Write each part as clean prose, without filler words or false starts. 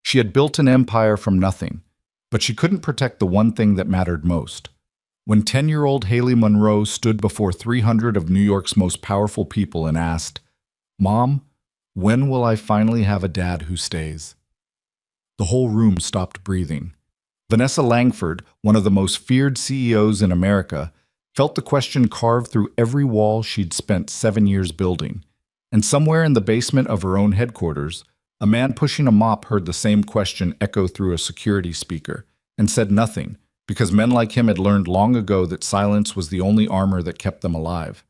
She had built an empire from nothing, but she couldn't protect the one thing that mattered most. When 10-year-old Haley Monroe stood before 300 of New York's most powerful people and asked, "Mom, when will I finally have a dad who stays?" The whole room stopped breathing. Vanessa Langford, one of the most feared CEOs in America, felt the question carved through every wall she'd spent 7 years building. And somewhere in the basement of her own headquarters, a man pushing a mop heard the same question echo through a security speaker and said nothing, because men like him had learned long ago that silence was the only armor that kept them alive.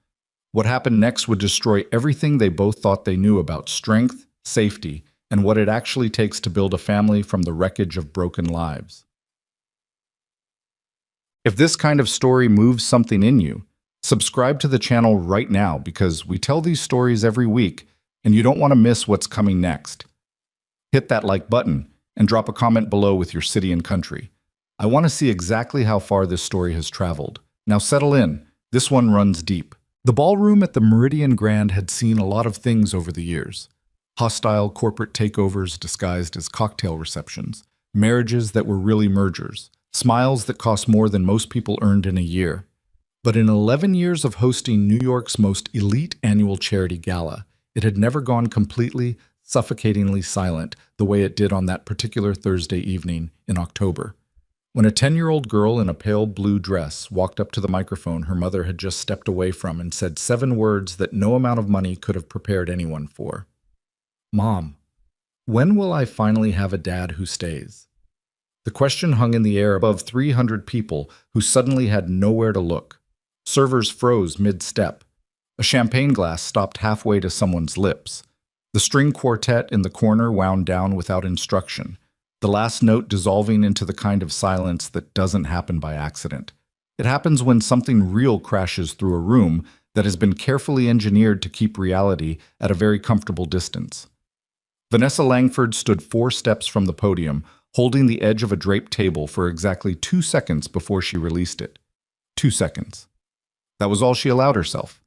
What happened next would destroy everything they both thought they knew about strength, safety, and what it actually takes to build a family from the wreckage of broken lives. If this kind of story moves something in you, subscribe to the channel right now because we tell these stories every week and you don't want to miss what's coming next. Hit that like button and drop a comment below with your city and country. I want to see exactly how far this story has traveled. Now settle in, this one runs deep. The ballroom at the Meridian Grand had seen a lot of things over the years. Hostile corporate takeovers disguised as cocktail receptions, marriages that were really mergers, smiles that cost more than most people earned in a year. But in 11 years of hosting New York's most elite annual charity gala, it had never gone completely, suffocatingly silent the way it did on that particular Thursday evening in October. When a 10-year-old girl in a pale blue dress walked up to the microphone her mother had just stepped away from and said 7 words that no amount of money could have prepared anyone for. "Mom, when will I finally have a dad who stays?" The question hung in the air above 300 people who suddenly had nowhere to look. Servers froze mid-step. A champagne glass stopped halfway to someone's lips. The string quartet in the corner wound down without instruction, the last note dissolving into the kind of silence that doesn't happen by accident. It happens when something real crashes through a room that has been carefully engineered to keep reality at a very comfortable distance. Vanessa Langford stood 4 steps from the podium, holding the edge of a draped table for exactly 2 seconds before she released it. 2 seconds. That was all she allowed herself.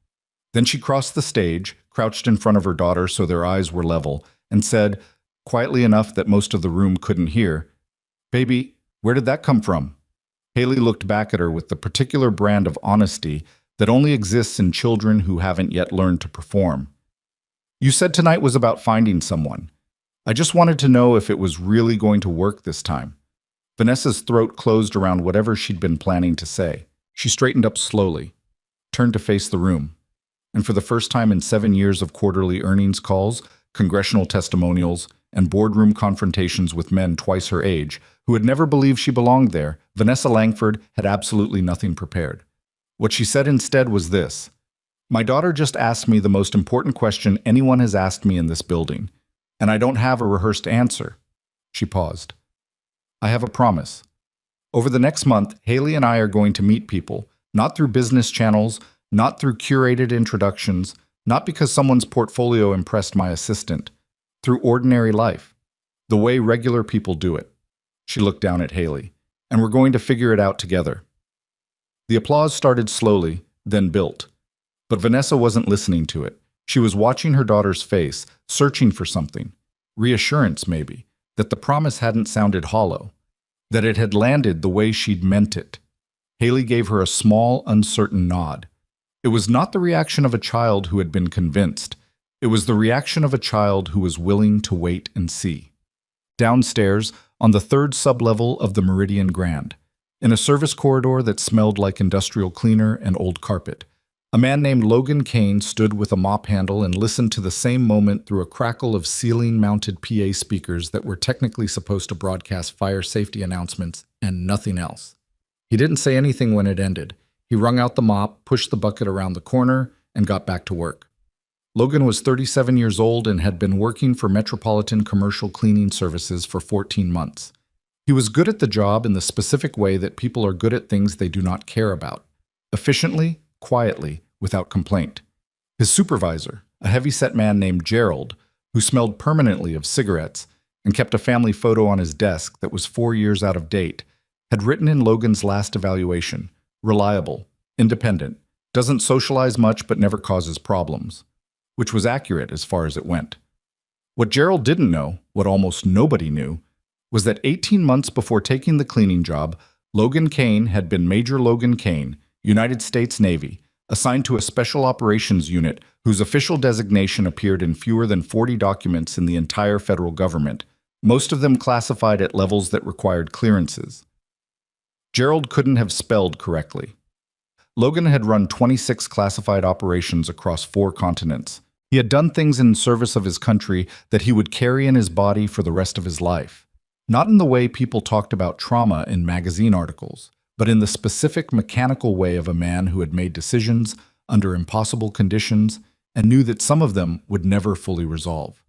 Then she crossed the stage, crouched in front of her daughter so their eyes were level, and said, quietly enough that most of the room couldn't hear, "Baby, where did that come from?" Haley looked back at her with the particular brand of honesty that only exists in children who haven't yet learned to perform. "You said tonight was about finding someone. I just wanted to know if it was really going to work this time." Vanessa's throat closed around whatever she'd been planning to say. She straightened up slowly, turned to face the room, and for the first time in 7 years of quarterly earnings calls, congressional testimonials, and boardroom confrontations with men twice her age, who had never believed she belonged there, Vanessa Langford had absolutely nothing prepared. What she said instead was this: "My daughter just asked me the most important question anyone has asked me in this building, and I don't have a rehearsed answer." She paused. "I have a promise. Over the next month, Haley and I are going to meet people, not through business channels, not through curated introductions, not because someone's portfolio impressed my assistant, through ordinary life, the way regular people do it." She looked down at Haley. "And we're going to figure it out together." The applause started slowly, then built. But Vanessa wasn't listening to it. She was watching her daughter's face, searching for something. Reassurance, maybe, that the promise hadn't sounded hollow, that it had landed the way she'd meant it. Haley gave her a small, uncertain nod. It was not the reaction of a child who had been convinced. It was the reaction of a child who was willing to wait and see. Downstairs, on the 3rd sublevel of the Meridian Grand, in a service corridor that smelled like industrial cleaner and old carpet, a man named Logan Kane stood with a mop handle and listened to the same moment through a crackle of ceiling-mounted PA speakers that were technically supposed to broadcast fire safety announcements and nothing else. He didn't say anything when it ended. He wrung out the mop, pushed the bucket around the corner, and got back to work. Logan was 37 years old and had been working for Metropolitan Commercial Cleaning Services for 14 months. He was good at the job in the specific way that people are good at things they do not care about, efficiently, quietly, without complaint. His supervisor, a heavy-set man named Gerald, who smelled permanently of cigarettes and kept a family photo on his desk that was 4 years out of date, had written in Logan's last evaluation, "Reliable, independent, doesn't socialize much but never causes problems," which was accurate as far as it went. What Gerald didn't know, what almost nobody knew, was that 18 months before taking the cleaning job, Logan Kane had been Major Logan Kane, United States Navy, assigned to a special operations unit whose official designation appeared in fewer than 40 documents in the entire federal government, most of them classified at levels that required clearances. Gerald couldn't have spelled correctly. Logan had run 26 classified operations across 4 continents. He had done things in service of his country that he would carry in his body for the rest of his life. Not in the way people talked about trauma in magazine articles, but in the specific mechanical way of a man who had made decisions under impossible conditions and knew that some of them would never fully resolve.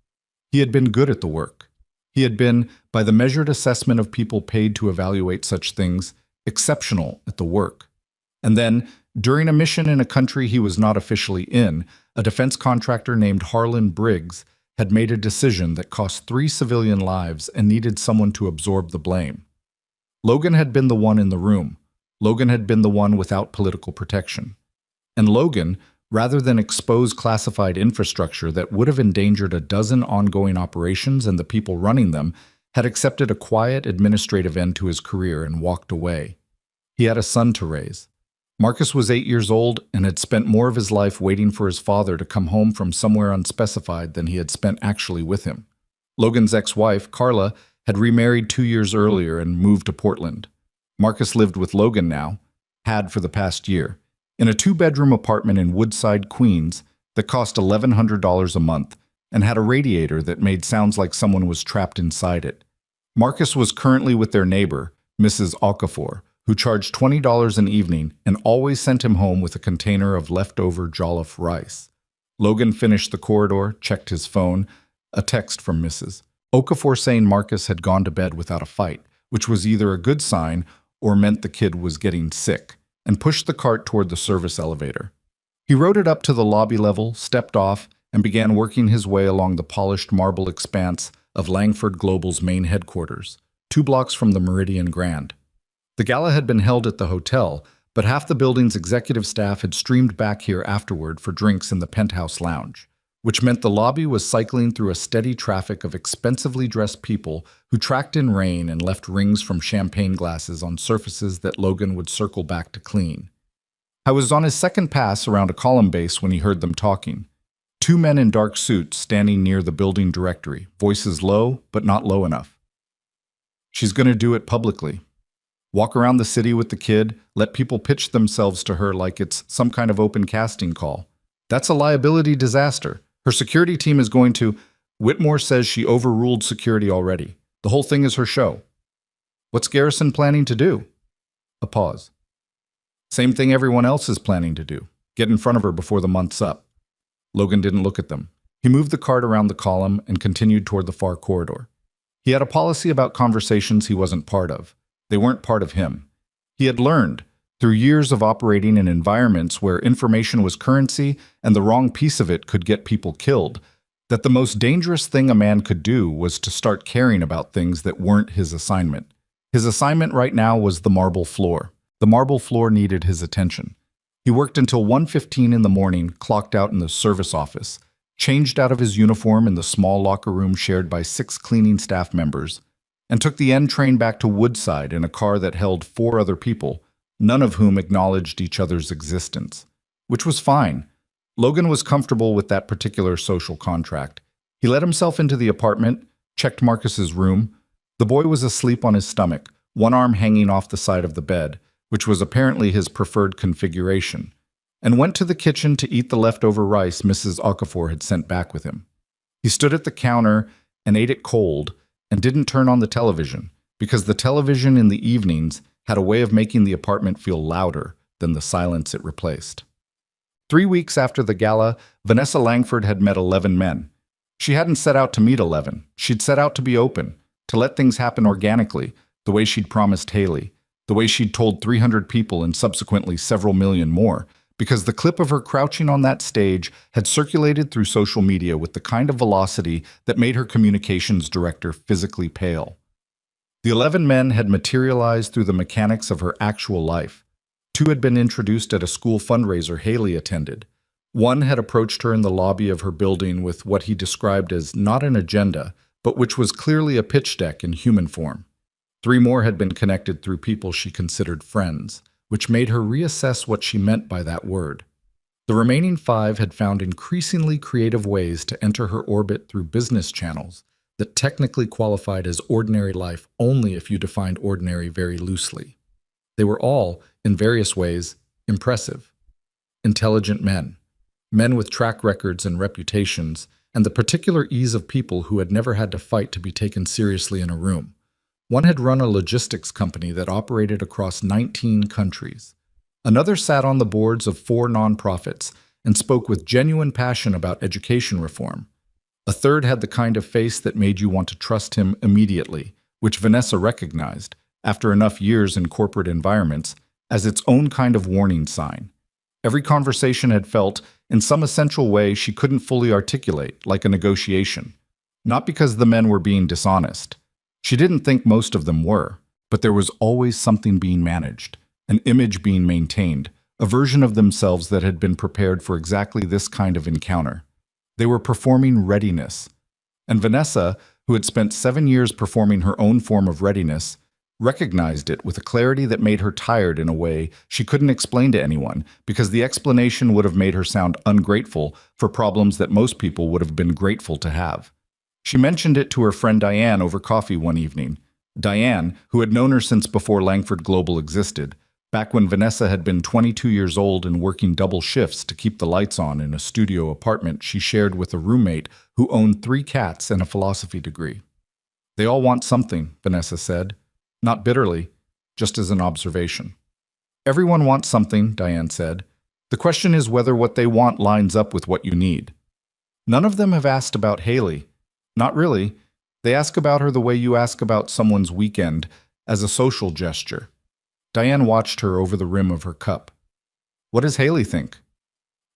He had been good at the work. He had been, by the measured assessment of people paid to evaluate such things, exceptional at the work. And then, during a mission in a country he was not officially in, a defense contractor named Harlan Briggs had made a decision that cost 3 civilian lives and needed someone to absorb the blame. Logan had been the one in the room. Logan had been the one without political protection. And Logan, rather than expose classified infrastructure that would have endangered a dozen ongoing operations and the people running them, had accepted a quiet administrative end to his career and walked away. He had a son to raise. Marcus was 8 years old and had spent more of his life waiting for his father to come home from somewhere unspecified than he had spent actually with him. Logan's ex-wife, Carla, had remarried 2 years earlier and moved to Portland. Marcus lived with Logan now, had for the past year, in a 2-bedroom apartment in Woodside, Queens that cost $1,100 a month and had a radiator that made sounds like someone was trapped inside it. Marcus was currently with their neighbor, Mrs. Okafor, who charged $20 an evening and always sent him home with a container of leftover jollof rice. Logan finished the corridor, checked his phone, a text from Mrs. Okafor saying Marcus had gone to bed without a fight, which was either a good sign or meant the kid was getting sick, and pushed the cart toward the service elevator. He rode it up to the lobby level, stepped off, and began working his way along the polished marble expanse of Langford Global's main headquarters, 2 blocks from the Meridian Grand. The gala had been held at the hotel, but half the building's executive staff had streamed back here afterward for drinks in the penthouse lounge, which meant the lobby was cycling through a steady traffic of expensively dressed people who tracked in rain and left rings from champagne glasses on surfaces that Logan would circle back to clean. I was on his second pass around a column base when he heard them talking. 2 men in dark suits standing near the building directory, voices low, but not low enough. She's going to do it publicly. Walk around the city with the kid, let people pitch themselves to her like it's some kind of open casting call. That's a liability disaster. Her security team is going to... Whitmore says she overruled security already. The whole thing is her show. What's Garrison planning to do? A pause. Same thing everyone else is planning to do. Get in front of her before the month's up. Logan didn't look at them. He moved the cart around the column and continued toward the far corridor. He had a policy about conversations he wasn't part of. They weren't part of him. He had learned, through years of operating in environments where information was currency and the wrong piece of it could get people killed, that the most dangerous thing a man could do was to start caring about things that weren't his assignment. His assignment right now was the marble floor. The marble floor needed his attention. He worked until 1:15 in the morning, clocked out in the service office, changed out of his uniform in the small locker room shared by 6 cleaning staff members, and took the N train back to Woodside in a car that held 4 other people, none of whom acknowledged each other's existence. Which was fine. Logan was comfortable with that particular social contract. He let himself into the apartment, checked Marcus's room. The boy was asleep on his stomach, one arm hanging off the side of the bed, which was apparently his preferred configuration, and went to the kitchen to eat the leftover rice Mrs. Okafor had sent back with him. He stood at the counter and ate it cold, and didn't turn on the television, because the television in the evenings had a way of making the apartment feel louder than the silence it replaced. 3 weeks after the gala, Vanessa Langford had met 11 men. She hadn't set out to meet 11. She'd set out to be open, to let things happen organically, the way she'd promised Haley, the way she'd told 300 people and subsequently several million more, because the clip of her crouching on that stage had circulated through social media with the kind of velocity that made her communications director physically pale. The 11 men had materialized through the mechanics of her actual life. 2 had been introduced at a school fundraiser Haley attended. 1 had approached her in the lobby of her building with what he described as not an agenda, but which was clearly a pitch deck in human form. 3 more had been connected through people she considered friends, which made her reassess what she meant by that word. The remaining 5 had found increasingly creative ways to enter her orbit through business channels that technically qualified as ordinary life only if you defined ordinary very loosely. They were all, in various ways, impressive. Intelligent men. Men with track records and reputations, and the particular ease of people who had never had to fight to be taken seriously in a room. One had run a logistics company that operated across 19 countries. Another sat on the boards of 4 nonprofits and spoke with genuine passion about education reform. A third had the kind of face that made you want to trust him immediately, which Vanessa recognized, after enough years in corporate environments, as its own kind of warning sign. Every conversation had felt, in some essential way she couldn't fully articulate, like a negotiation. Not because the men were being dishonest. She didn't think most of them were, but there was always something being managed, an image being maintained, a version of themselves that had been prepared for exactly this kind of encounter. They were performing readiness. And Vanessa, who had spent 7 years performing her own form of readiness, recognized it with a clarity that made her tired in a way she couldn't explain to anyone, because the explanation would have made her sound ungrateful for problems that most people would have been grateful to have. She mentioned it to her friend Diane over coffee one evening. Diane, who had known her since before Langford Global existed, back when Vanessa had been 22 years old and working double shifts to keep the lights on in a studio apartment she shared with a roommate who owned 3 cats and a philosophy degree. They all want something, Vanessa said. Not bitterly, just as an observation. Everyone wants something, Diane said. The question is whether what they want lines up with what you need. None of them have asked about Haley. Not really. They ask about her the way you ask about someone's weekend, as a social gesture. Diane watched her over the rim of her cup. What does Haley think?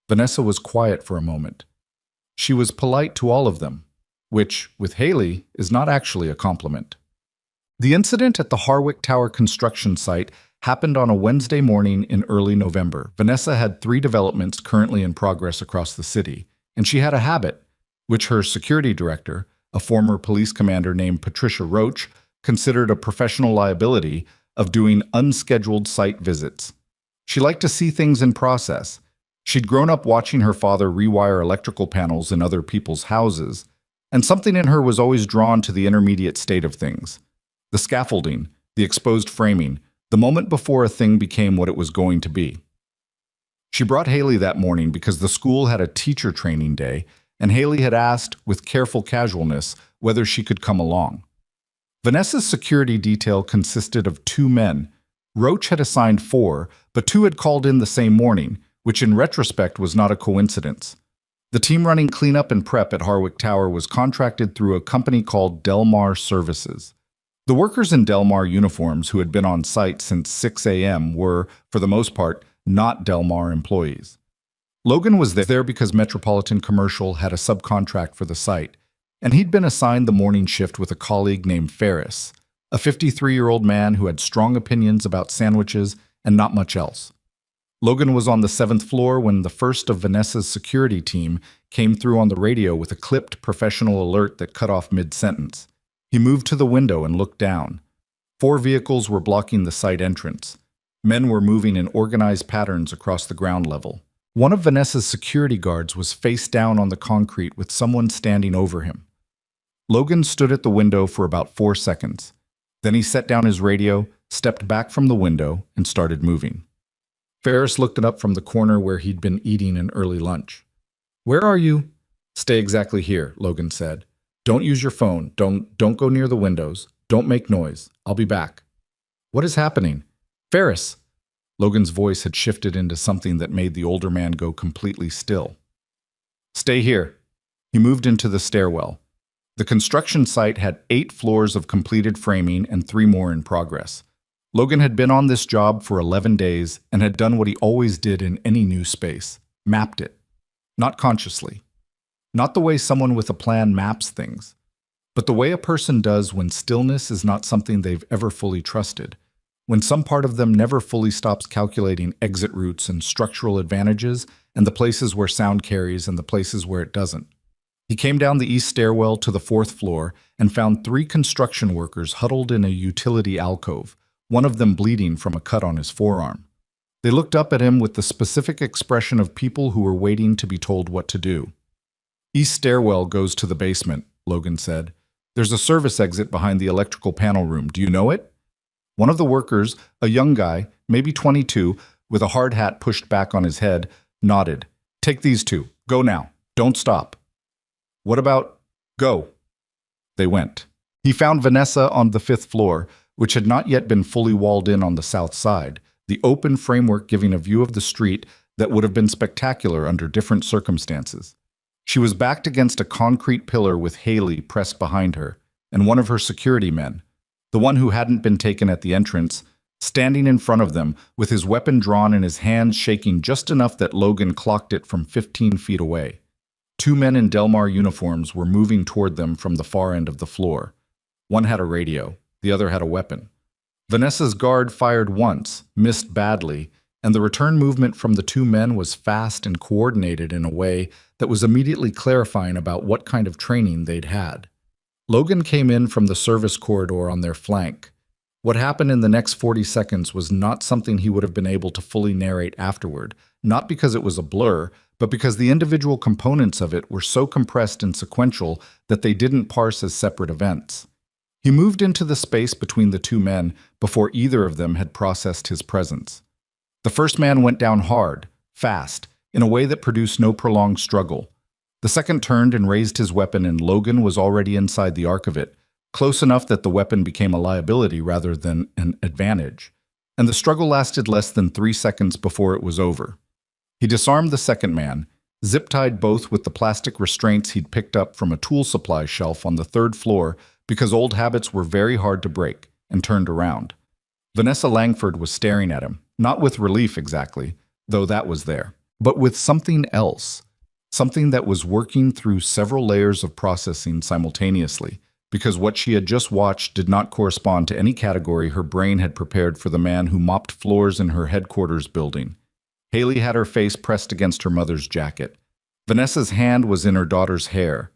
Vanessa was quiet for a moment. She was polite to all of them, which, with Haley, is not actually a compliment. The incident at the Harwick Tower construction site happened on a Wednesday morning in early November. Vanessa had 3 developments currently in progress across the city, and she had a habit, which her security director, a former police commander named Patricia Roach, considered a professional liability, of doing unscheduled site visits. She liked to see things in process. She'd grown up watching her father rewire electrical panels in other people's houses, and something in her was always drawn to the intermediate state of things. The scaffolding, the exposed framing, the moment before a thing became what it was going to be. She brought Haley that morning because the school had a teacher training day, and Haley had asked, with careful casualness, whether she could come along. Vanessa's security detail consisted of 2 men. Roach had assigned 4, but 2 had called in the same morning, which in retrospect was not a coincidence. The team running cleanup and prep at Harwick Tower was contracted through a company called Delmar Services. The workers in Delmar uniforms who had been on site since 6 a.m. were, for the most part, not Delmar employees. Logan was there because Metropolitan Commercial had a subcontract for the site, and he'd been assigned the morning shift with a colleague named Ferris, a 53-year-old man who had strong opinions about sandwiches and not much else. Logan was on the 7th floor when the first of Vanessa's security team came through on the radio with a clipped professional alert that cut off mid-sentence. He moved to the window and looked down. 4 vehicles were blocking the site entrance. Men were moving in organized patterns across the ground level. One of Vanessa's security guards was face down on the concrete with someone standing over him. Logan stood at the window for about 4 seconds. Then he set down his radio, stepped back from the window, and started moving. Ferris looked up from the corner where he'd been eating an early lunch. "Where are you?" "Stay exactly here," Logan said. "Don't use your phone. Don't go near the windows. Don't make noise. I'll be back." "What is happening?" "Ferris!" Logan's voice had shifted into something that made the older man go completely still. "Stay here." He moved into the stairwell. The construction site had 8 floors of completed framing and 3 more in progress. Logan had been on this job for 11 days and had done what he always did in any new space, mapped it. Not consciously. Not the way someone with a plan maps things, but the way a person does when stillness is not something they've ever fully trusted, when some part of them never fully stops calculating exit routes and structural advantages and the places where sound carries and the places where it doesn't. He came down the east stairwell to the fourth floor and found three construction workers huddled in a utility alcove, one of them bleeding from a cut on his forearm. They looked up at him with the specific expression of people who were waiting to be told what to do. East stairwell goes to the basement, Logan said. There's a service exit behind the electrical panel room. Do you know it? One of the workers, a young guy, maybe 22, with a hard hat pushed back on his head, nodded. Take these two. Go now. Don't stop. What about go? They went. He found Vanessa on the fifth floor, which had not yet been fully walled in on the south side, the open framework giving a view of the street that would have been spectacular under different circumstances. She was backed against a concrete pillar with Haley pressed behind her, and one of her security men, the one who hadn't been taken at the entrance, standing in front of them with his weapon drawn and his hands shaking just enough that Logan clocked it from 15 feet away. Two men in Delmar uniforms were moving toward them from the far end of the floor. One had a radio, the other had a weapon. Vanessa's guard fired once, missed badly, and the return movement from the two men was fast and coordinated in a way that was immediately clarifying about what kind of training they'd had. Logan came in from the service corridor on their flank. What happened in the next 40 seconds was not something he would have been able to fully narrate afterward, not because it was a blur, but because the individual components of it were so compressed and sequential that they didn't parse as separate events. He moved into the space between the two men before either of them had processed his presence. The first man went down hard, fast, in a way that produced no prolonged struggle. The second turned and raised his weapon, and Logan was already inside the arc of it, close enough that the weapon became a liability rather than an advantage. And the struggle lasted less than 3 seconds before it was over. He disarmed the second man, zip-tied both with the plastic restraints he'd picked up from a tool supply shelf on the third floor because old habits were very hard to break, and turned around. Vanessa Langford was staring at him, not with relief exactly, though that was there, but with something else, something that was working through several layers of processing simultaneously, because what she had just watched did not correspond to any category her brain had prepared for the man who mopped floors in her headquarters building. Haley had her face pressed against her mother's jacket. Vanessa's hand was in her daughter's hair.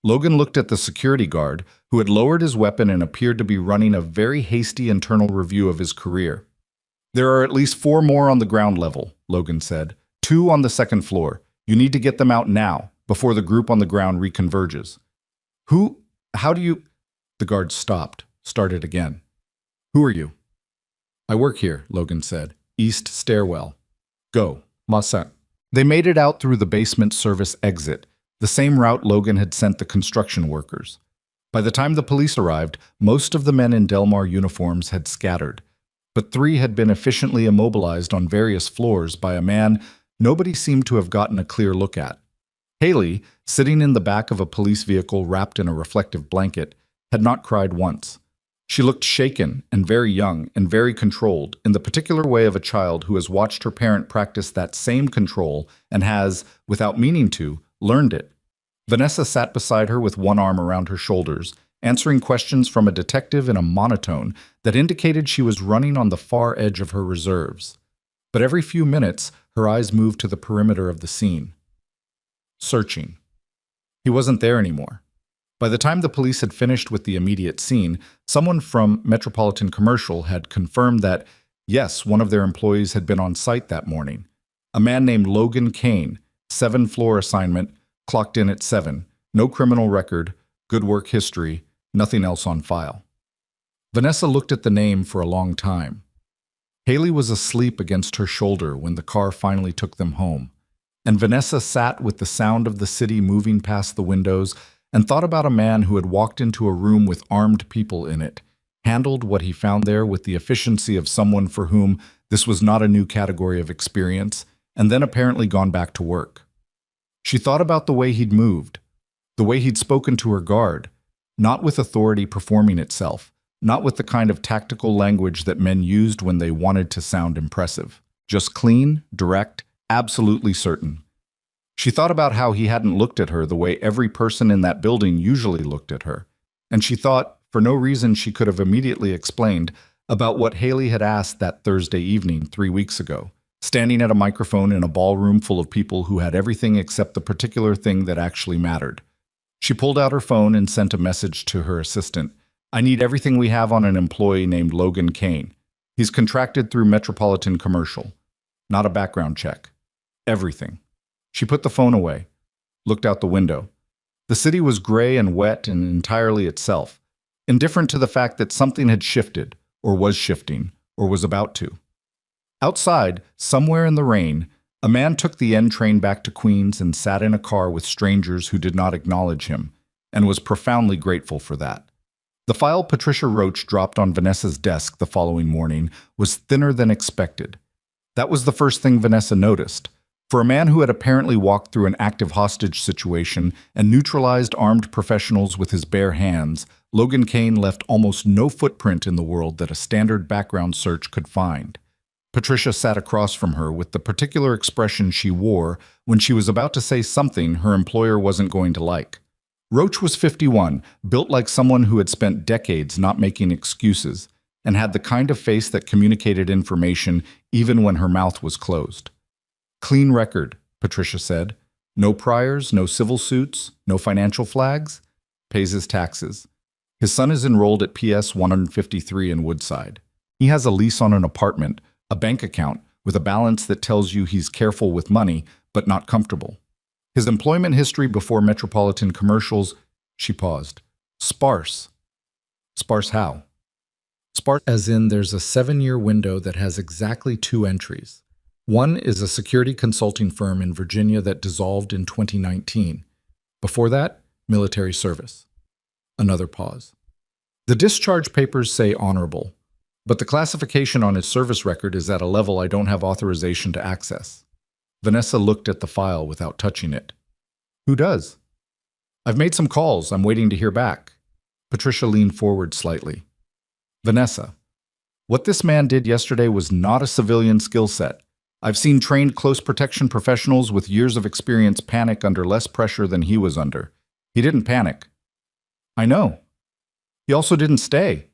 Logan looked at the security guard, who had lowered his weapon and appeared to be running a very hasty internal review of his career. There are at least 4 more on the ground level, Logan said. 2 on the second floor. You need to get them out now, before the group on the ground reconverges. How do you... The guard stopped, started again. Who are you? I work here, Logan said. East stairwell. Go, Masa. They made it out through the basement service exit, the same route Logan had sent the construction workers. By the time the police arrived, most of the men in Delmar uniforms had scattered, but 3 had been efficiently immobilized on various floors by a man nobody seemed to have gotten a clear look at. Haley, sitting in the back of a police vehicle wrapped in a reflective blanket, had not cried once. She looked shaken and very young and very controlled in the particular way of a child who has watched her parent practice that same control and has, without meaning to, learned it. Vanessa sat beside her with one arm around her shoulders, answering questions from a detective in a monotone that indicated she was running on the far edge of her reserves. But every few minutes, her eyes moved to the perimeter of the scene. Searching. He wasn't there anymore. By the time the police had finished with the immediate scene, someone from Metropolitan Commercial had confirmed that, yes, one of their employees had been on site that morning. A man named Logan Kane, 7-floor assignment, clocked in at 7, no criminal record, good work history, nothing else on file. Vanessa looked at the name for a long time. Haley was asleep against her shoulder when the car finally took them home, and Vanessa sat with the sound of the city moving past the windows and thought about a man who had walked into a room with armed people in it, handled what he found there with the efficiency of someone for whom this was not a new category of experience, and then apparently gone back to work. She thought about the way he'd moved, the way he'd spoken to her guard, not with authority performing itself, not with the kind of tactical language that men used when they wanted to sound impressive, just clean, direct, absolutely certain. She thought about how he hadn't looked at her the way every person in that building usually looked at her, and she thought, for no reason she could have immediately explained, about what Haley had asked that Thursday evening 3 weeks ago, standing at a microphone in a ballroom full of people who had everything except the particular thing that actually mattered. She pulled out her phone and sent a message to her assistant. I need everything we have on an employee named Logan Kane. He's contracted through Metropolitan Commercial. Not a background check. Everything. She put the phone away, looked out the window. The city was gray and wet and entirely itself, indifferent to the fact that something had shifted, or was shifting, or was about to. Outside, somewhere in the rain, a man took the N train back to Queens and sat in a car with strangers who did not acknowledge him, and was profoundly grateful for that. The file Patricia Roach dropped on Vanessa's desk the following morning was thinner than expected. That was the first thing Vanessa noticed. For a man who had apparently walked through an active hostage situation and neutralized armed professionals with his bare hands, Logan Kane left almost no footprint in the world that a standard background search could find. Patricia sat across from her with the particular expression she wore when she was about to say something her employer wasn't going to like. Roach was 51, built like someone who had spent decades not making excuses, and had the kind of face that communicated information even when her mouth was closed. Clean record, Patricia said. No priors, no civil suits, no financial flags. Pays his taxes. His son is enrolled at PS 153 in Woodside. He has a lease on an apartment, a bank account, with a balance that tells you he's careful with money, but not comfortable. His employment history before Metropolitan Commercials, she paused. Sparse. Sparse how? Sparse as in there's a 7-year window that has exactly 2 entries. One is a security consulting firm in Virginia that dissolved in 2019. Before that, military service. Another pause. The discharge papers say honorable, but the classification on his service record is at a level I don't have authorization to access. Vanessa looked at the file without touching it. Who does? I've made some calls. I'm waiting to hear back. Patricia leaned forward slightly. Vanessa, what this man did yesterday was not a civilian skill set. I've seen trained close protection professionals with years of experience panic under less pressure than he was under. He didn't panic. I know. He also didn't stay.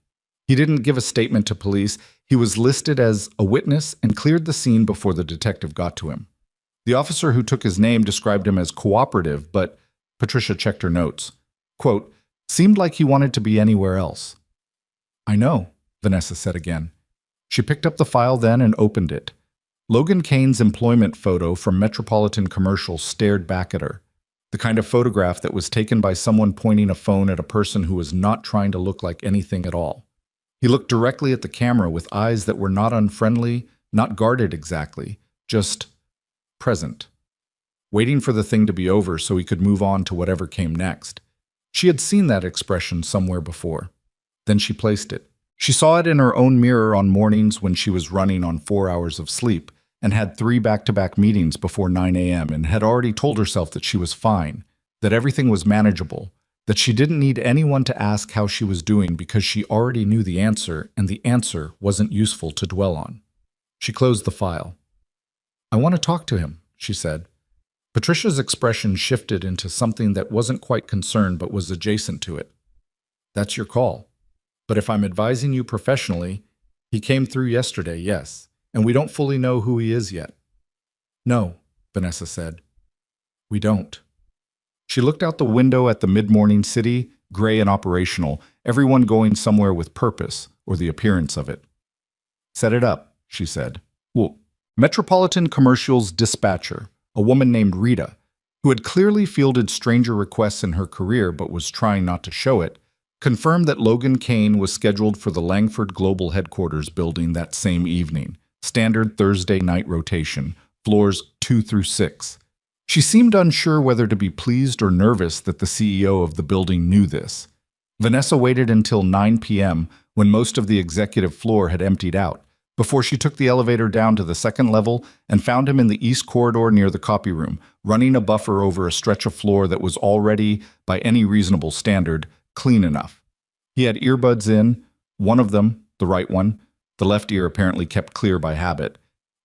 He didn't give a statement to police. He was listed as a witness and cleared the scene before the detective got to him. The officer who took his name described him as cooperative, but Patricia checked her notes. Quote, seemed like he wanted to be anywhere else. I know, Vanessa said again. She picked up the file then and opened it. Logan Kane's employment photo from Metropolitan Commercial stared back at her. The kind of photograph that was taken by someone pointing a phone at a person who was not trying to look like anything at all. He looked directly at the camera with eyes that were not unfriendly, not guarded exactly, just present, waiting for the thing to be over so he could move on to whatever came next. She had seen that expression somewhere before. Then she placed it. She saw it in her own mirror on mornings when she was running on 4 hours of sleep, and had 3 back-to-back meetings before 9 a.m. and had already told herself that she was fine, that everything was manageable, that she didn't need anyone to ask how she was doing because she already knew the answer and the answer wasn't useful to dwell on. She closed the file. I want to talk to him, she said. Patricia's expression shifted into something that wasn't quite concern but was adjacent to it. That's your call. But if I'm advising you professionally, he came through yesterday, yes. And we don't fully know who he is yet. No, Vanessa said. We don't. She looked out the window at the mid-morning city, gray and operational, everyone going somewhere with purpose, or the appearance of it. Set it up, she said. Well, Metropolitan Commercial's dispatcher, a woman named Rita, who had clearly fielded stranger requests in her career but was trying not to show it, confirmed that Logan Kane was scheduled for the Langford Global Headquarters building that same evening. Standard Thursday night rotation, floors 2 through 6. She seemed unsure whether to be pleased or nervous that the CEO of the building knew this. Vanessa waited until 9 p.m. when most of the executive floor had emptied out, before she took the elevator down to the 2nd level and found him in the east corridor near the copy room, running a buffer over a stretch of floor that was already, by any reasonable standard, clean enough. He had earbuds in, one of them, the right one, the left ear apparently kept clear by habit,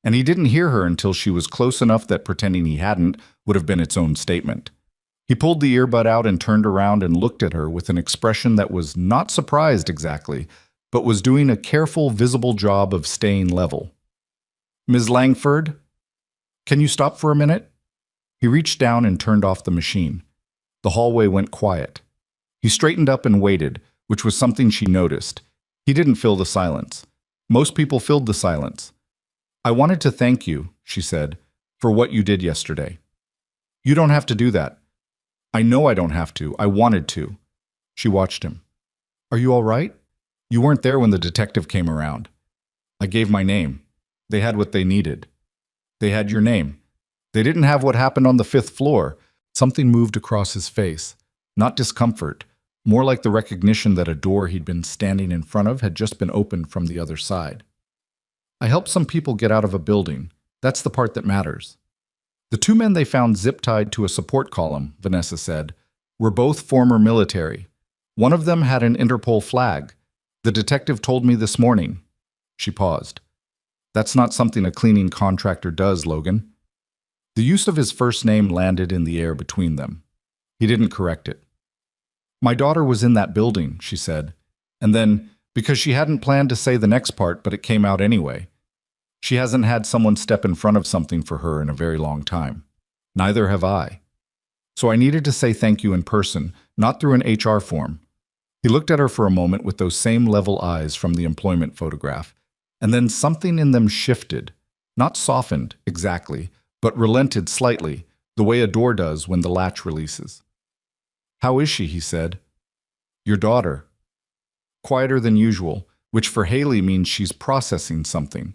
and he didn't hear her until she was close enough that pretending he hadn't would have been its own statement. He pulled the earbud out and turned around and looked at her with an expression that was not surprised exactly, but was doing a careful, visible job of staying level. Ms. Langford, can you stop for a minute? He reached down and turned off the machine. The hallway went quiet. He straightened up and waited, which was something she noticed. He didn't fill the silence. Most people filled the silence. "I wanted to thank you," she said, "for what you did yesterday." "You don't have to do that." "I know I don't have to. I wanted to." She watched him. "Are you all right? You weren't there when the detective came around." "I gave my name. They had what they needed." "They had your name. They didn't have what happened on the 5th floor." Something moved across his face. Not discomfort, more like the recognition that a door he'd been standing in front of had just been opened from the other side. "I helped some people get out of a building. That's the part that matters." "The two men they found zip-tied to a support column," Vanessa said, "were both former military. One of them had an Interpol flag. The detective told me this morning." She paused. "That's not something a cleaning contractor does, Logan." The use of his first name landed in the air between them. He didn't correct it. "My daughter was in that building," she said. And then, because she hadn't planned to say the next part, but it came out anyway, she hasn't had someone step in front of something for her in a very long time. Neither have I. So I needed to say thank you in person, not through an HR form. He looked at her for a moment with those same level eyes from the employment photograph, and then something in them shifted, not softened exactly, but relented slightly, the way a door does when the latch releases. "How is she?" he said. "Your daughter." Quieter than usual, which for Haley means she's processing something.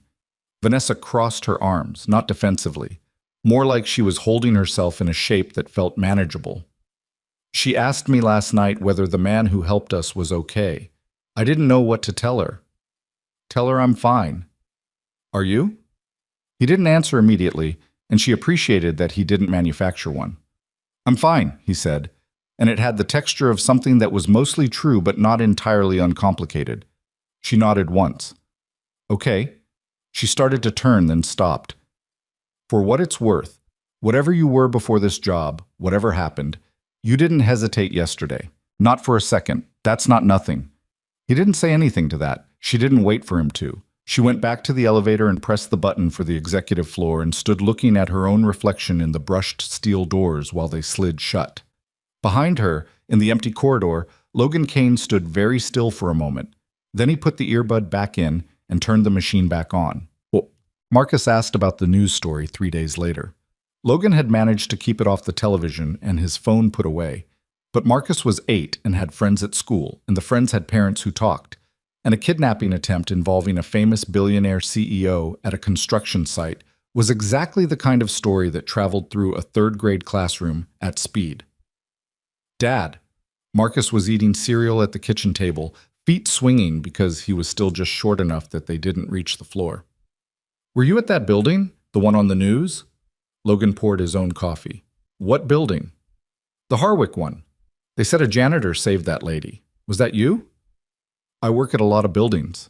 Vanessa crossed her arms, not defensively, more like she was holding herself in a shape that felt manageable. "She asked me last night whether the man who helped us was okay. I didn't know what to tell her." "Tell her I'm fine." "Are you?" He didn't answer immediately, and she appreciated that he didn't manufacture one. "I'm fine," he said, and it had the texture of something that was mostly true but not entirely uncomplicated. She nodded once. "Okay." She started to turn, then stopped. "For what it's worth, whatever you were before this job, whatever happened, you didn't hesitate yesterday. Not for a second. That's not nothing." He didn't say anything to that. She didn't wait for him to. She went back to the elevator and pressed the button for the executive floor and stood looking at her own reflection in the brushed steel doors while they slid shut. Behind her, in the empty corridor, Logan Kane stood very still for a moment. Then he put the earbud back in and turned the machine back on. Well, Marcus asked about the news story 3 days later. Logan had managed to keep it off the television and his phone put away. But Marcus was 8 and had friends at school, and the friends had parents who talked. And a kidnapping attempt involving a famous billionaire CEO at a construction site was exactly the kind of story that traveled through a 3rd-grade classroom at speed. "Dad." Marcus was eating cereal at the kitchen table, feet swinging because he was still just short enough that they didn't reach the floor. "Were you at that building? The one on the news?" Logan poured his own coffee. "What building?" "The Harwick one. They said a janitor saved that lady. Was that you?" "I work at a lot of buildings."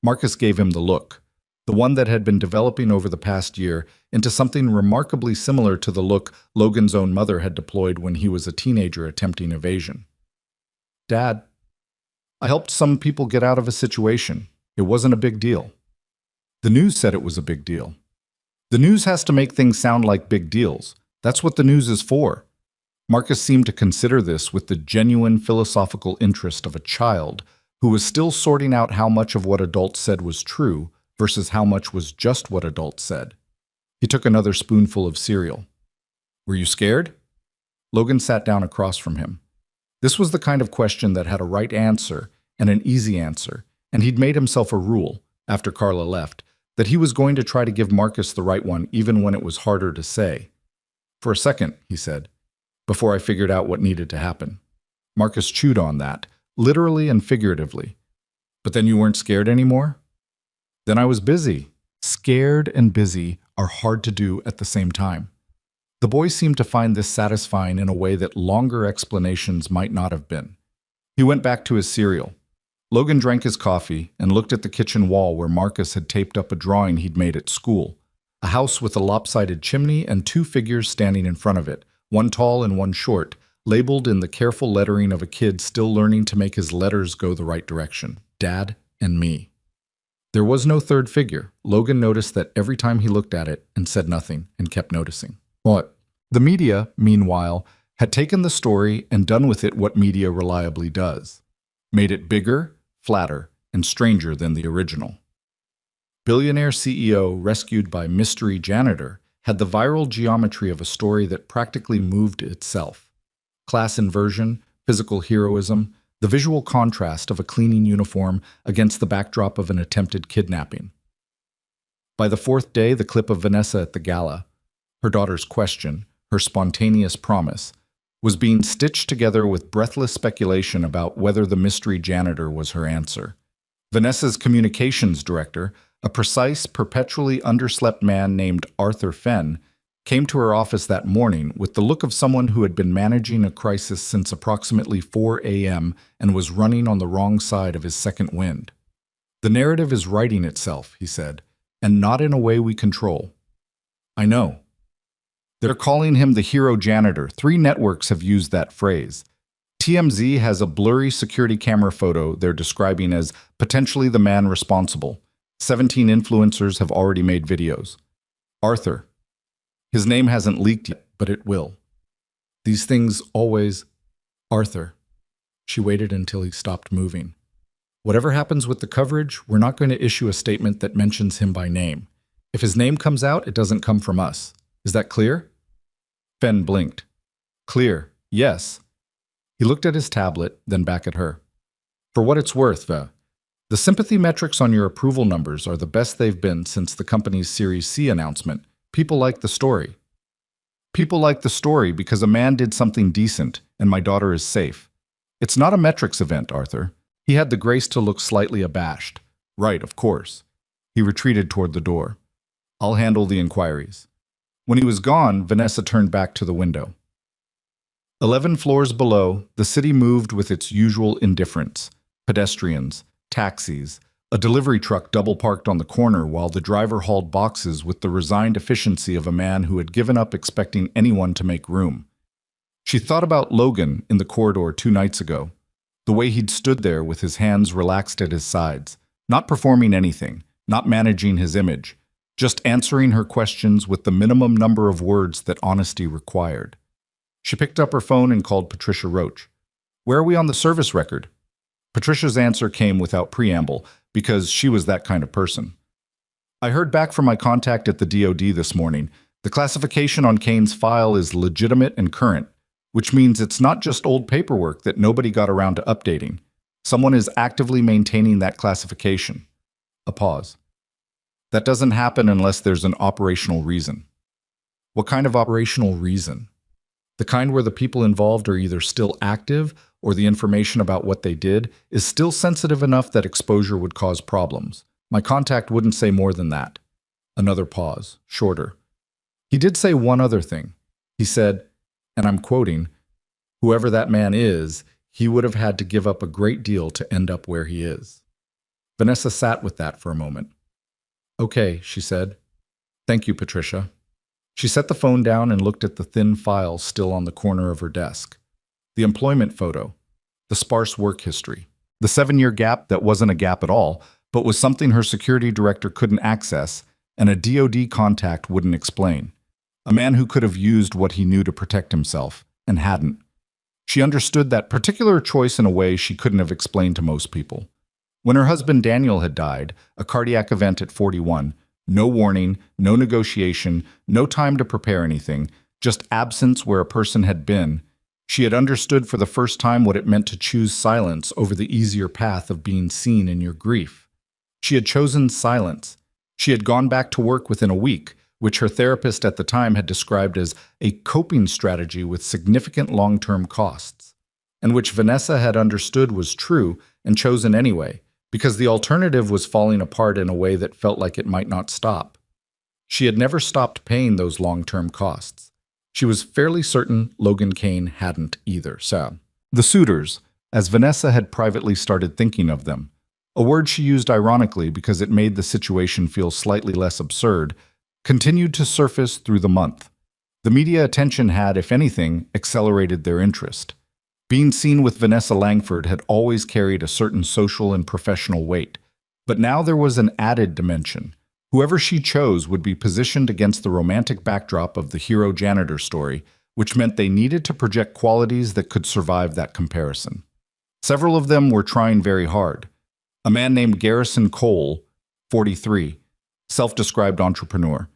Marcus gave him the look, the one that had been developing over the past year into something remarkably similar to the look Logan's own mother had deployed when he was a teenager attempting evasion. "Dad, I helped some people get out of a situation. It wasn't a big deal." "The news said it was a big deal." "The news has to make things sound like big deals. That's what the news is for." Marcus seemed to consider this with the genuine philosophical interest of a child who was still sorting out how much of what adults said was true versus how much was just what adults said. He took another spoonful of cereal. "Were you scared?" Logan sat down across from him. This was the kind of question that had a right answer and an easy answer, and he'd made himself a rule, after Carla left, that he was going to try to give Marcus the right one even when it was harder to say. "For a second," he said, "before I figured out what needed to happen." Marcus chewed on that, literally and figuratively. "But then you weren't scared anymore?" "Then I was busy." Scared and busy are hard to do at the same time. The boy seemed to find this satisfying in a way that longer explanations might not have been. He went back to his cereal. Logan drank his coffee and looked at the kitchen wall where Marcus had taped up a drawing he'd made at school. A house with a lopsided chimney and 2 figures standing in front of it, one tall and one short, labeled in the careful lettering of a kid still learning to make his letters go the right direction. Dad and me. There was no third figure. Logan noticed that every time he looked at it and said nothing and kept noticing. What? The media, meanwhile, had taken the story and done with it what media reliably does. Made it bigger, flatter, and stranger than the original. Billionaire CEO rescued by mystery janitor had the viral geometry of a story that practically moved itself. Class inversion, physical heroism, the visual contrast of a cleaning uniform against the backdrop of an attempted kidnapping. By the fourth day, the clip of Vanessa at the gala, her daughter's question, her spontaneous promise, was being stitched together with breathless speculation about whether the mystery janitor was her answer. Vanessa's communications director, a precise, perpetually underslept man named Arthur Fenn, came to her office that morning with the look of someone who had been managing a crisis since approximately 4 a.m. and was running on the wrong side of his second wind. "The narrative is writing itself," he said, "and not in a way we control." "I know." They're calling him the hero janitor. 3 networks have used that phrase. TMZ has a blurry security camera photo they're describing as potentially the man responsible. 17 influencers have already made videos. Arthur. His name hasn't leaked yet, but it will. These things always... Arthur. She waited until he stopped moving. Whatever happens with the coverage, we're not going to issue a statement that mentions him by name. If his name comes out, it doesn't come from us. Is that clear? Fenn blinked. Clear, yes. He looked at his tablet, then back at her. For what it's worth, the sympathy metrics on your approval numbers are the best they've been since the company's Series C announcement. People like the story. People like the story because a man did something decent, and my daughter is safe. It's not a metrics event, Arthur. He had the grace to look slightly abashed. Right, of course. He retreated toward the door. I'll handle the inquiries. When he was gone, Vanessa turned back to the window. 11 floors below, the city moved with its usual indifference. Pedestrians, taxis, a delivery truck double-parked on the corner while the driver hauled boxes with the resigned efficiency of a man who had given up expecting anyone to make room. She thought about Logan in the corridor 2 nights ago, the way he'd stood there with his hands relaxed at his sides, not performing anything, not managing his image, just answering her questions with the minimum number of words that honesty required. She picked up her phone and called Patricia Roach. Where are we on the service record? Patricia's answer came without preamble, because she was that kind of person. I heard back from my contact at the DoD this morning. The classification on Kane's file is legitimate and current, which means it's not just old paperwork that nobody got around to updating. Someone is actively maintaining that classification. A pause. That doesn't happen unless there's an operational reason. What kind of operational reason? The kind where the people involved are either still active or the information about what they did is still sensitive enough that exposure would cause problems. My contact wouldn't say more than that. Another pause, shorter. He did say one other thing. He said, and I'm quoting, "Whoever that man is, he would have had to give up a great deal to end up where he is." Vanessa sat with that for a moment. "Okay," she said. "Thank you, Patricia." She set the phone down and looked at the thin file still on the corner of her desk. The employment photo, the sparse work history, the 7-year gap that wasn't a gap at all, but was something her security director couldn't access and a DoD contact wouldn't explain. A man who could have used what he knew to protect himself, and hadn't. She understood that particular choice in a way she couldn't have explained to most people. When her husband Daniel had died, a cardiac event at 41, no warning, no negotiation, no time to prepare anything, just absence where a person had been, she had understood for the first time what it meant to choose silence over the easier path of being seen in your grief. She had chosen silence. She had gone back to work within a week, which her therapist at the time had described as a coping strategy with significant long-term costs, and which Vanessa had understood was true and chosen anyway, because the alternative was falling apart in a way that felt like it might not stop. She had never stopped paying those long-term costs. She was fairly certain Logan Kane hadn't either. So, the suitors, as Vanessa had privately started thinking of them, a word she used ironically because it made the situation feel slightly less absurd, continued to surface through the month. The media attention had, if anything, accelerated their interest. Being seen with Vanessa Langford had always carried a certain social and professional weight, but now there was an added dimension. Whoever she chose would be positioned against the romantic backdrop of the hero janitor story, which meant they needed to project qualities that could survive that comparison. Several of them were trying very hard. A man named Garrison Cole, 43, self-described entrepreneur.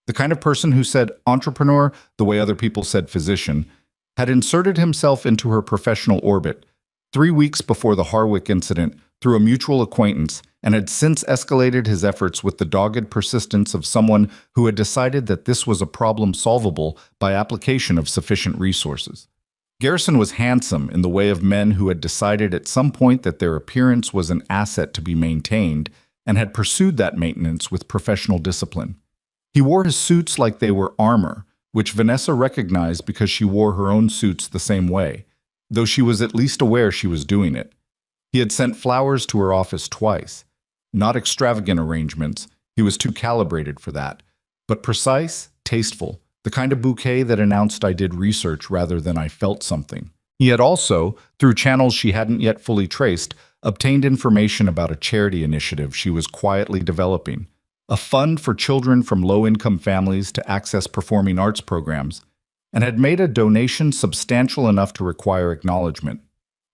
The kind of person who said entrepreneur the way other people said physician, had inserted himself into her professional orbit 3 weeks before the Harwick incident through a mutual acquaintance and had since escalated his efforts with the dogged persistence of someone who had decided that this was a problem solvable by application of sufficient resources. Garrison was handsome in the way of men who had decided at some point that their appearance was an asset to be maintained and had pursued that maintenance with professional discipline. He wore his suits like they were armor, which Vanessa recognized because she wore her own suits the same way, though she was at least aware she was doing it. He had sent flowers to her office twice. Not extravagant arrangements, he was too calibrated for that, but precise, tasteful, the kind of bouquet that announced I did research rather than I felt something. He had also, through channels she hadn't yet fully traced, obtained information about a charity initiative she was quietly developing, a fund for children from low-income families to access performing arts programs, and had made a donation substantial enough to require acknowledgement.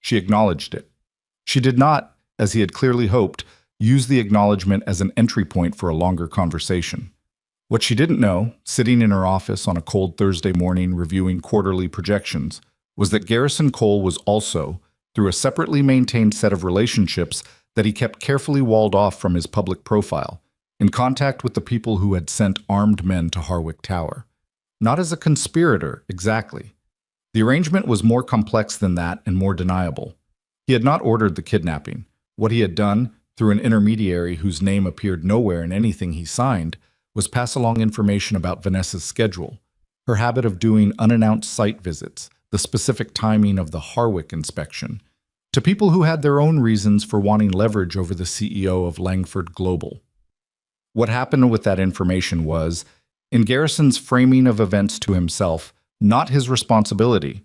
She acknowledged it. She did not, as he had clearly hoped, use the acknowledgement as an entry point for a longer conversation. What she didn't know, sitting in her office on a cold Thursday morning reviewing quarterly projections, was that Garrison Cole was also, through a separately maintained set of relationships that he kept carefully walled off from his public profile, in contact with the people who had sent armed men to Harwick Tower. Not as a conspirator, exactly. The arrangement was more complex than that and more deniable. He had not ordered the kidnapping. What he had done, through an intermediary whose name appeared nowhere in anything he signed, was pass along information about Vanessa's schedule, her habit of doing unannounced site visits, the specific timing of the Harwick inspection, to people who had their own reasons for wanting leverage over the CEO of Langford Global. What happened with that information was, in Garrison's framing of events to himself, not his responsibility.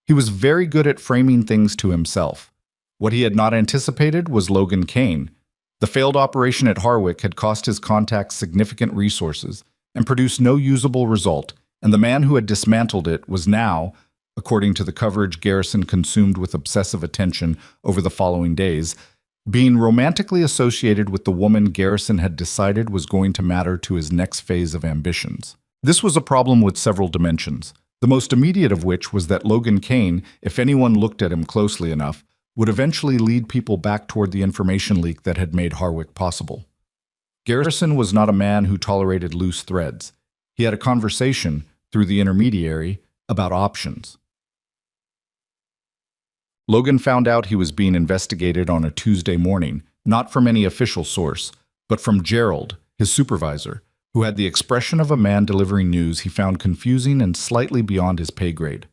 He was very good at framing things to himself. What he had not anticipated was Logan Kane. The failed operation at Harwick had cost his contacts significant resources and produced no usable result, and the man who had dismantled it was now, according to the coverage Garrison consumed with obsessive attention over the following days, being romantically associated with the woman Garrison had decided was going to matter to his next phase of ambitions. This was a problem with several dimensions, the most immediate of which was that Logan Kane, if anyone looked at him closely enough, would eventually lead people back toward the information leak that had made Harwick possible. Garrison was not a man who tolerated loose threads. He had a conversation, through the intermediary, about options. Logan found out he was being investigated on a Tuesday morning, not from any official source, but from Gerald, his supervisor, who had the expression of a man delivering news he found confusing and slightly beyond his pay grade.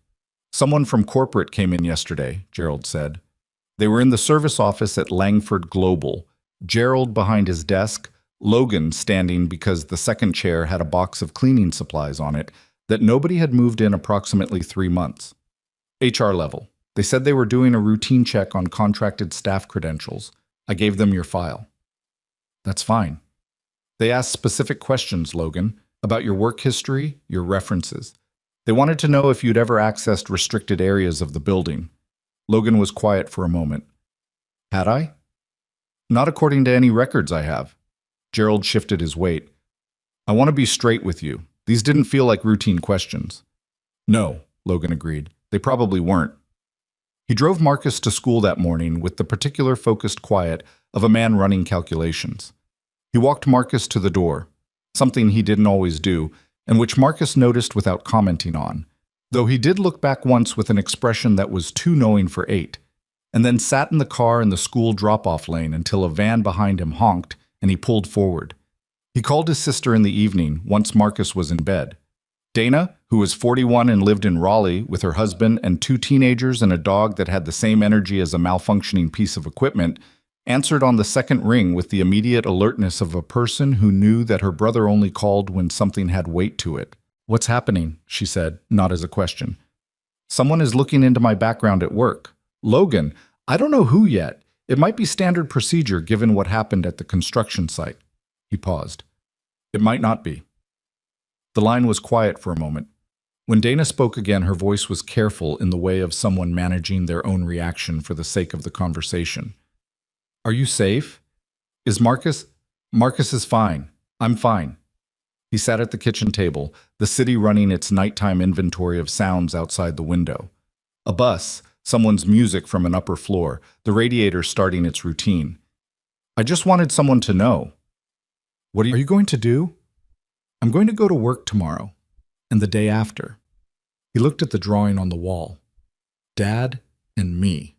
"Someone from corporate came in yesterday," Gerald said. They were in the service office at Langford Global, Gerald behind his desk, Logan standing because the second chair had a box of cleaning supplies on it that nobody had moved in approximately 3 months. HR level. They said they were doing a routine check on contracted staff credentials. I gave them your file. That's fine. They asked specific questions, Logan, about your work history, your references. They wanted to know if you'd ever accessed restricted areas of the building. Logan was quiet for a moment. Had I? Not according to any records I have. Gerald shifted his weight. I want to be straight with you. These didn't feel like routine questions. No, Logan agreed. They probably weren't. He drove Marcus to school that morning with the particular focused quiet of a man running calculations. He walked Marcus to the door, something he didn't always do, and which Marcus noticed without commenting on, though he did look back once with an expression that was too knowing for 8, and then sat in the car in the school drop-off lane until a van behind him honked and he pulled forward. He called his sister in the evening, once Marcus was in bed. Dana, who was 41 and lived in Raleigh with her husband and 2 teenagers and a dog that had the same energy as a malfunctioning piece of equipment, answered on the second ring with the immediate alertness of a person who knew that her brother only called when something had weight to it. What's happening? She said, not as a question. Someone is looking into my background at work. Logan, I don't know who yet. It might be standard procedure given what happened at the construction site. He paused. It might not be. The line was quiet for a moment. When Dana spoke again, her voice was careful in the way of someone managing their own reaction for the sake of the conversation. Are you safe? Is Marcus? Marcus is fine. I'm fine. He sat at the kitchen table, the city running its nighttime inventory of sounds outside the window. A bus, someone's music from an upper floor, the radiator starting its routine. I just wanted someone to know. What are you going to do? I'm going to go to work tomorrow, and the day after. He looked at the drawing on the wall. Dad and me.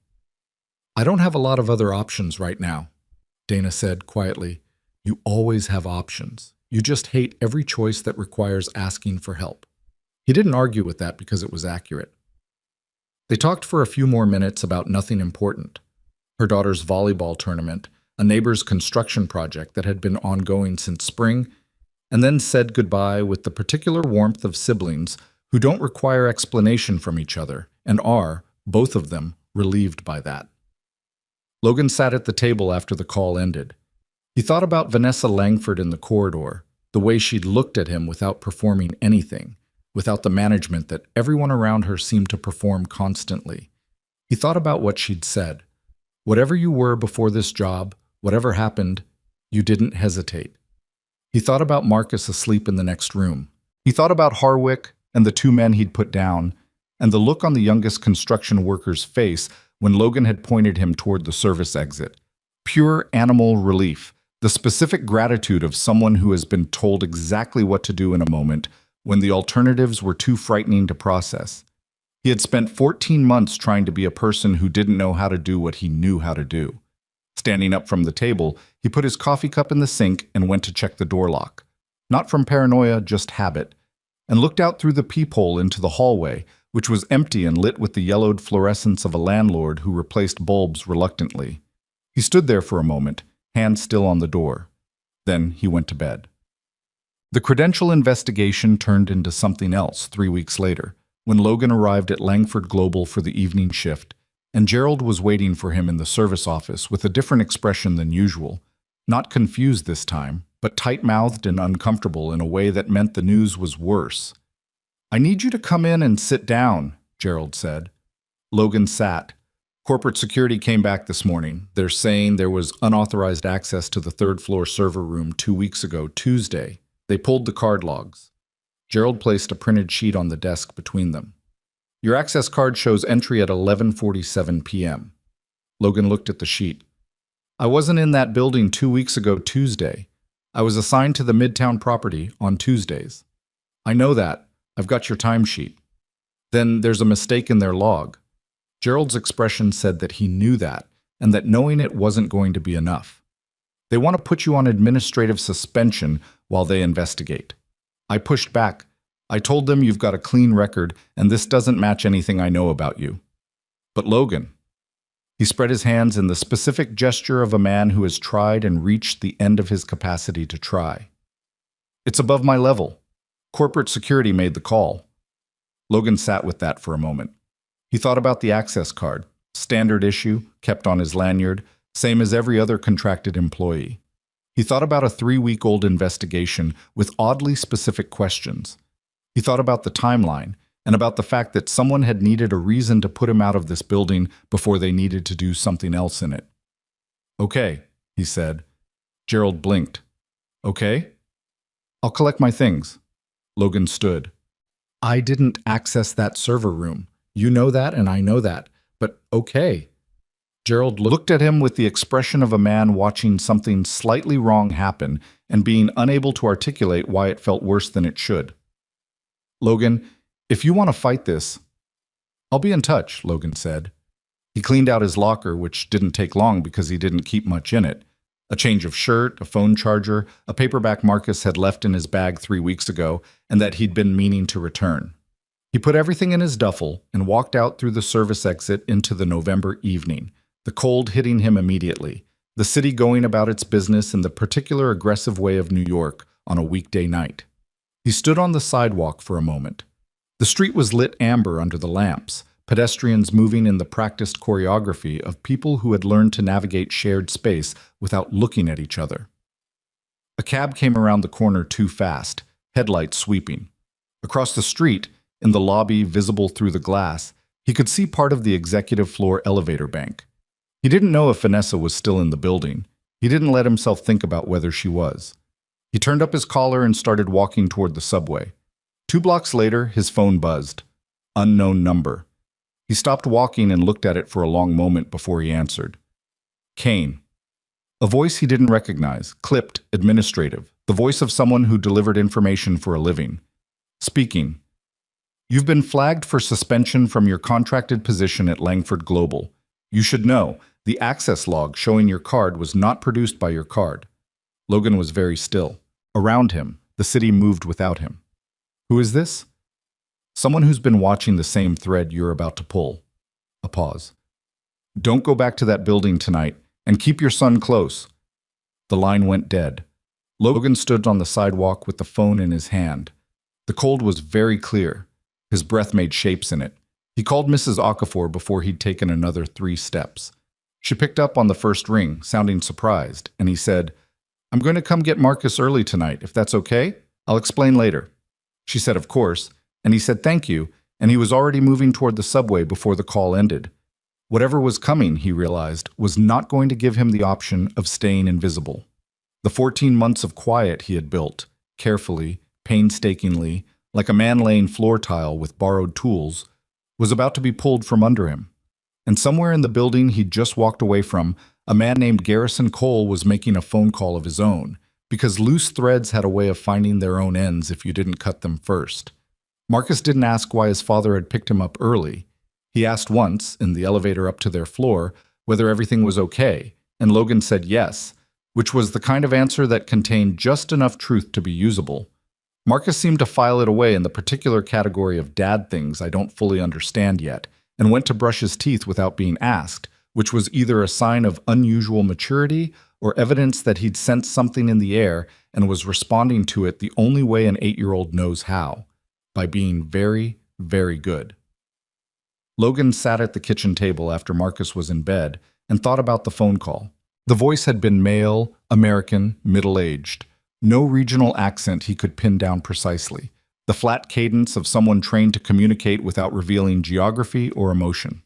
I don't have a lot of other options right now, Dana said quietly. You always have options. You just hate every choice that requires asking for help. He didn't argue with that because it was accurate. They talked for a few more minutes about nothing important. Her daughter's volleyball tournament, a neighbor's construction project that had been ongoing since spring, and then said goodbye with the particular warmth of siblings who don't require explanation from each other and are, both of them, relieved by that. Logan sat at the table after the call ended. He thought about Vanessa Langford in the corridor, the way she'd looked at him without performing anything, without the management that everyone around her seemed to perform constantly. He thought about what she'd said. Whatever you were before this job, whatever happened, you didn't hesitate. He thought about Marcus asleep in the next room. He thought about Harwick and the two men he'd put down, and the look on the youngest construction worker's face when Logan had pointed him toward the service exit. Pure animal relief, the specific gratitude of someone who has been told exactly what to do in a moment when the alternatives were too frightening to process. He had spent 14 months trying to be a person who didn't know how to do what he knew how to do. Standing up from the table, he put his coffee cup in the sink and went to check the door lock. Not from paranoia, just habit, and looked out through the peephole into the hallway, which was empty and lit with the yellowed fluorescence of a landlord who replaced bulbs reluctantly. He stood there for a moment, hand still on the door. Then he went to bed. The credential investigation turned into something else 3 weeks later, when Logan arrived at Langford Global for the evening shift, and Gerald was waiting for him in the service office with a different expression than usual, not confused this time, but tight-mouthed and uncomfortable in a way that meant the news was worse. I need you to come in and sit down, Gerald said. Logan sat. Corporate security came back this morning. They're saying there was unauthorized access to the third-floor server room 2 weeks ago, Tuesday. They pulled the card logs. Gerald placed a printed sheet on the desk between them. Your access card shows entry at 11:47 p.m. Logan looked at the sheet. I wasn't in that building 2 weeks ago, Tuesday. I was assigned to the Midtown property on Tuesdays. I know that. I've got your timesheet. Then there's a mistake in their log. Gerald's expression said that he knew that, and that knowing it wasn't going to be enough. They want to put you on administrative suspension while they investigate. I pushed back. I told them you've got a clean record, and this doesn't match anything I know about you. But Logan, he spread his hands in the specific gesture of a man who has tried and reached the end of his capacity to try. It's above my level. Corporate security made the call. Logan sat with that for a moment. He thought about the access card, standard issue, kept on his lanyard, same as every other contracted employee. He thought about a 3-week-old investigation with oddly specific questions. He thought about the timeline and about the fact that someone had needed a reason to put him out of this building before they needed to do something else in it. Okay, he said. Gerald blinked. Okay? I'll collect my things. Logan stood. I didn't access that server room. You know that and I know that. But okay. Gerald looked at him with the expression of a man watching something slightly wrong happen and being unable to articulate why it felt worse than it should. Logan, if you want to fight this, I'll be in touch, Logan said. He cleaned out his locker, which didn't take long because he didn't keep much in it. A change of shirt, a phone charger, a paperback Marcus had left in his bag 3 weeks ago and that he'd been meaning to return. He put everything in his duffel and walked out through the service exit into the November evening, the cold hitting him immediately, the city going about its business in the particular aggressive way of New York on a weekday night. He stood on the sidewalk for a moment. The street was lit amber under the lamps, pedestrians moving in the practiced choreography of people who had learned to navigate shared space without looking at each other. A cab came around the corner too fast, headlights sweeping. Across the street, In the lobby, visible through the glass, he could see part of the executive floor elevator bank. He didn't know if Vanessa was still in the building. He didn't let himself think about whether she was. He turned up his collar and started walking toward the subway. 2 blocks later, his phone buzzed. Unknown number. He stopped walking and looked at it for a long moment before he answered. Kane. A voice he didn't recognize, clipped, administrative, the voice of someone who delivered information for a living. Speaking. You've been flagged for suspension from your contracted position at Langford Global. You should know, the access log showing your card was not produced by your card. Logan was very still. Around him, the city moved without him. Who is this? Someone who's been watching the same thread you're about to pull. A pause. Don't go back to that building tonight, and keep your son close. The line went dead. Logan stood on the sidewalk with the phone in his hand. The cold was very clear. His breath made shapes in it. He called Mrs. Okafor before he'd taken another 3 steps. She picked up on the first ring, sounding surprised, and he said, I'm going to come get Marcus early tonight, if that's okay. I'll explain later. She said, of course, and he said thank you, and he was already moving toward the subway before the call ended. Whatever was coming, he realized, was not going to give him the option of staying invisible. The 14 months of quiet he had built, carefully, painstakingly, like a man laying floor tile with borrowed tools, was about to be pulled from under him. And somewhere in the building he'd just walked away from, a man named Garrison Cole was making a phone call of his own, because loose threads had a way of finding their own ends if you didn't cut them first. Marcus didn't ask why his father had picked him up early. He asked once, in the elevator up to their floor, whether everything was okay, and Logan said yes, which was the kind of answer that contained just enough truth to be usable. Marcus seemed to file it away in the particular category of dad things I don't fully understand yet, and went to brush his teeth without being asked, which was either a sign of unusual maturity or evidence that he'd sensed something in the air and was responding to it the only way an 8-year-old knows how, by being very, very good. Logan sat at the kitchen table after Marcus was in bed and thought about the phone call. The voice had been male, American, middle-aged. No regional accent he could pin down precisely. The flat cadence of someone trained to communicate without revealing geography or emotion.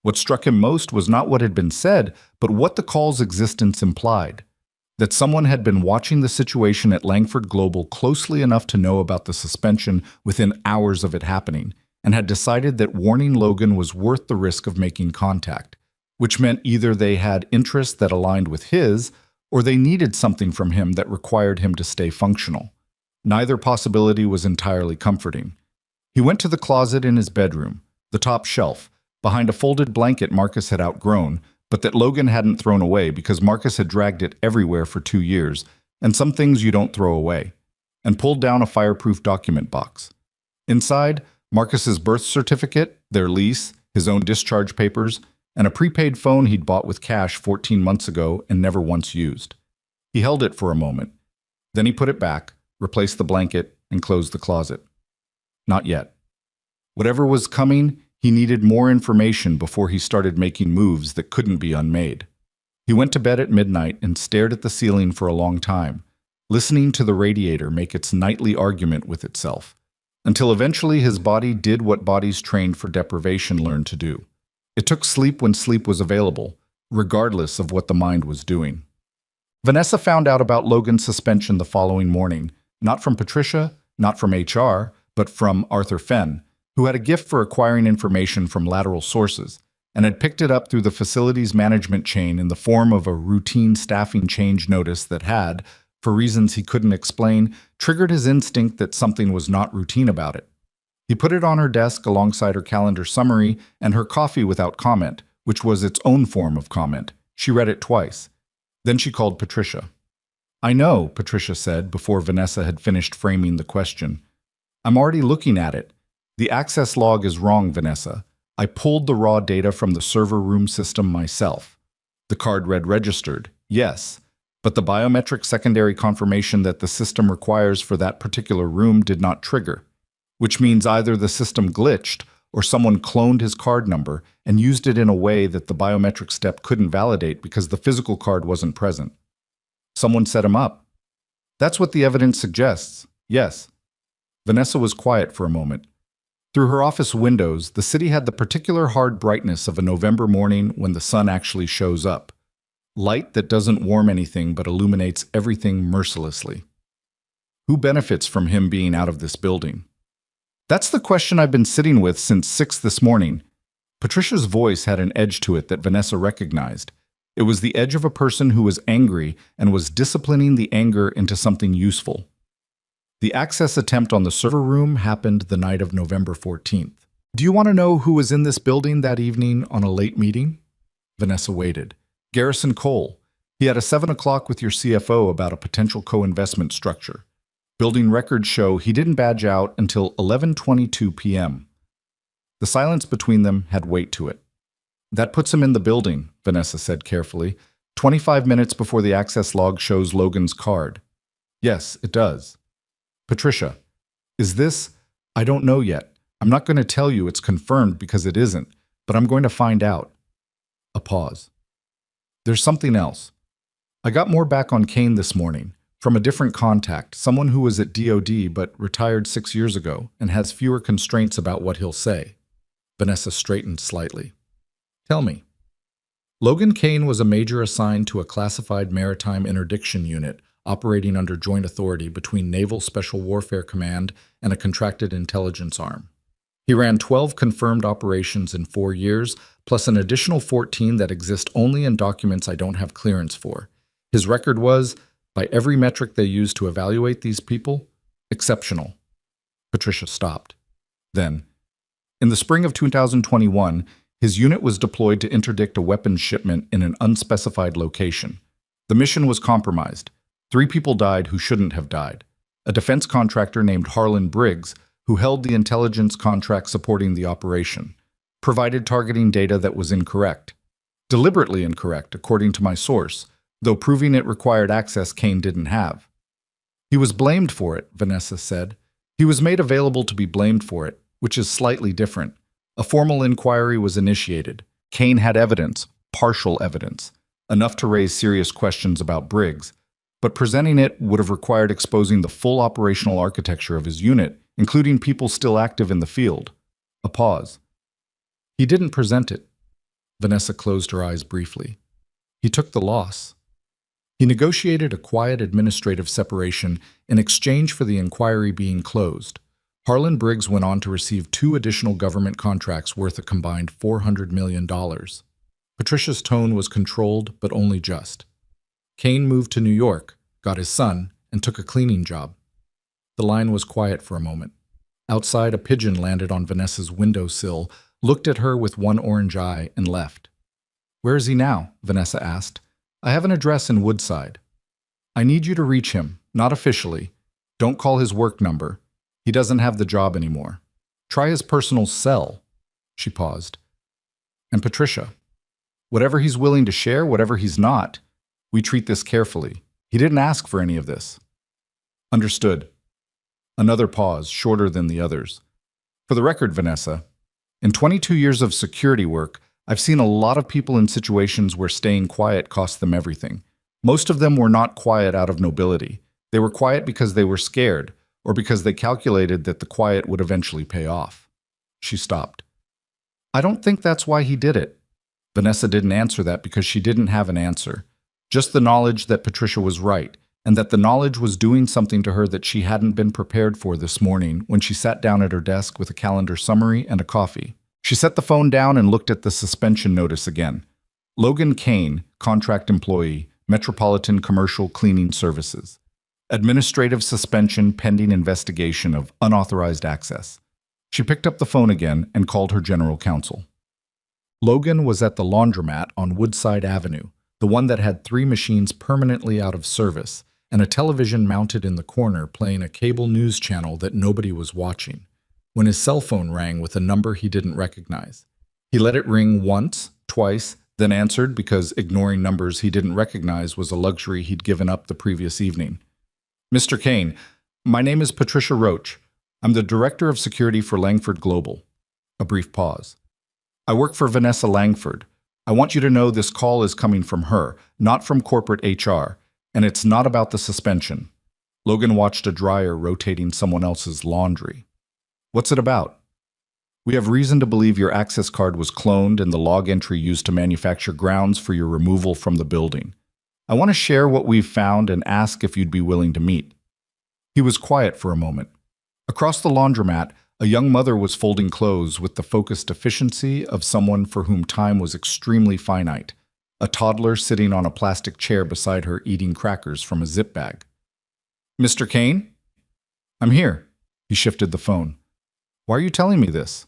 What struck him most was not what had been said, but what the call's existence implied. That someone had been watching the situation at Langford Global closely enough to know about the suspension within hours of it happening, and had decided that warning Logan was worth the risk of making contact, which meant either they had interests that aligned with his, or they needed something from him that required him to stay functional. Neither possibility was entirely comforting. He went to the closet in his bedroom, the top shelf, behind a folded blanket Marcus had outgrown, but that Logan hadn't thrown away because Marcus had dragged it everywhere for 2 years, and some things you don't throw away, and pulled down a fireproof document box. Inside, Marcus's birth certificate, their lease, his own discharge papers, and a prepaid phone he'd bought with cash 14 months ago and never once used. He held it for a moment. Then he put it back, replaced the blanket, and closed the closet. Not yet. Whatever was coming, he needed more information before he started making moves that couldn't be unmade. He went to bed at midnight and stared at the ceiling for a long time, listening to the radiator make its nightly argument with itself, until eventually his body did what bodies trained for deprivation learned to do. It took sleep when sleep was available, regardless of what the mind was doing. Vanessa found out about Logan's suspension the following morning, not from Patricia, not from HR, but from Arthur Fenn, who had a gift for acquiring information from lateral sources, and had picked it up through the facility's management chain in the form of a routine staffing change notice that had, for reasons he couldn't explain, triggered his instinct that something was not routine about it. He put it on her desk alongside her calendar summary and her coffee without comment, which was its own form of comment. She read it twice. Then she called Patricia. I know, Patricia said before Vanessa had finished framing the question. I'm already looking at it. The access log is wrong, Vanessa. I pulled the raw data from the server room system myself. The card read registered, yes, but the biometric secondary confirmation that the system requires for that particular room did not trigger, which means either the system glitched or someone cloned his card number and used it in a way that the biometric step couldn't validate because the physical card wasn't present. Someone set him up. That's what the evidence suggests, yes. Vanessa was quiet for a moment. Through her office windows, the city had the particular hard brightness of a November morning when the sun actually shows up. Light that doesn't warm anything but illuminates everything mercilessly. Who benefits from him being out of this building? That's the question I've been sitting with since 6 this morning. Patricia's voice had an edge to it that Vanessa recognized. It was the edge of a person who was angry and was disciplining the anger into something useful. The access attempt on the server room happened the night of November 14th. Do you want to know who was in this building that evening on a late meeting? Vanessa waited. Garrison Cole. He had a 7 o'clock with your CFO about a potential co-investment structure. Building records show he didn't badge out until 11:22 p.m. The silence between them had weight to it. That puts him in the building, Vanessa said carefully, 25 minutes before the access log shows Logan's card. Yes, it does. Patricia, is this? I don't know yet. I'm not going to tell you it's confirmed because it isn't, but I'm going to find out. A pause. There's something else. I got more back on Kane this morning, from a different contact, someone who was at DOD but retired 6 years ago and has fewer constraints about what he'll say. Vanessa straightened slightly. Tell me. Logan Kane was a major assigned to a classified maritime interdiction unit operating under joint authority between Naval Special Warfare Command and a contracted intelligence arm. He ran 12 confirmed operations in 4 years, plus an additional 14 that exist only in documents I don't have clearance for. His record was, by every metric they used to evaluate these people, exceptional. Patricia stopped. Then, in the spring of 2021, his unit was deployed to interdict a weapons shipment in an unspecified location. The mission was compromised. 3 people died who shouldn't have died. A defense contractor named Harlan Briggs, who held the intelligence contract supporting the operation, provided targeting data that was incorrect. Deliberately incorrect, according to my source, though proving it required access Kane didn't have. He was blamed for it, Vanessa said. He was made available to be blamed for it, which is slightly different. A formal inquiry was initiated. Kane had evidence, partial evidence, enough to raise serious questions about Briggs, but presenting it would have required exposing the full operational architecture of his unit, including people still active in the field. A pause. He didn't present it. Vanessa closed her eyes briefly. He took the loss. He negotiated a quiet administrative separation in exchange for the inquiry being closed. Harlan Briggs went on to receive 2 additional government contracts worth a combined $400 million. Patricia's tone was controlled, but only just. Kane moved to New York, got his son, and took a cleaning job. The line was quiet for a moment. Outside, a pigeon landed on Vanessa's windowsill, looked at her with one orange eye, and left. Where is he now? Vanessa asked. I have an address in Woodside. I need you to reach him, not officially. Don't call his work number. He doesn't have the job anymore. Try his personal cell. She paused. And Patricia, whatever he's willing to share, whatever he's not, we treat this carefully. He didn't ask for any of this. Understood. Another pause, shorter than the others. For the record, Vanessa, in 22 years of security work, I've seen a lot of people in situations where staying quiet cost them everything. Most of them were not quiet out of nobility. They were quiet because they were scared, or because they calculated that the quiet would eventually pay off. She stopped. I don't think that's why he did it. Vanessa didn't answer that because she didn't have an answer. Just the knowledge that Patricia was right, and that the knowledge was doing something to her that she hadn't been prepared for this morning when she sat down at her desk with a calendar summary and a coffee. She set the phone down and looked at the suspension notice again. Logan Kane, contract employee, Metropolitan Commercial Cleaning Services. Administrative suspension pending investigation of unauthorized access. She picked up the phone again and called her general counsel. Logan was at the laundromat on Woodside Avenue, the one that had 3 machines permanently out of service, and a television mounted in the corner playing a cable news channel that nobody was watching, when his cell phone rang with a number he didn't recognize. He let it ring once, twice, then answered because ignoring numbers he didn't recognize was a luxury he'd given up the previous evening. Mr. Kane, my name is Patricia Roach. I'm the Director of Security for Langford Global. A brief pause. I work for Vanessa Langford. I want you to know this call is coming from her, not from corporate HR, and it's not about the suspension. Logan watched a dryer rotating someone else's laundry. What's it about? We have reason to believe your access card was cloned and the log entry used to manufacture grounds for your removal from the building. I want to share what we've found and ask if you'd be willing to meet." He was quiet for a moment. Across the laundromat, a young mother was folding clothes with the focused efficiency of someone for whom time was extremely finite, a toddler sitting on a plastic chair beside her eating crackers from a zip bag. "Mr. Kane?" "I'm here." He shifted the phone. "Why are you telling me this?"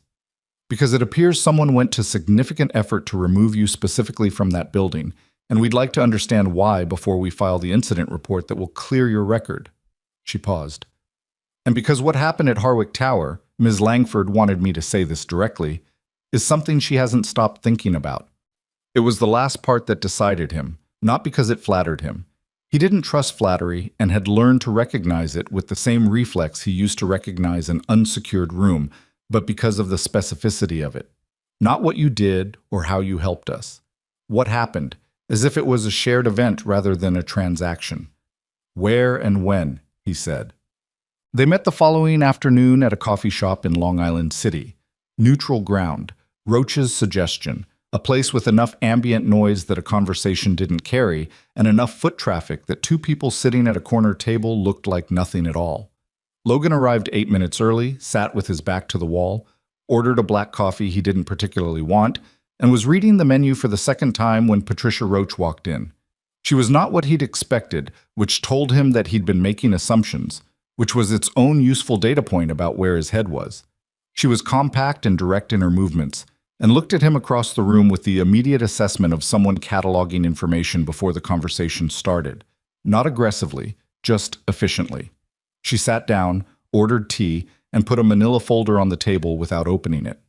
"Because it appears someone went to significant effort to remove you specifically from that building, and we'd like to understand why before we file the incident report that will clear your record." She paused. "And because what happened at Harwick Tower, Ms. Langford wanted me to say this directly, is something she hasn't stopped thinking about." It was the last part that decided him, not because it flattered him. He didn't trust flattery and had learned to recognize it with the same reflex he used to recognize an unsecured room, but because of the specificity of it. Not what you did or how you helped us. What happened, as if it was a shared event rather than a transaction. "Where and when," he said. They met the following afternoon at a coffee shop in Long Island City. Neutral ground, Roach's suggestion, a place with enough ambient noise that a conversation didn't carry, and enough foot traffic that two people sitting at a corner table looked like nothing at all. Logan arrived 8 minutes early, sat with his back to the wall, ordered a black coffee he didn't particularly want, and was reading the menu for the second time when Patricia Roach walked in. She was not what he'd expected, which told him that he'd been making assumptions, which was its own useful data point about where his head was. She was compact and direct in her movements, and looked at him across the room with the immediate assessment of someone cataloging information before the conversation started. Not aggressively, just efficiently. She sat down, ordered tea, and put a manila folder on the table without opening it.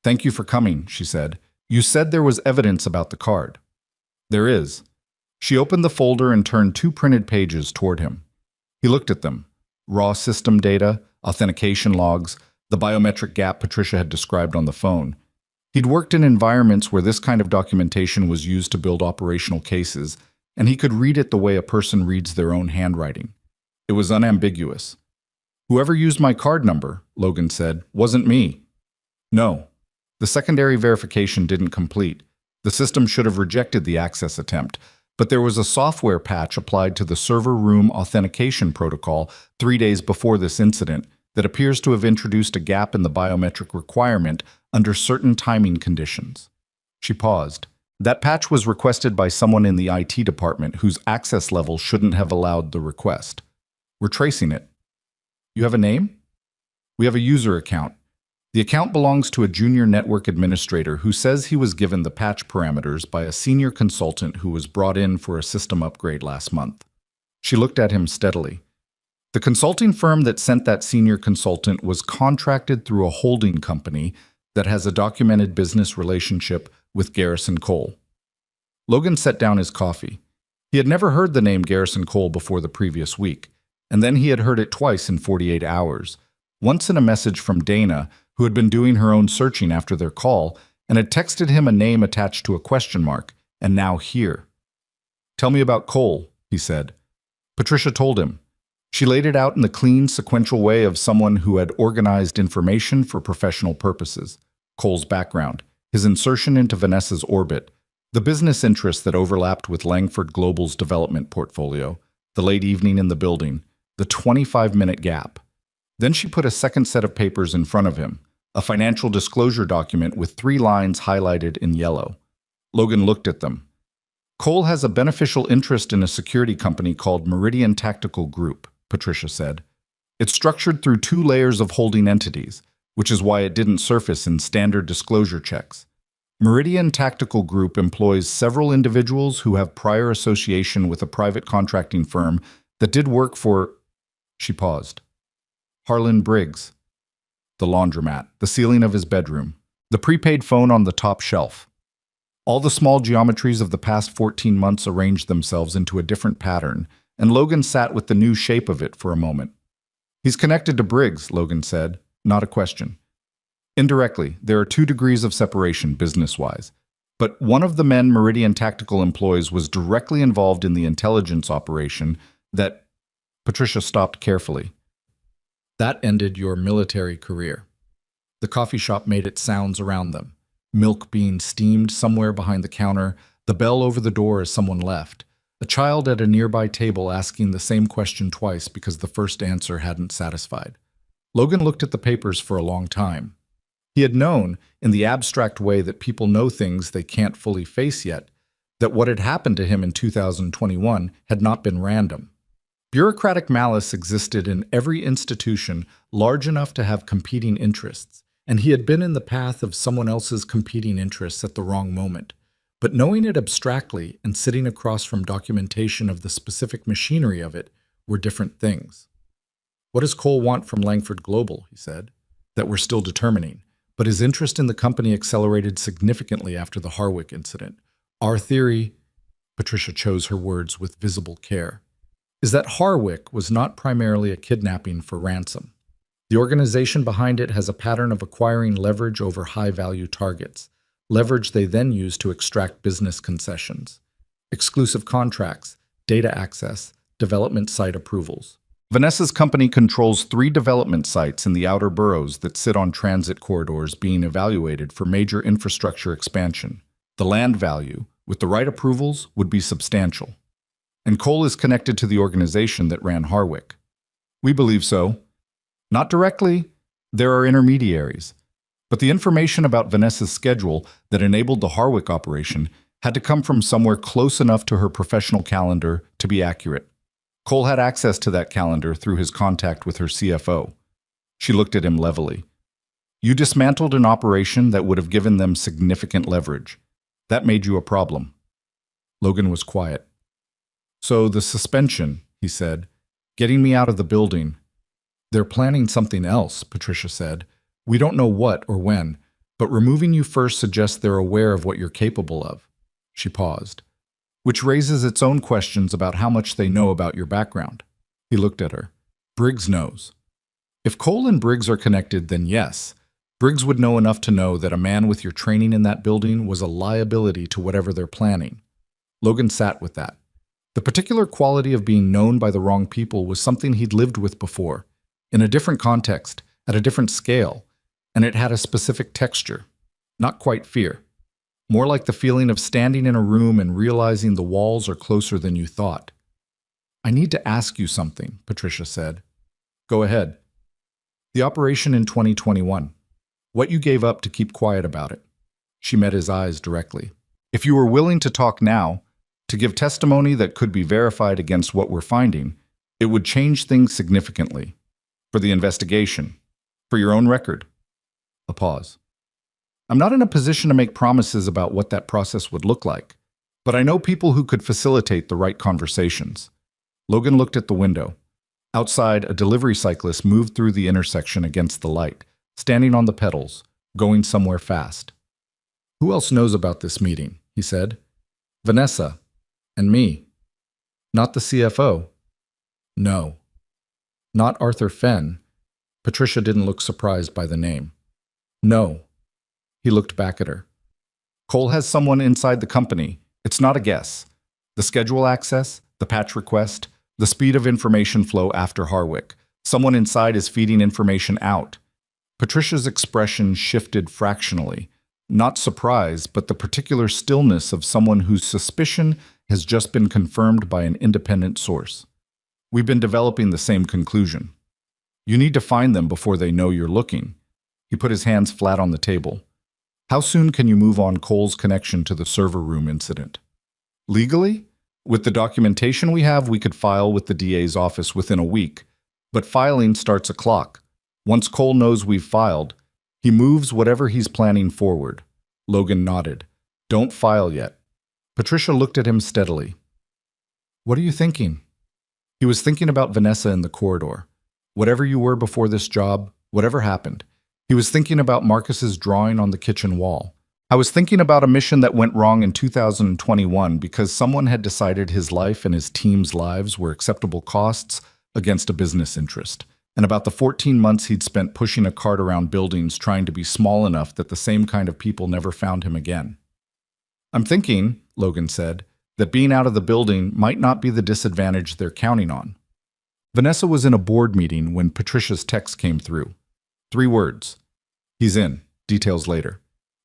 "Thank you for coming," she said. "You said there was evidence about the card." "There is." She opened the folder and turned 2 printed pages toward him. He looked at them. Raw system data, authentication logs, the biometric gap Patricia had described on the phone. He'd worked in environments where this kind of documentation was used to build operational cases, and he could read it the way a person reads their own handwriting. It was unambiguous. "Whoever used my card number," Logan said, "wasn't me." "No." The secondary verification didn't complete. The system should have rejected the access attempt, but there was a software patch applied to the server room authentication protocol 3 days before this incident that appears to have introduced a gap in the biometric requirement under certain timing conditions. She paused. That patch was requested by someone in the IT department whose access level shouldn't have allowed the request. "We're tracing it." "You have a name?" "We have a user account. The account belongs to a junior network administrator who says he was given the patch parameters by a senior consultant who was brought in for a system upgrade last month." She looked at him steadily. "The consulting firm that sent that senior consultant was contracted through a holding company that has a documented business relationship with Garrison Cole." Logan set down his coffee. He had never heard the name Garrison Cole before the previous week, and then he had heard it twice in 48 hours. Once in a message from Dana, who had been doing her own searching after their call, and had texted him a name attached to a question mark, and now here. "Tell me about Cole," he said. Patricia told him. She laid it out in the clean, sequential way of someone who had organized information for professional purposes. Cole's background, his insertion into Vanessa's orbit, the business interests that overlapped with Langford Global's development portfolio, the late evening in the building, the 25-minute gap. Then she put a second set of papers in front of him, a financial disclosure document with 3 lines highlighted in yellow. Logan looked at them. "Cole has a beneficial interest in a security company called Meridian Tactical Group," Patricia said. "It's structured through 2 layers of holding entities, which is why it didn't surface in standard disclosure checks. Meridian Tactical Group employs several individuals who have prior association with a private contracting firm that did work for..." She paused. "Harlan Briggs." The laundromat, the ceiling of his bedroom, the prepaid phone on the top shelf. All the small geometries of the past 14 months arranged themselves into a different pattern, and Logan sat with the new shape of it for a moment. "He's connected to Briggs," Logan said, not a question. "Indirectly, there are 2 degrees of separation business-wise, but one of the men Meridian Tactical employs was directly involved in the intelligence operation that..." Patricia stopped carefully. "That ended your military career." The coffee shop made its sounds around them. Milk being steamed somewhere behind the counter, the bell over the door as someone left. A child at a nearby table asking the same question twice because the first answer hadn't satisfied. Logan looked at the papers for a long time. He had known, in the abstract way that people know things they can't fully face yet, that what had happened to him in 2021 had not been random. Bureaucratic malice existed in every institution large enough to have competing interests, and he had been in the path of someone else's competing interests at the wrong moment. But knowing it abstractly and sitting across from documentation of the specific machinery of it were different things. "What does Cole want from Langford Global?" he said. "That we're still determining." But his interest in the company accelerated significantly after the Harwick incident. "Our theory," Patricia chose her words with visible care, "is that Harwick was not primarily a kidnapping for ransom. The organization behind it has a pattern of acquiring leverage over high-value targets, leverage they then use to extract business concessions, exclusive contracts, data access, development site approvals. Vanessa's company controls 3 development sites in the outer boroughs that sit on transit corridors being evaluated for major infrastructure expansion. The land value, with the right approvals, would be substantial. And Cole is connected to the organization that ran Harwick." "We believe so. Not directly. There are intermediaries. But the information about Vanessa's schedule that enabled the Harwick operation had to come from somewhere close enough to her professional calendar to be accurate. Cole had access to that calendar through his contact with her CFO. She looked at him levelly. "You dismantled an operation that would have given them significant leverage. That made you a problem." Logan was quiet. "So the suspension," he said, "getting me out of the building." "They're planning something else," Patricia said. "We don't know what or when, but removing you first suggests they're aware of what you're capable of." She paused, "which raises its own questions about how much they know about your background." He looked at her. "Briggs knows." "If Cole and Briggs are connected, then yes. Briggs would know enough to know that a man with your training in that building was a liability to whatever they're planning." Logan sat with that. The particular quality of being known by the wrong people was something he'd lived with before, in a different context, at a different scale, and it had a specific texture. Not quite fear. More like the feeling of standing in a room and realizing the walls are closer than you thought. "I need to ask you something," Patricia said. "Go ahead." "The operation in 2021. What you gave up to keep quiet about it." She met his eyes directly. "If you were willing to talk now, to give testimony that could be verified against what we're finding, it would change things significantly. For the investigation. For your own record." A pause. "I'm not in a position to make promises about what that process would look like, but I know people who could facilitate the right conversations." Logan looked at the window. Outside, a delivery cyclist moved through the intersection against the light, standing on the pedals, going somewhere fast. "Who else knows about this meeting?" he said. "Vanessa. And me." "Not the CFO?" "No." "Not Arthur Fenn?" Patricia didn't look surprised by the name. "No." He looked back at her. "Cole has someone inside the company. It's not a guess. The schedule access, the patch request, the speed of information flow after Harwick. Someone inside is feeding information out." Patricia's expression shifted fractionally. Not surprise, but the particular stillness of someone whose suspicion has just been confirmed by an independent source. "We've been developing the same conclusion. You need to find them before they know you're looking." He put his hands flat on the table. "How soon can you move on Cole's connection to the server room incident?" "Legally? With the documentation we have, we could file with the DA's office within a week. But filing starts a clock. Once Cole knows we've filed, he moves whatever he's planning forward." Logan nodded. "Don't file yet." Patricia looked at him steadily. "What are you thinking?" He was thinking about Vanessa in the corridor. Whatever you were before this job, whatever happened. He was thinking about Marcus's drawing on the kitchen wall. "I was thinking about a mission that went wrong in 2021 because someone had decided his life and his team's lives were acceptable costs against a business interest, and about the 14 months he'd spent pushing a cart around buildings trying to be small enough that the same kind of people never found him again." "I'm thinking," Logan said, "that being out of the building might not be the disadvantage they're counting on." Vanessa was in a board meeting when Patricia's text came through. 3 words. He's in. Details later.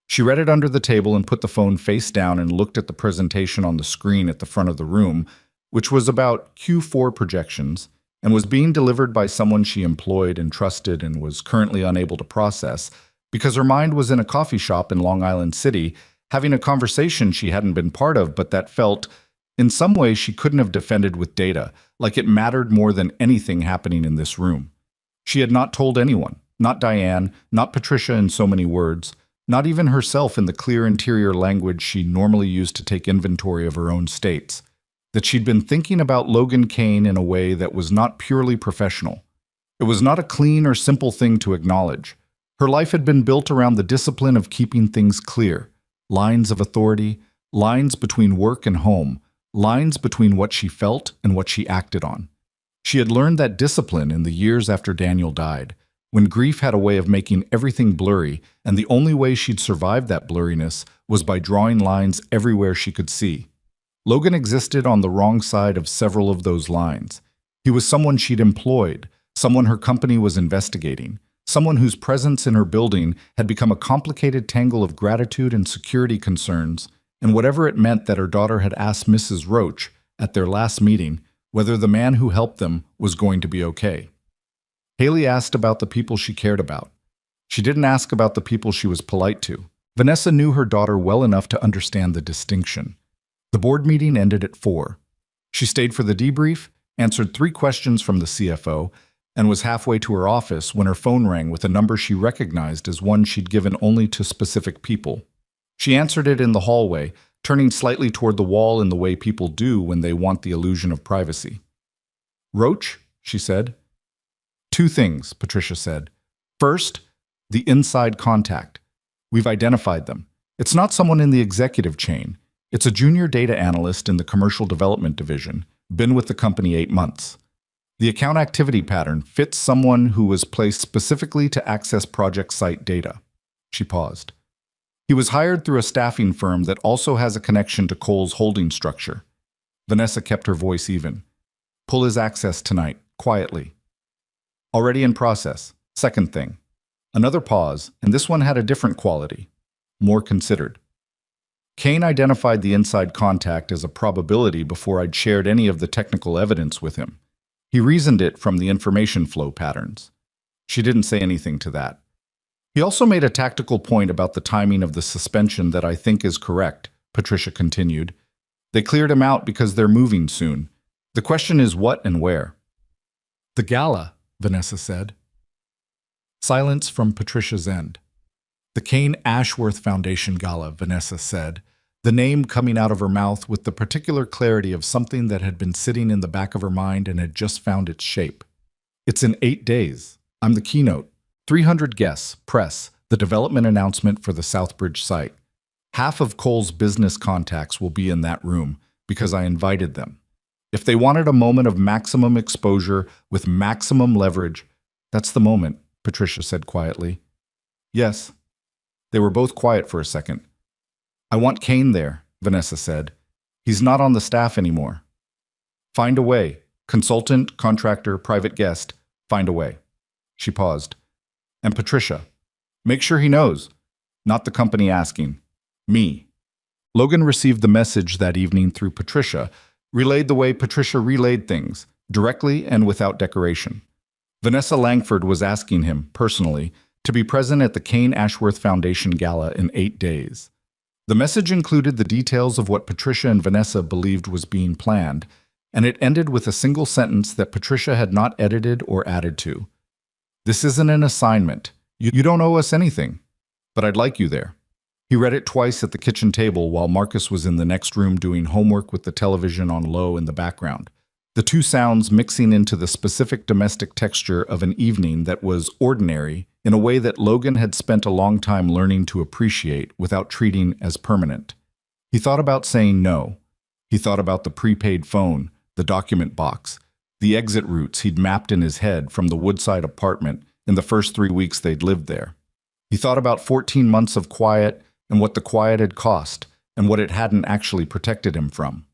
She read it under the table and put the phone face down and looked at the presentation on the screen at the front of the room, which was about Q4 projections and was being delivered by someone she employed and trusted and was currently unable to process because her mind was in a coffee shop in Long Island City having a conversation she hadn't been part of but that felt, in some way, she couldn't have defended with data, like it mattered more than anything happening in this room. She had not told anyone, not Diane, not Patricia in so many words, not even herself in the clear interior language she normally used to take inventory of her own states, that she'd been thinking about Logan Kane in a way that was not purely professional. It was not a clean or simple thing to acknowledge. Her life had been built around the discipline of keeping things clear, lines of authority, lines between work and home, lines between what she felt and what she acted on. She had learned that discipline in the years after Daniel died, when grief had a way of making everything blurry, and the only way she'd survived that blurriness was by drawing lines everywhere she could see. Logan existed on the wrong side of several of those lines. He was someone she'd employed, someone her company was investigating, someone whose presence in her building had become a complicated tangle of gratitude and security concerns, and whatever it meant that her daughter had asked Mrs. Roach at their last meeting whether the man who helped them was going to be okay. Haley asked about the people she cared about. She didn't ask about the people she was polite to. Vanessa knew her daughter well enough to understand the distinction. The board meeting ended at 4. She stayed for the debrief, answered 3 questions from the CFO, and was halfway to her office when her phone rang with a number she recognized as one she'd given only to specific people. She answered it in the hallway, turning slightly toward the wall in the way people do when they want the illusion of privacy. "Roach?" she said. "2 things," Patricia said. "First, the inside contact. We've identified them. It's not someone in the executive chain. It's a junior data analyst in the commercial development division, been with the company 8 months. The account activity pattern fits someone who was placed specifically to access project site data." She paused. "He was hired through a staffing firm that also has a connection to Cole's holding structure." Vanessa kept her voice even. "Pull his access tonight, quietly." "Already in process. Second thing." Another pause, and this one had a different quality, more considered. "Kane identified the inside contact as a probability before I'd shared any of the technical evidence with him. He reasoned it from the information flow patterns." She didn't say anything to that. "He also made a tactical point about the timing of the suspension that I think is correct," Patricia continued. "They cleared him out because they're moving soon. The question is what and where." "The gala," Vanessa said. Silence from Patricia's end. "The Kane Ashworth Foundation Gala," Vanessa said, the name coming out of her mouth with the particular clarity of something that had been sitting in the back of her mind and had just found its shape. "It's in 8 days. I'm the keynote. 300 guests, press, the development announcement for the Southbridge site. Half of Cole's business contacts will be in that room because I invited them. If they wanted a moment of maximum exposure with maximum leverage, that's the moment," Patricia said quietly. "Yes." They were both quiet for a second. "I want Kane there," Vanessa said. "He's not on the staff anymore." "Find a way. Consultant, contractor, private guest. Find a way." She paused. "And Patricia, make sure he knows. Not the company asking. Me." Logan received the message that evening through Patricia, relayed the way Patricia relayed things, directly and without decoration. Vanessa Langford was asking him, personally, to be present at the Kane Ashworth Foundation Gala in 8 days. The message included the details of what Patricia and Vanessa believed was being planned, and it ended with a single sentence that Patricia had not edited or added to. "This isn't an assignment. You don't owe us anything, but I'd like you there." He read it twice at the kitchen table while Marcus was in the next room doing homework with the television on low in the background, the 2 sounds mixing into the specific domestic texture of an evening that was ordinary in a way that Logan had spent a long time learning to appreciate without treating as permanent. He thought about saying no. He thought about the prepaid phone, the document box, the exit routes he'd mapped in his head from the Woodside apartment in the first 3 weeks they'd lived there. He thought about 14 months of quiet and what the quiet had cost and what it hadn't actually protected him from.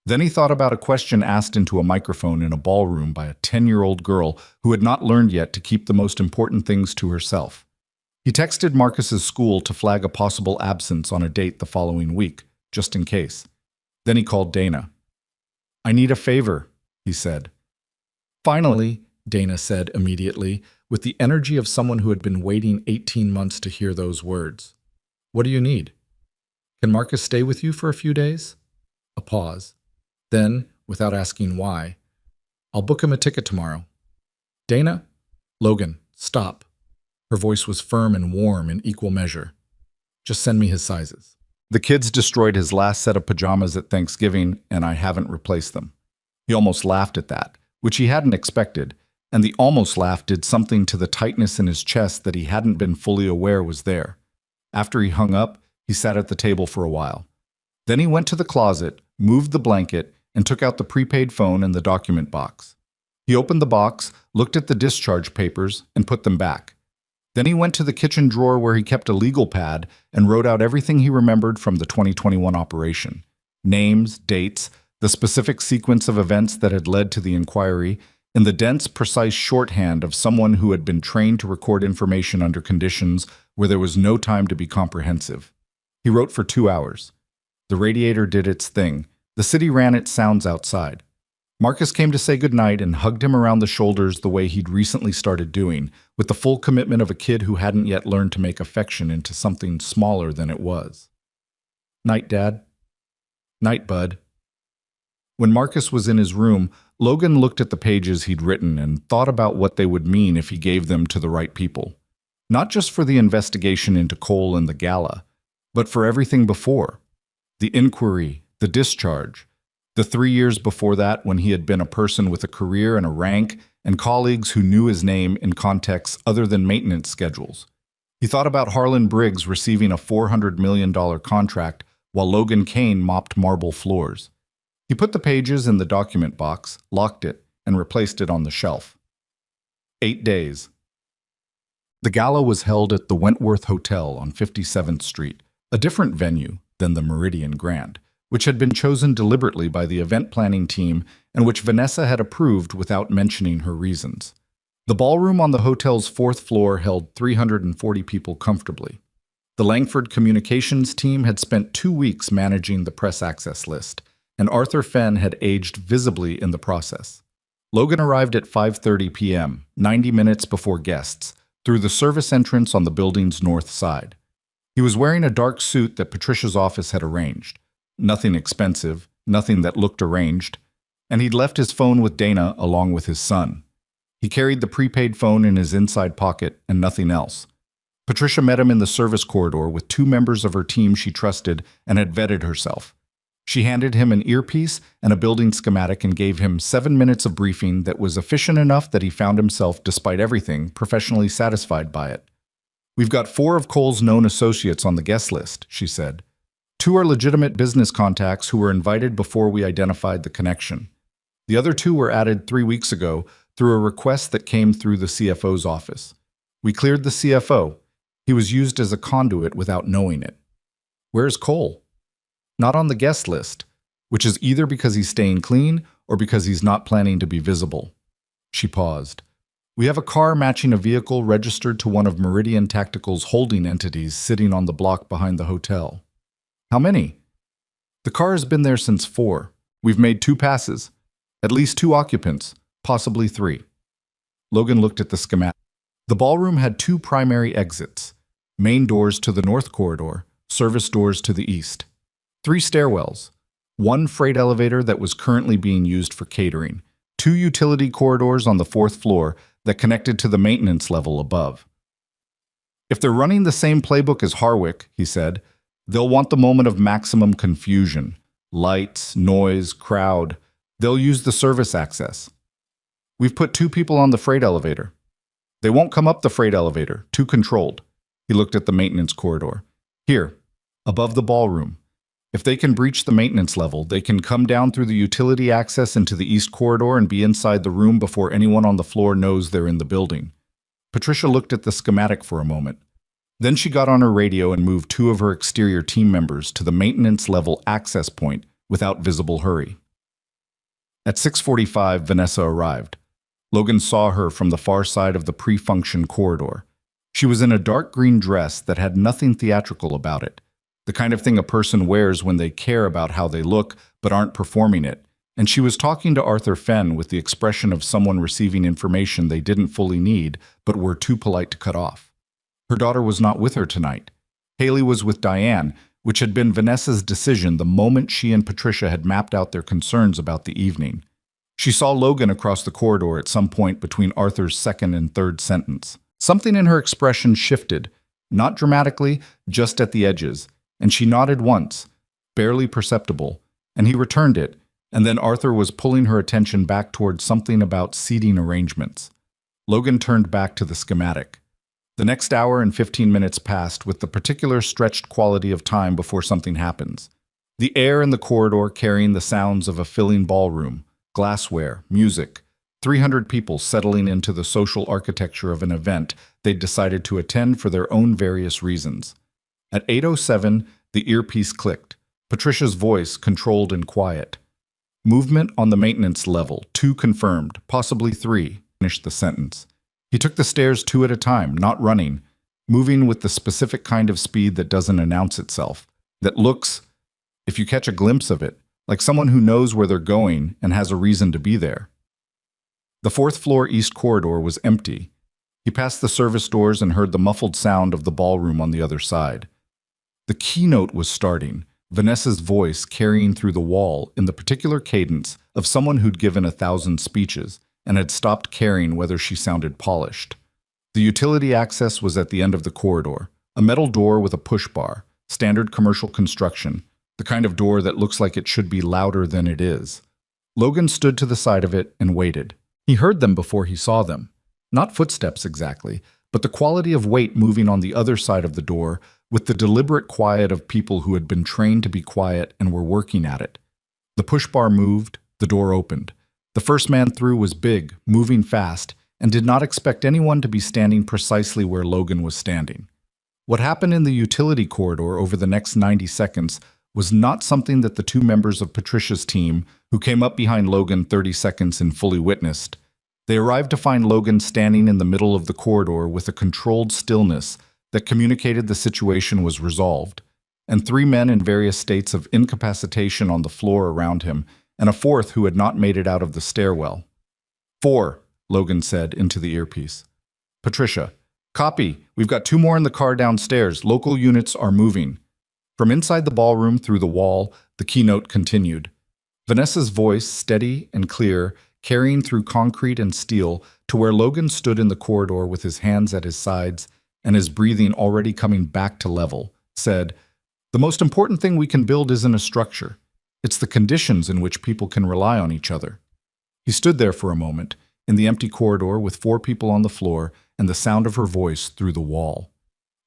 Then he thought about a question asked into a microphone in a ballroom by a 10-year-old girl who had not learned yet to keep the most important things to herself. He texted Marcus's school to flag a possible absence on a date the following week, just in case. Then he called Dana. "I need a favor," he said. "Finally," Dana said immediately, with the energy of someone who had been waiting 18 months to hear those words. "What do you need?" "Can Marcus stay with you for a few days?" A pause. Then, without asking why, "I'll book him a ticket tomorrow." "Dana?" "Logan, stop." Her voice was firm and warm in equal measure. "Just send me his sizes. The kids destroyed his last set of pajamas at Thanksgiving, and I haven't replaced them." He almost laughed at that, which he hadn't expected, and the almost laugh did something to the tightness in his chest that he hadn't been fully aware was there. After he hung up, he sat at the table for a while. Then he went to the closet, moved the blanket, and took out the prepaid phone and the document box. He opened the box, looked at the discharge papers, and put them back. Then he went to the kitchen drawer where he kept a legal pad and wrote out everything he remembered from the 2021 operation. Names, dates, the specific sequence of events that had led to the inquiry, in the dense, precise shorthand of someone who had been trained to record information under conditions where there was no time to be comprehensive. He wrote for 2 hours. The radiator did its thing. The city ran its sounds outside. Marcus came to say goodnight and hugged him around the shoulders the way he'd recently started doing, with the full commitment of a kid who hadn't yet learned to make affection into something smaller than it was. "Night, Dad." "Night, Bud." When Marcus was in his room, Logan looked at the pages he'd written and thought about what they would mean if he gave them to the right people. Not just for the investigation into Cole and the gala, but for everything before. The inquiry, the discharge, the 3 years before that when he had been a person with a career and a rank and colleagues who knew his name in contexts other than maintenance schedules. He thought about Harlan Briggs receiving a $400 million contract while Logan Kane mopped marble floors. He put the pages in the document box, locked it, and replaced it on the shelf. 8 days. The gala was held at the Wentworth Hotel on 57th Street, a different venue than the Meridian Grand, which had been chosen deliberately by the event planning team and which Vanessa had approved without mentioning her reasons. The ballroom on the hotel's 4th floor held 340 people comfortably. The Langford communications team had spent 2 weeks managing the press access list, and Arthur Fenn had aged visibly in the process. Logan arrived at 5:30 p.m., 90 minutes before guests, through the service entrance on the building's north side. He was wearing a dark suit that Patricia's office had arranged. Nothing expensive, nothing that looked arranged, and he'd left his phone with Dana along with his son. He carried the prepaid phone in his inside pocket and nothing else. Patricia met him in the service corridor with 2 members of her team she trusted and had vetted herself. She handed him an earpiece and a building schematic and gave him 7 minutes of briefing that was efficient enough that he found himself, despite everything, professionally satisfied by it. "We've got 4 of Cole's known associates on the guest list," she said. 2 are legitimate business contacts who were invited before we identified the connection. The other 2 were added 3 weeks ago through a request that came through the CFO's office. We cleared the CFO. He was used as a conduit without knowing it. Where's Cole? Not on the guest list, which is either because he's staying clean or because he's not planning to be visible. She paused. We have a car matching a vehicle registered to one of Meridian Tactical's holding entities sitting on the block behind the hotel. How many? The car has been there since 4. We've made 2 passes. At least 2 occupants, possibly 3. Logan looked at the schematic. The ballroom had 2 primary exits, main doors to the north corridor, service doors to the east. 3 stairwells, 1 freight elevator that was currently being used for catering, 2 utility corridors on the 4th floor that connected to the maintenance level above. If they're running the same playbook as Harwick, he said, they'll want the moment of maximum confusion. Lights, noise, crowd. They'll use the service access. We've put 2 people on the freight elevator. They won't come up the freight elevator, too controlled. He looked at the maintenance corridor. Here, above the ballroom. If they can breach the maintenance level, they can come down through the utility access into the east corridor and be inside the room before anyone on the floor knows they're in the building. Patricia looked at the schematic for a moment. Then she got on her radio and moved 2 of her exterior team members to the maintenance level access point without visible hurry. At 6:45, Vanessa arrived. Logan saw her from the far side of the pre-function corridor. She was in a dark green dress that had nothing theatrical about it, the kind of thing a person wears when they care about how they look but aren't performing it, and she was talking to Arthur Fenn with the expression of someone receiving information they didn't fully need but were too polite to cut off. Her daughter was not with her tonight. Haley was with Diane, which had been Vanessa's decision the moment she and Patricia had mapped out their concerns about the evening. She saw Logan across the corridor at some point between Arthur's second and third sentence. Something in her expression shifted, not dramatically, just at the edges, and she nodded once, barely perceptible, and he returned it, and then Arthur was pulling her attention back towards something about seating arrangements. Logan turned back to the schematic. The next hour and 15 minutes passed with the particular stretched quality of time before something happens. The air in the corridor carrying the sounds of a filling ballroom, glassware, music, 300 people settling into the social architecture of an event they'd decided to attend for their own various reasons. At 8:07, the earpiece clicked, Patricia's voice controlled and quiet. Movement on the maintenance level, 2 confirmed, possibly 3, finished the sentence. He took the stairs 2 at a time, not running, moving with the specific kind of speed that doesn't announce itself, that looks, if you catch a glimpse of it, like someone who knows where they're going and has a reason to be there. The 4th floor east corridor was empty. He passed the service doors and heard the muffled sound of the ballroom on the other side. The keynote was starting, Vanessa's voice carrying through the wall in the particular cadence of someone who'd given 1,000 speeches and had stopped caring whether she sounded polished. The utility access was at the end of the corridor, a metal door with a push bar, standard commercial construction, the kind of door that looks like it should be louder than it is. Logan stood to the side of it and waited. He heard them before he saw them. Not footsteps exactly, but the quality of weight moving on the other side of the door with the deliberate quiet of people who had been trained to be quiet and were working at it. The push bar moved, the door opened. The first man through was big, moving fast, and did not expect anyone to be standing precisely where Logan was standing. What happened in the utility corridor over the next 90 seconds was not something that the 2 members of Patricia's team, who came up behind Logan 30 seconds in, fully witnessed. They arrived to find Logan standing in the middle of the corridor with a controlled stillness that communicated the situation was resolved, and 3 men in various states of incapacitation on the floor around him, and a 4th who had not made it out of the stairwell. 4, Logan said into the earpiece. Patricia, copy. We've got 2 more in the car downstairs. Local units are moving. From inside the ballroom through the wall, the keynote continued. Vanessa's voice, steady and clear, carrying through concrete and steel to where Logan stood in the corridor with his hands at his sides and his breathing already coming back to level, said, "The most important thing we can build isn't a structure. It's the conditions in which people can rely on each other." He stood there for a moment, in the empty corridor with 4 people on the floor and the sound of her voice through the wall.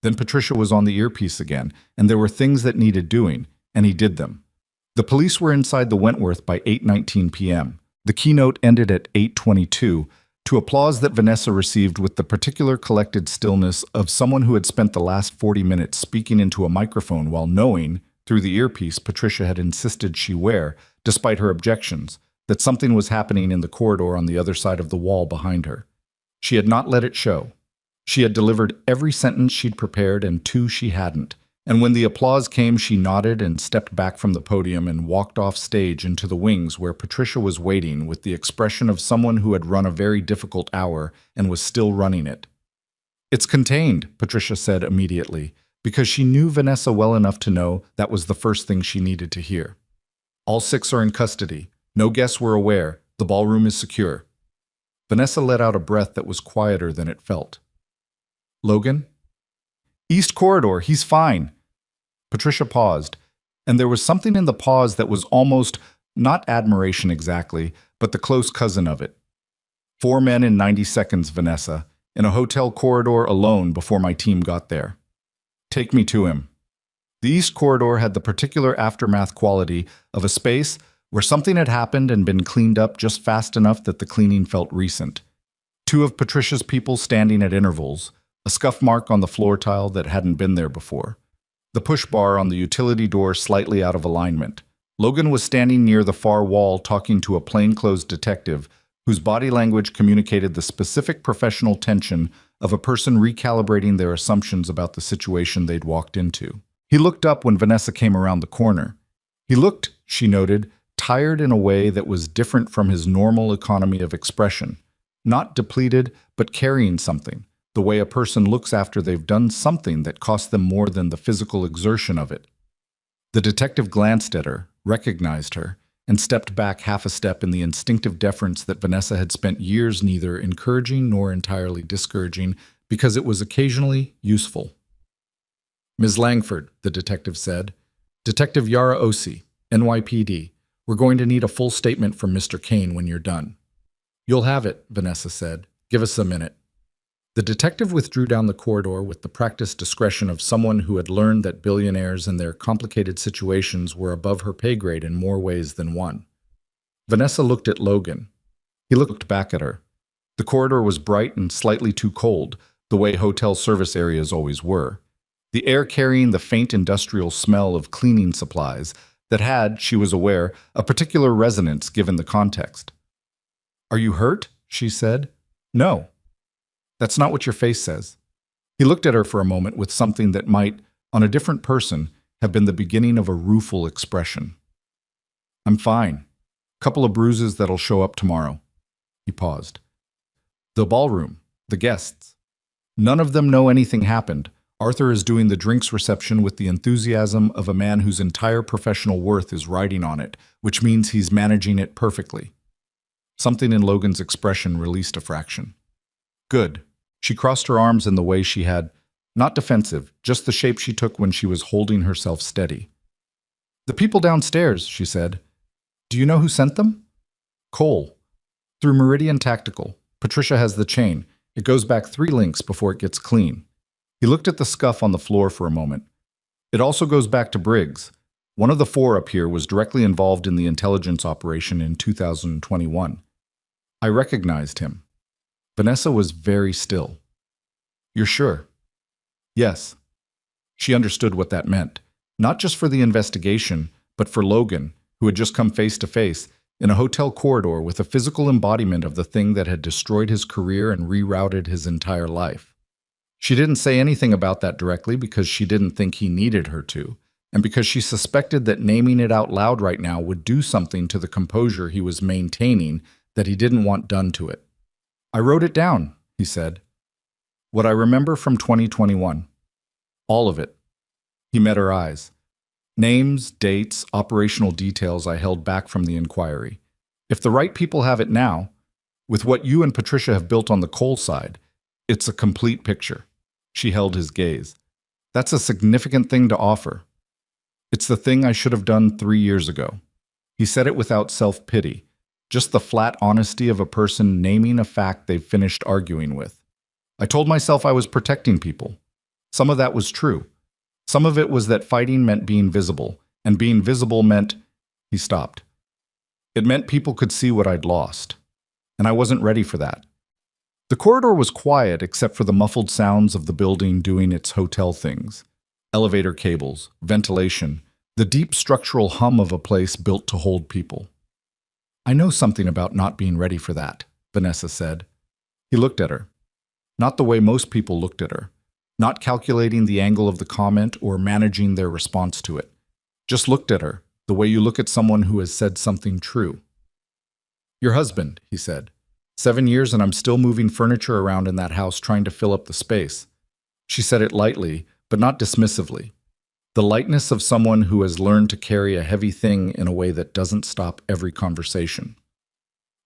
Then Patricia was on the earpiece again, and there were things that needed doing, and he did them. The police were inside the Wentworth by 8:19 p.m. The keynote ended at 8:22, to applause that Vanessa received with the particular collected stillness of someone who had spent the last 40 minutes speaking into a microphone while knowing, through the earpiece Patricia had insisted she wear, despite her objections, that something was happening in the corridor on the other side of the wall behind her. She had not let it show. She had delivered every sentence she'd prepared and 2 she hadn't, and when the applause came she nodded and stepped back from the podium and walked off stage into the wings where Patricia was waiting with the expression of someone who had run a very difficult hour and was still running it. "It's contained," Patricia said immediately, because she knew Vanessa well enough to know that was the first thing she needed to hear. "All 6 are in custody. No guests were aware. The ballroom is secure." Vanessa let out a breath that was quieter than it felt. "Logan?" "East corridor, he's fine." Patricia paused, and there was something in the pause that was almost, not admiration exactly, but the close cousin of it. 4 men in 90 seconds, Vanessa, in a hotel corridor alone before my team got there. Take me to him. The East corridor had the particular aftermath quality of a space where something had happened and been cleaned up just fast enough that the cleaning felt recent. 2 of Patricia's people standing at intervals, a scuff mark on the floor tile that hadn't been there before. The push bar on the utility door slightly out of alignment. Logan was standing near the far wall talking to a plainclothes detective whose body language communicated the specific professional tension of a person recalibrating their assumptions about the situation they'd walked into. He looked up when Vanessa came around the corner. He looked, she noted, tired in a way that was different from his normal economy of expression. Not depleted, but carrying something, the way a person looks after they've done something that cost them more than the physical exertion of it. The detective glanced at her, recognized her, and stepped back half a step in the instinctive deference that Vanessa had spent years neither encouraging nor entirely discouraging because it was occasionally useful. "Ms. Langford," the detective said. "Detective Yara Osi, NYPD. We're going to need a full statement from Mr. Kane when you're done." "You'll have it," Vanessa said. "Give us a minute." The detective withdrew down the corridor with the practiced discretion of someone who had learned that billionaires and their complicated situations were above her pay grade in more ways than one. Vanessa looked at Logan. He looked back at her. The corridor was bright and slightly too cold, the way hotel service areas always were. The air carrying the faint industrial smell of cleaning supplies that had, she was aware, a particular resonance given the context. "Are you hurt?" she said. "No. That's not what your face says." He looked at her for a moment with something that might, on a different person, have been the beginning of a rueful expression. "I'm fine. Couple of bruises that'll show up tomorrow." He paused. "The ballroom, the guests. None of them know anything happened. Arthur is doing the drinks reception with the enthusiasm of a man whose entire professional worth is riding on it, which means he's managing it perfectly." Something in Logan's expression released a fraction. "Good." She crossed her arms in the way she had, not defensive, just the shape she took when she was holding herself steady. "The people downstairs," she said. "Do you know who sent them?" "Cole. Through Meridian Tactical. Patricia has the chain. It goes back 3 links before it gets clean." He looked at the scuff on the floor for a moment. "It also goes back to Briggs. One of the 4 up here was directly involved in the intelligence operation in 2021. I recognized him." Vanessa was very still. "You're sure?" "Yes." She understood what that meant, not just for the investigation, but for Logan, who had just come face to face, in a hotel corridor with a physical embodiment of the thing that had destroyed his career and rerouted his entire life. She didn't say anything about that directly because she didn't think he needed her to, and because she suspected that naming it out loud right now would do something to the composure he was maintaining that he didn't want done to it. "I wrote it down," he said. "What I remember from 2021. All of it." He met her eyes. "Names, dates, operational details I held back from the inquiry. If the right people have it now, with what you and Patricia have built on the Cole side, it's a complete picture." She held his gaze. "That's a significant thing to offer. It's the thing I should have done 3 years ago." He said it without self-pity. Just the flat honesty of a person naming a fact they've finished arguing with. "I told myself I was protecting people. Some of that was true. Some of it was that fighting meant being visible, and being visible meant—" He stopped. "It meant people could see what I'd lost. And I wasn't ready for that." The corridor was quiet except for the muffled sounds of the building doing its hotel things. Elevator cables, ventilation, the deep structural hum of a place built to hold people. "I know something about not being ready for that," Vanessa said. He looked at her. Not the way most people looked at her. Not calculating the angle of the comment or managing their response to it. Just looked at her, the way you look at someone who has said something true. "Your husband," he said. 7 years and I'm still moving furniture around in that house trying to fill up the space." She said it lightly, but not dismissively. The lightness of someone who has learned to carry a heavy thing in a way that doesn't stop every conversation.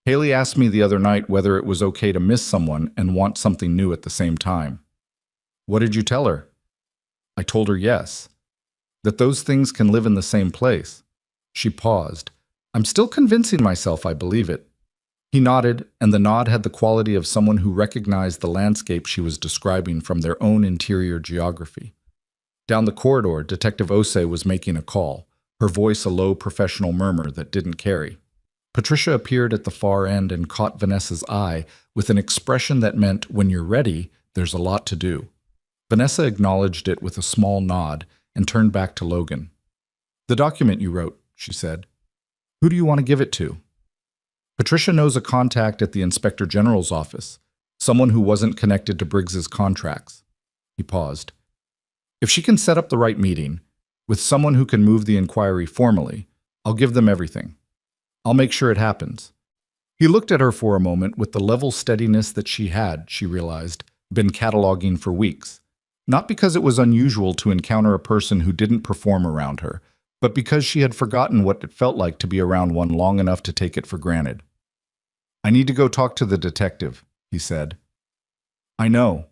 "Haley asked me the other night whether it was okay to miss someone and want something new at the same time." "What did you tell her?" "I told her yes. That those things can live in the same place." She paused. "I'm still convincing myself I believe it." He nodded, and the nod had the quality of someone who recognized the landscape she was describing from their own interior geography. Down the corridor, Detective Osei was making a call, her voice a low professional murmur that didn't carry. Patricia appeared at the far end and caught Vanessa's eye with an expression that meant, when you're ready, there's a lot to do. Vanessa acknowledged it with a small nod and turned back to Logan. "The document you wrote," she said. "Who do you want to give it to?" Patricia knows a contact at the Inspector General's office, someone who wasn't connected to Briggs's contracts. He paused. If she can set up the right meeting, with someone who can move the inquiry formally, I'll give them everything. I'll make sure it happens. He looked at her for a moment with the level steadiness that she had, she realized, been cataloging for weeks. Not because it was unusual to encounter a person who didn't perform around her, but because she had forgotten what it felt like to be around one long enough to take it for granted. I need to go talk to the detective, he said. I know.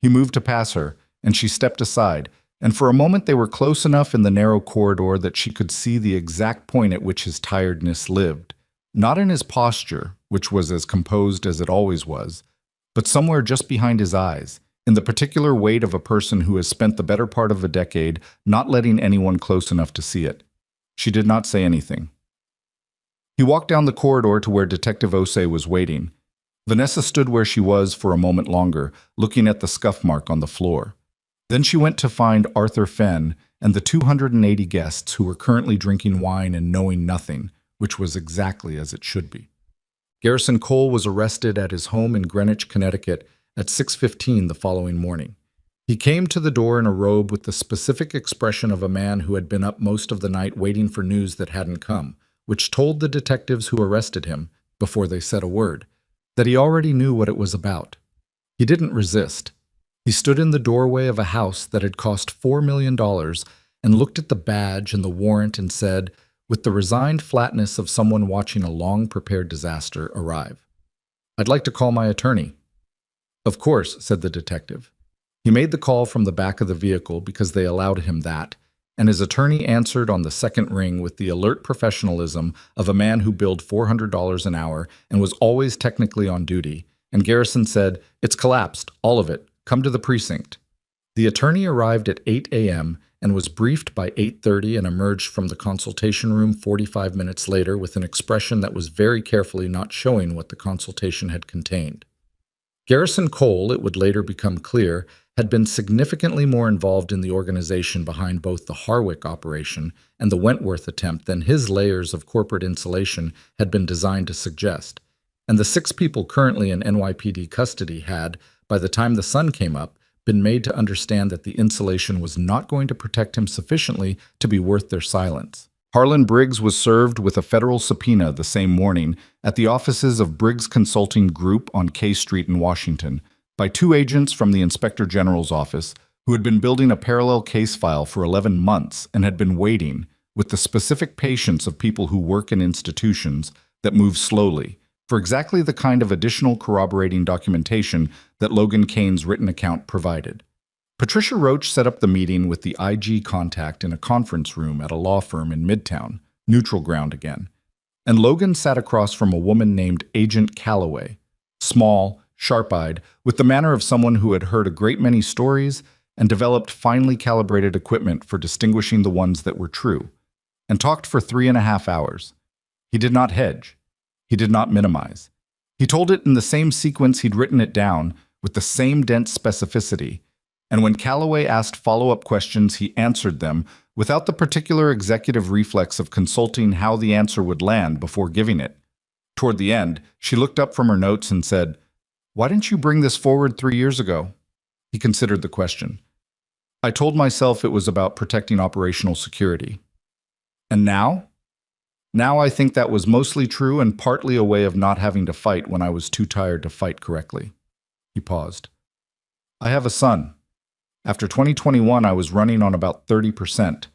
He moved to pass her, and she stepped aside, and for a moment they were close enough in the narrow corridor that she could see the exact point at which his tiredness lived. Not in his posture, which was as composed as it always was, but somewhere just behind his eyes, in the particular weight of a person who has spent the better part of a decade not letting anyone close enough to see it. She did not say anything. He walked down the corridor to where Detective Osei was waiting. Vanessa stood where she was for a moment longer, looking at the scuff mark on the floor. Then she went to find Arthur Fenn and the 280 guests who were currently drinking wine and knowing nothing, which was exactly as it should be. Garrison Cole was arrested at his home in Greenwich, Connecticut at 6:15 the following morning. He came to the door in a robe with the specific expression of a man who had been up most of the night waiting for news that hadn't come, which told the detectives who arrested him, before they said a word, that he already knew what it was about. He didn't resist. He stood in the doorway of a house that had cost $4 million and looked at the badge and the warrant and said, with the resigned flatness of someone watching a long-prepared disaster arrive, "I'd like to call my attorney." "Of course," said the detective. He made the call from the back of the vehicle because they allowed him that, and his attorney answered on the second ring with the alert professionalism of a man who billed $400 an hour and was always technically on duty, and Garrison said, "It's collapsed, all of it. Come to the precinct." The attorney arrived at 8 a.m. and was briefed by 8:30 and emerged from the consultation room 45 minutes later with an expression that was very carefully not showing what the consultation had contained. Garrison Cole, it would later become clear, had been significantly more involved in the organization behind both the Harwick operation and the Wentworth attempt than his layers of corporate insulation had been designed to suggest, and the 6 people currently in NYPD custody had, by the time the sun came up, been made to understand that the insulation was not going to protect him sufficiently to be worth their silence. Harlan Briggs was served with a federal subpoena the same morning at the offices of Briggs Consulting Group on K Street in Washington by 2 agents from the Inspector General's office who had been building a parallel case file for 11 months and had been waiting, with the specific patience of people who work in institutions that move slowly, for exactly the kind of additional corroborating documentation that Logan Kane's written account provided. Patricia Roach set up the meeting with the IG contact in a conference room at a law firm in Midtown, neutral ground again, and Logan sat across from a woman named Agent Calloway, small, sharp-eyed, with the manner of someone who had heard a great many stories and developed finely calibrated equipment for distinguishing the ones that were true, and talked for 3.5 hours. He did not hedge. He did not minimize. He told it in the same sequence he'd written it down, with the same dense specificity, and when Calloway asked follow-up questions, he answered them without the particular executive reflex of consulting how the answer would land before giving it. Toward the end, she looked up from her notes and said, "Why didn't you bring this forward 3 years ago?" He considered the question. "I told myself it was about protecting operational security." "And now?" "Now I think that was mostly true and partly a way of not having to fight when I was too tired to fight correctly." He paused. "I have a son. After 2021, I was running on about 30%.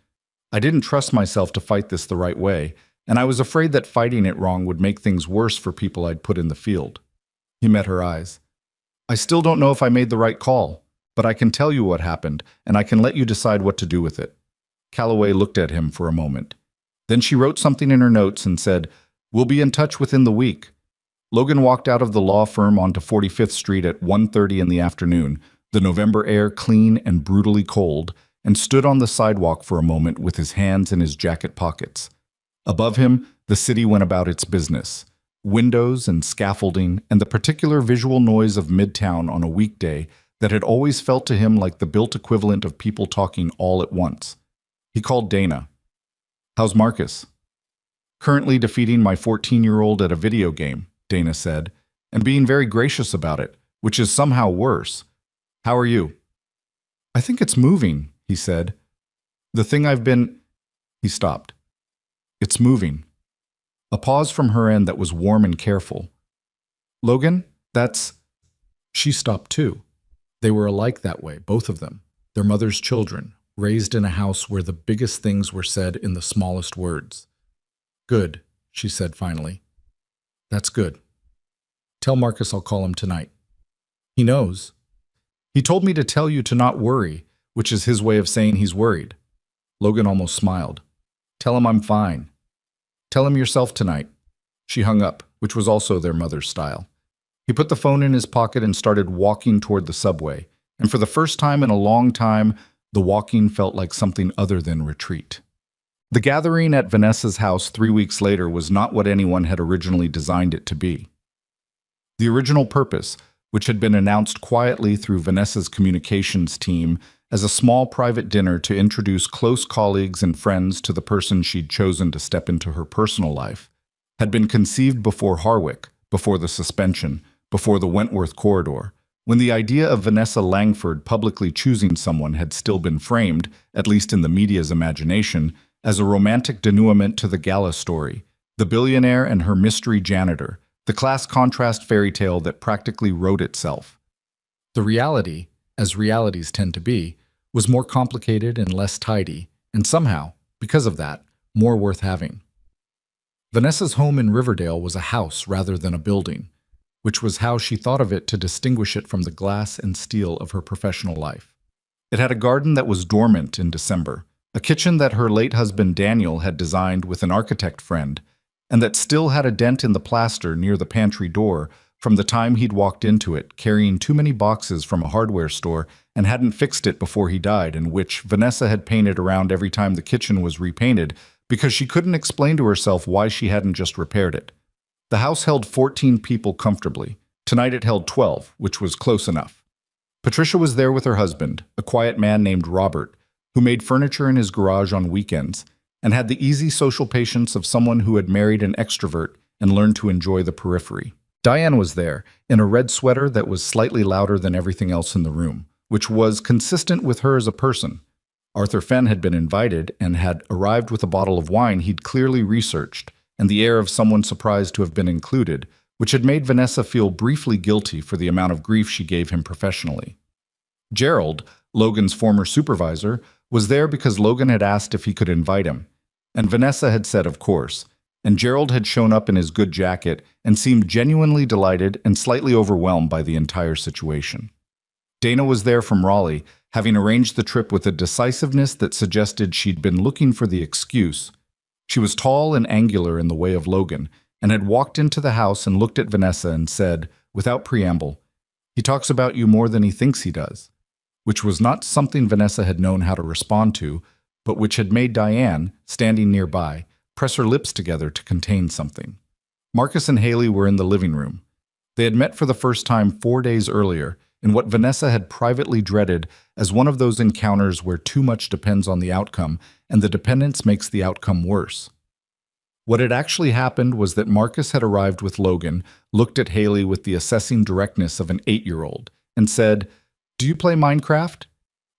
I didn't trust myself to fight this the right way, and I was afraid that fighting it wrong would make things worse for people I'd put in the field." He met her eyes. "I still don't know if I made the right call, but I can tell you what happened, and I can let you decide what to do with it." Calloway looked at him for a moment. Then she wrote something in her notes and said, "We'll be in touch within the week." Logan walked out of the law firm onto 45th Street at 1:30 in the afternoon, the November air clean and brutally cold, and stood on the sidewalk for a moment with his hands in his jacket pockets. Above him, the city went about its business. Windows and scaffolding and the particular visual noise of Midtown on a weekday that had always felt to him like the built equivalent of people talking all at once. He called Dana. "How's Marcus?" Currently defeating my 14-year-old at a video game, Dana said, and being very gracious about it, which is somehow worse. How are you? I think it's moving, he said. The thing I've been... He stopped. It's moving. A pause from her end that was warm and careful. Logan, that's... She stopped too. They were alike that way, both of them. Their mother's children, raised in a house where the biggest things were said in the smallest words. Good, she said finally. That's good. Tell Marcus I'll call him tonight. He knows. He told me to tell you to not worry, which is his way of saying he's worried. Logan almost smiled. Tell him I'm fine. Tell him yourself tonight. She hung up, which was also their mother's style. He put the phone in his pocket and started walking toward the subway, and for the first time in a long time, the walking felt like something other than retreat. The gathering at Vanessa's house 3 weeks later was not what anyone had originally designed it to be. The original purpose, which had been announced quietly through Vanessa's communications team as a small private dinner to introduce close colleagues and friends to the person she'd chosen to step into her personal life, had been conceived before Harwick, before the suspension, before the Wentworth corridor, when the idea of Vanessa Langford publicly choosing someone had still been framed, at least in the media's imagination, as a romantic denouement to the gala story, the billionaire and her mystery janitor, the class contrast fairy tale that practically wrote itself. The reality, as realities tend to be, was more complicated and less tidy, and somehow, because of that, more worth having. Vanessa's home in Riverdale was a house rather than a building, which was how she thought of it to distinguish it from the glass and steel of her professional life. It had a garden that was dormant in December, a kitchen that her late husband Daniel had designed with an architect friend, and that still had a dent in the plaster near the pantry door from the time he'd walked into it, carrying too many boxes from a hardware store and hadn't fixed it before he died, and which Vanessa had painted around every time the kitchen was repainted because she couldn't explain to herself why she hadn't just repaired it. The house held 14 people comfortably. Tonight it held 12, which was close enough. Patricia was there with her husband, a quiet man named Robert, who made furniture in his garage on weekends, and had the easy social patience of someone who had married an extrovert and learned to enjoy the periphery. Diane was there, in a red sweater that was slightly louder than everything else in the room, which was consistent with her as a person. Arthur Fenn had been invited and had arrived with a bottle of wine he'd clearly researched, and the air of someone surprised to have been included, which had made Vanessa feel briefly guilty for the amount of grief she gave him professionally. Gerald, Logan's former supervisor, was there because Logan had asked if he could invite him, and Vanessa had said of course, and Gerald had shown up in his good jacket and seemed genuinely delighted and slightly overwhelmed by the entire situation. Dana was there from Raleigh, having arranged the trip with a decisiveness that suggested she'd been looking for the excuse. She was tall and angular in the way of Logan, and had walked into the house and looked at Vanessa and said, without preamble, "He talks about you more than he thinks he does," which was not something Vanessa had known how to respond to, but which had made Diane, standing nearby, press her lips together to contain something. Marcus and Haley were in the living room. They had met for the first time 4 days earlier, in what Vanessa had privately dreaded as one of those encounters where too much depends on the outcome, and the dependence makes the outcome worse. What had actually happened was that Marcus had arrived with Logan, looked at Haley with the assessing directness of an 8-year-old, and said, "Do you play Minecraft?"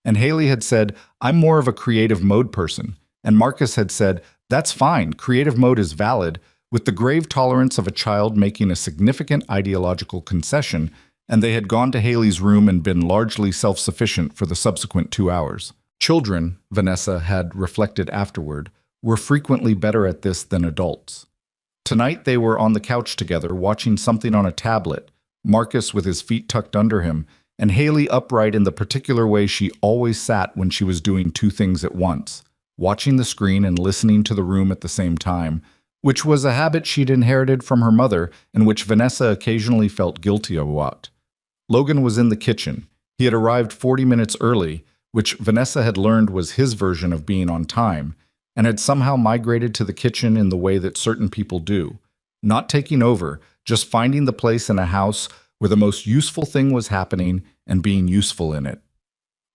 And Haley had said, "I'm more of a creative mode person." And Marcus had said, "That's fine, creative mode is valid," with the grave tolerance of a child making a significant ideological concession, and they had gone to Haley's room and been largely self-sufficient for the subsequent 2 hours. Children, Vanessa had reflected afterward, were frequently better at this than adults. Tonight they were on the couch together, watching something on a tablet, Marcus with his feet tucked under him, and Haley upright in the particular way she always sat when she was doing 2 things at once, watching the screen and listening to the room at the same time, which was a habit she'd inherited from her mother and which Vanessa occasionally felt guilty about. Logan was in the kitchen. He had arrived 40 minutes early, which Vanessa had learned was his version of being on time, and had somehow migrated to the kitchen in the way that certain people do, not taking over, just finding the place in a house where the most useful thing was happening and being useful in it.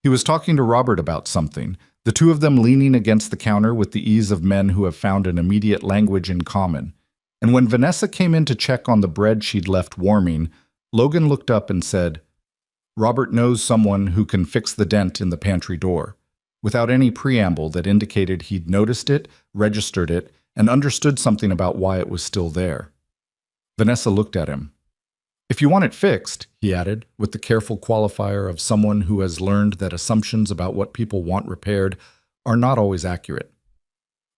He was talking to Robert about something, the two of them leaning against the counter with the ease of men who have found an immediate language in common. And when Vanessa came in to check on the bread she'd left warming, Logan looked up and said, "Robert knows someone who can fix the dent in the pantry door," without any preamble that indicated he'd noticed it, registered it, and understood something about why it was still there. Vanessa looked at him. "If you want it fixed," he added, with the careful qualifier of someone who has learned that assumptions about what people want repaired are not always accurate.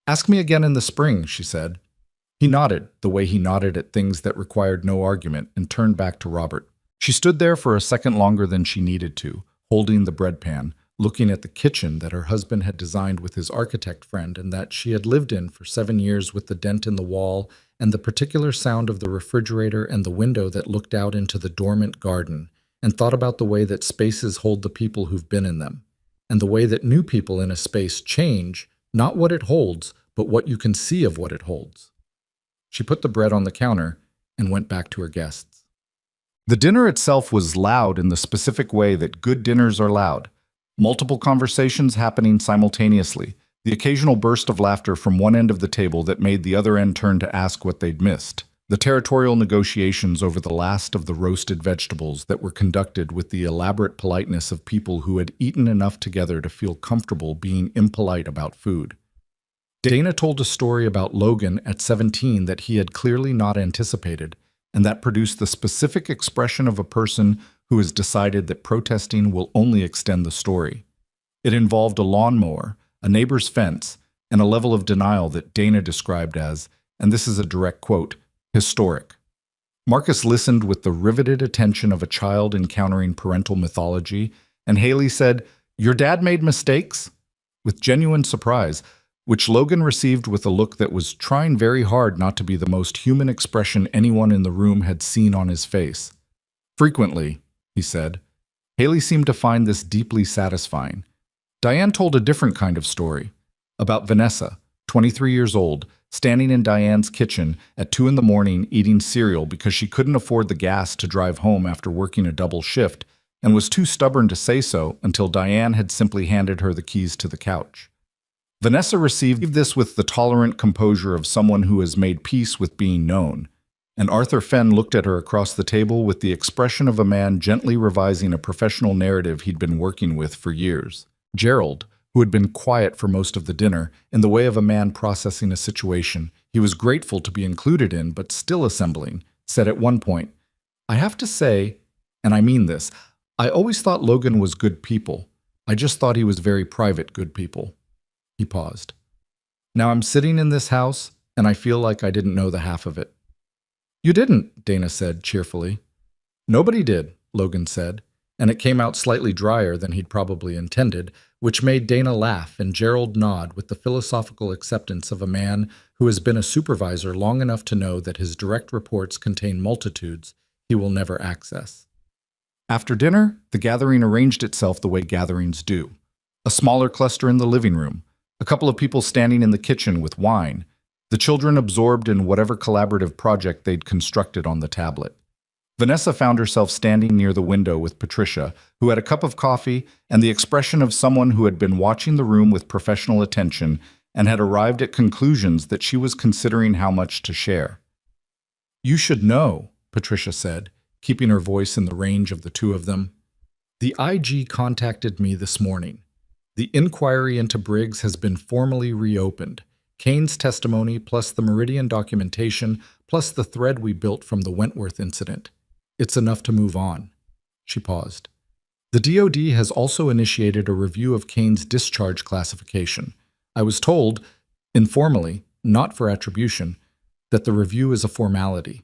"Ask me again in the spring," she said. He nodded, the way he nodded at things that required no argument, and turned back to Robert. She stood there for a second longer than she needed to, holding the bread pan, looking at the kitchen that her husband had designed with his architect friend and that she had lived in for 7 years, with the dent in the wall and the particular sound of the refrigerator and the window that looked out into the dormant garden, and thought about the way that spaces hold the people who've been in them, and the way that new people in a space change, not what it holds, but what you can see of what it holds. She put the bread on the counter and went back to her guests. The dinner itself was loud in the specific way that good dinners are loud. Multiple conversations happening simultaneously, the occasional burst of laughter from one end of the table that made the other end turn to ask what they'd missed. The territorial negotiations over the last of the roasted vegetables that were conducted with the elaborate politeness of people who had eaten enough together to feel comfortable being impolite about food. Dana told a story about Logan at 17 that he had clearly not anticipated, and that produced the specific expression of a person who has decided that protesting will only extend the story. It involved a lawnmower, a neighbor's fence, and a level of denial that Dana described as, and this is a direct quote, historic. Marcus listened with the riveted attention of a child encountering parental mythology, and Haley said, "Your dad made mistakes?" with genuine surprise, which Logan received with a look that was trying very hard not to be the most human expression anyone in the room had seen on his face. "Frequently," he said. Haley seemed to find this deeply satisfying. Diane told a different kind of story, about Vanessa, 23 years old, standing in Diane's kitchen at 2 in the morning eating cereal because she couldn't afford the gas to drive home after working a double shift, and was too stubborn to say so until Diane had simply handed her the keys to the couch. Vanessa received this with the tolerant composure of someone who has made peace with being known, and Arthur Fenn looked at her across the table with the expression of a man gently revising a professional narrative he'd been working with for years. Gerald, who had been quiet for most of the dinner, in the way of a man processing a situation he was grateful to be included in but still assembling, said at one point, "I have to say, and I mean this, I always thought Logan was good people. I just thought he was very private good people." He paused. "Now I'm sitting in this house, and I feel like I didn't know the half of it." "You didn't," Dana said cheerfully. "Nobody did," Logan said, and it came out slightly drier than he'd probably intended, which made Dana laugh and Gerald nod with the philosophical acceptance of a man who has been a supervisor long enough to know that his direct reports contain multitudes he will never access. After dinner, the gathering arranged itself the way gatherings do. A smaller cluster in the living room, a couple of people standing in the kitchen with wine, the children absorbed in whatever collaborative project they'd constructed on the tablet. Vanessa found herself standing near the window with Patricia, who had a cup of coffee and the expression of someone who had been watching the room with professional attention and had arrived at conclusions that she was considering how much to share. "You should know," Patricia said, keeping her voice in the range of the two of them. "The IG contacted me this morning. The inquiry into Briggs has been formally reopened. Kane's testimony, plus the Meridian documentation, plus the thread we built from the Wentworth incident. It's enough to move on." She paused. "The DoD has also initiated a review of Kane's discharge classification. I was told, informally, not for attribution, that the review is a formality."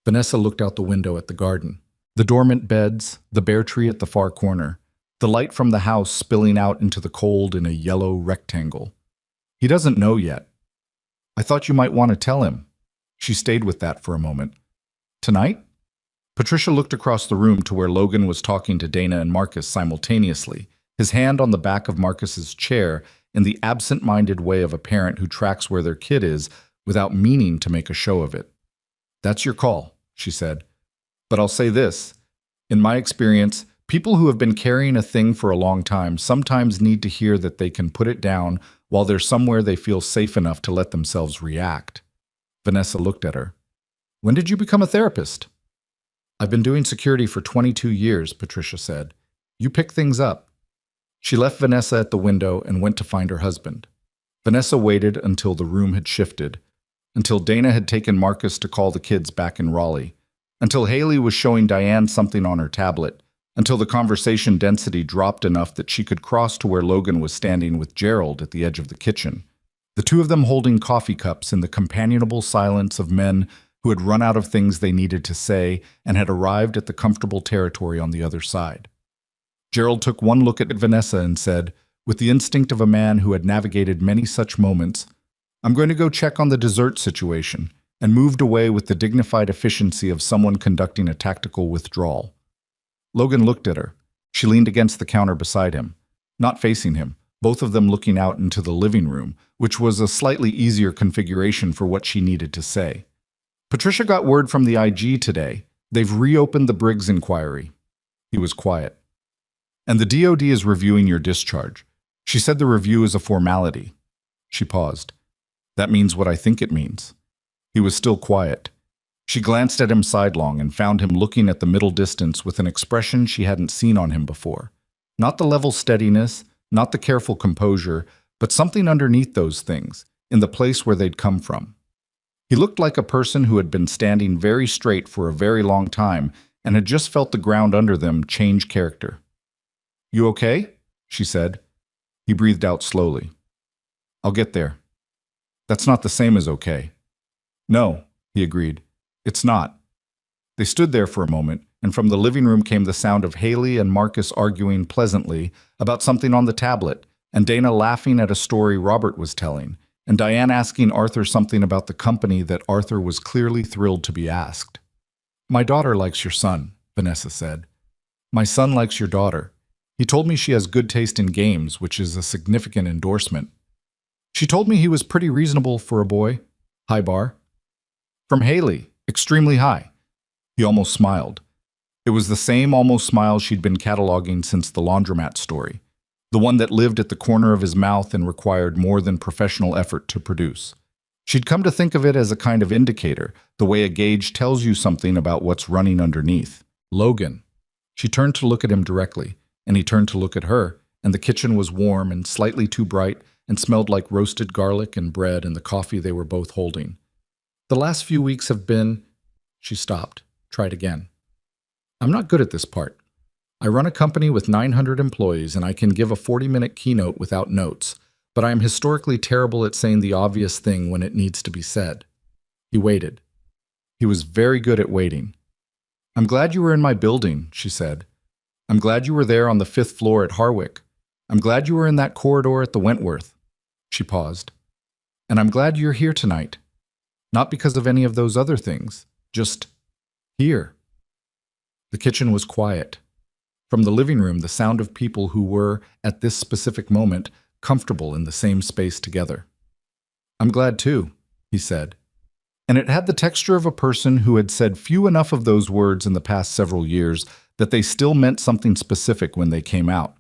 Vanessa looked out the window at the garden. The dormant beds, the bare tree at the far corner, the light from the house spilling out into the cold in a yellow rectangle. "He doesn't know yet. I thought you might want to tell him." She stayed with that for a moment. "Tonight?" Patricia looked across the room to where Logan was talking to Dana and Marcus simultaneously, his hand on the back of Marcus's chair in the absent-minded way of a parent who tracks where their kid is without meaning to make a show of it. "That's your call," she said. "But I'll say this. In my experience, People who have been carrying a thing for a long time sometimes need to hear that they can put it down while they're somewhere they feel safe enough to let themselves react. Vanessa looked at her. When did you become a therapist? I've been doing security for 22 years, Patricia said. You pick things up. She left Vanessa at the window and went to find her husband. Vanessa waited until the room had shifted, until Dana had taken Marcus to call the kids back in Raleigh, until Haley was showing Diane something on her tablet, until the conversation density dropped enough that she could cross to where Logan was standing with Gerald at the edge of the kitchen, the two of them holding coffee cups in the companionable silence of men who had run out of things they needed to say and had arrived at the comfortable territory on the other side. Gerald took one look at Vanessa and said, with the instinct of a man who had navigated many such moments, I'm going to go check on the dessert situation, and moved away with the dignified efficiency of someone conducting a tactical withdrawal. Logan looked at her. She leaned against the counter beside him, not facing him, both of them looking out into the living room, which was a slightly easier configuration for what she needed to say. Patricia got word from the IG today. They've reopened the Briggs inquiry. He was quiet. And the DOD is reviewing your discharge. She said the review is a formality. She paused. That means what I think it means. He was still quiet. She glanced at him sidelong and found him looking at the middle distance with an expression she hadn't seen on him before. Not the level steadiness, not the careful composure, but something underneath those things, in the place where they'd come from. He looked like a person who had been standing very straight for a very long time and had just felt the ground under them change character. You okay? She said. He breathed out slowly. I'll get there. That's not the same as okay. No, he agreed. It's not. They stood there for a moment, and from the living room came the sound of Haley and Marcus arguing pleasantly about something on the tablet, and Dana laughing at a story Robert was telling, and Diane asking Arthur something about the company that Arthur was clearly thrilled to be asked. My daughter likes your son, Vanessa said. My son likes your daughter. He told me she has good taste in games, which is a significant endorsement. She told me he was pretty reasonable for a boy. High bar. From Haley, extremely high. He almost smiled. It was the same almost smile she'd been cataloging since the laundromat story, the one that lived at the corner of his mouth and required more than professional effort to produce. She'd come to think of it as a kind of indicator, the way a gauge tells you something about what's running underneath. Logan. She turned to look at him directly, and he turned to look at her, and the kitchen was warm and slightly too bright and smelled like roasted garlic and bread and the coffee they were both holding. The last few weeks have been... She stopped, tried again. I'm not good at this part. I run a company with 900 employees and I can give a 40-minute keynote without notes, but I am historically terrible at saying the obvious thing when it needs to be said. He waited. He was very good at waiting. I'm glad you were in my building, she said. I'm glad you were there on the 5th floor at Harwick. I'm glad you were in that corridor at the Wentworth. She paused. And I'm glad you're here tonight. Not because of any of those other things. Just here. The kitchen was quiet. From the living room, the sound of people who were, at this specific moment, comfortable in the same space together. I'm glad too, he said. And it had the texture of a person who had said few enough of those words in the past several years that they still meant something specific when they came out.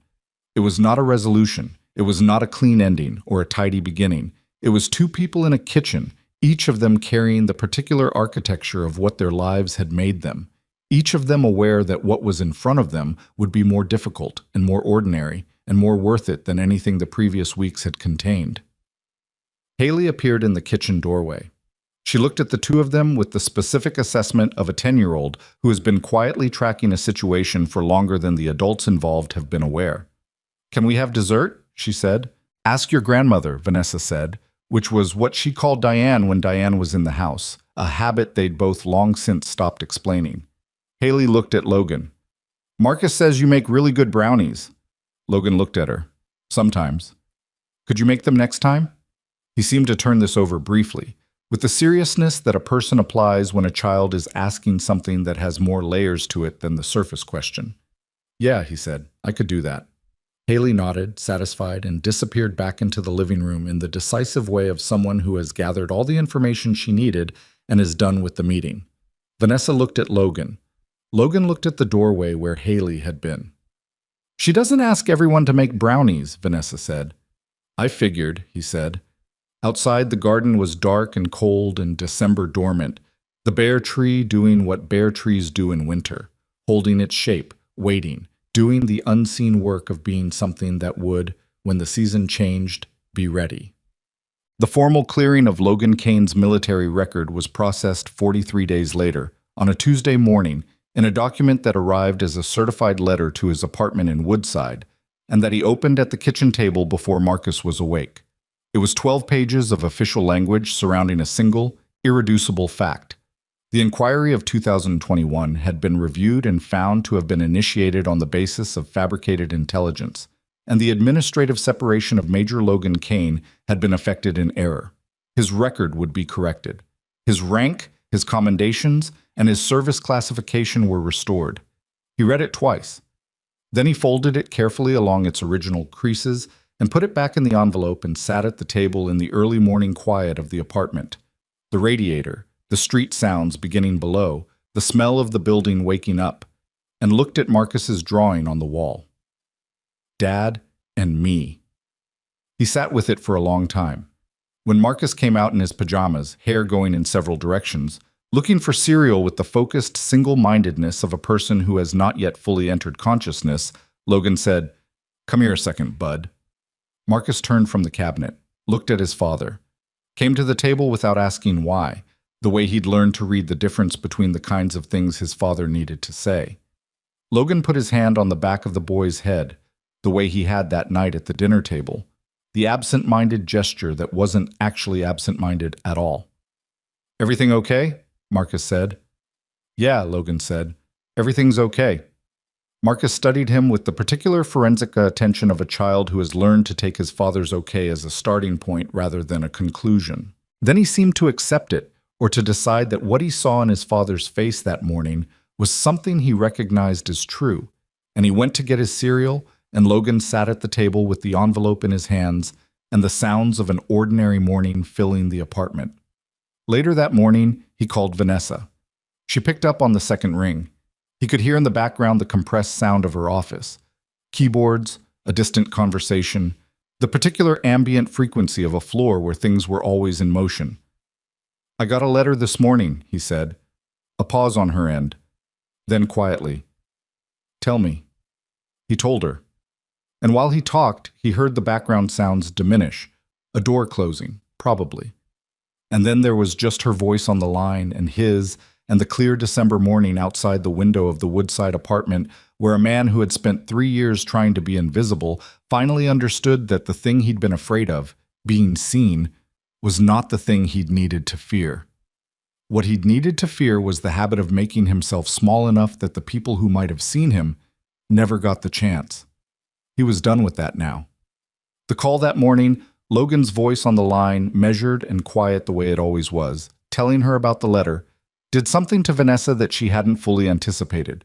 It was not a resolution. It was not a clean ending or a tidy beginning. It was two people in a kitchen, each of them carrying the particular architecture of what their lives had made them, each of them aware that what was in front of them would be more difficult and more ordinary and more worth it than anything the previous weeks had contained. Haley appeared in the kitchen doorway. She looked at the two of them with the specific assessment of a 10-year-old who has been quietly tracking a situation for longer than the adults involved have been aware. Can we have dessert? She said. Ask your grandmother, Vanessa said, which was what she called Diane when Diane was in the house, a habit they'd both long since stopped explaining. Haley looked at Logan. Marcus says you make really good brownies. Logan looked at her. Sometimes. Could you make them next time? He seemed to turn this over briefly, with the seriousness that a person applies when a child is asking something that has more layers to it than the surface question. Yeah, he said, I could do that. Haley nodded, satisfied, and disappeared back into the living room in the decisive way of someone who has gathered all the information she needed and is done with the meeting. Vanessa looked at Logan. Logan looked at the doorway where Haley had been. She doesn't ask everyone to make brownies, Vanessa said. I figured, he said. Outside, the garden was dark and cold and December dormant, the bare tree doing what bare trees do in winter, holding its shape, waiting, doing the unseen work of being something that would, when the season changed, be ready. The formal clearing of Logan Kane's military record was processed 43 days later, on a Tuesday morning, in a document that arrived as a certified letter to his apartment in Woodside, and that he opened at the kitchen table before Marcus was awake. It was 12 pages of official language surrounding a single, irreducible fact. The inquiry of 2021 had been reviewed and found to have been initiated on the basis of fabricated intelligence, and the administrative separation of Major Logan Kane had been effected in error. His record would be corrected. His rank, his commendations, and his service classification were restored. He read it twice. Then he folded it carefully along its original creases and put it back in the envelope and sat at the table in the early morning quiet of the apartment. The radiator, the street sounds beginning below, the smell of the building waking up, and looked at Marcus's drawing on the wall. Dad and me. He sat with it for a long time. When Marcus came out in his pajamas, hair going in several directions, looking for cereal with the focused single-mindedness of a person who has not yet fully entered consciousness, Logan said, "Come here a second, bud." Marcus turned from the cabinet, looked at his father, came to the table without asking why, the way he'd learned to read the difference between the kinds of things his father needed to say. Logan put his hand on the back of the boy's head, the way he had that night at the dinner table, the absent-minded gesture that wasn't actually absent-minded at all. "Everything okay?" Marcus said. "Yeah," Logan said. "Everything's okay." Marcus studied him with the particular forensic attention of a child who has learned to take his father's okay as a starting point rather than a conclusion. Then he seemed to accept it, or to decide that what he saw in his father's face that morning was something he recognized as true, and he went to get his cereal, and Logan sat at the table with the envelope in his hands and the sounds of an ordinary morning filling the apartment. Later that morning, he called Vanessa. She picked up on the second ring. He could hear in the background the compressed sound of her office. Keyboards, a distant conversation, the particular ambient frequency of a floor where things were always in motion. "I got a letter this morning," he said. A pause on her end. Then quietly, "Tell me." He told her. And while he talked, he heard the background sounds diminish, a door closing, probably. And then there was just her voice on the line and his, and the clear December morning outside the window of the Woodside apartment where a man who had spent 3 years trying to be invisible finally understood that the thing he'd been afraid of, being seen, was not the thing he'd needed to fear. What he'd needed to fear was the habit of making himself small enough that the people who might have seen him never got the chance. He was done with that now. The call that morning, Logan's voice on the line, measured and quiet the way it always was, telling her about the letter, did something to Vanessa that she hadn't fully anticipated.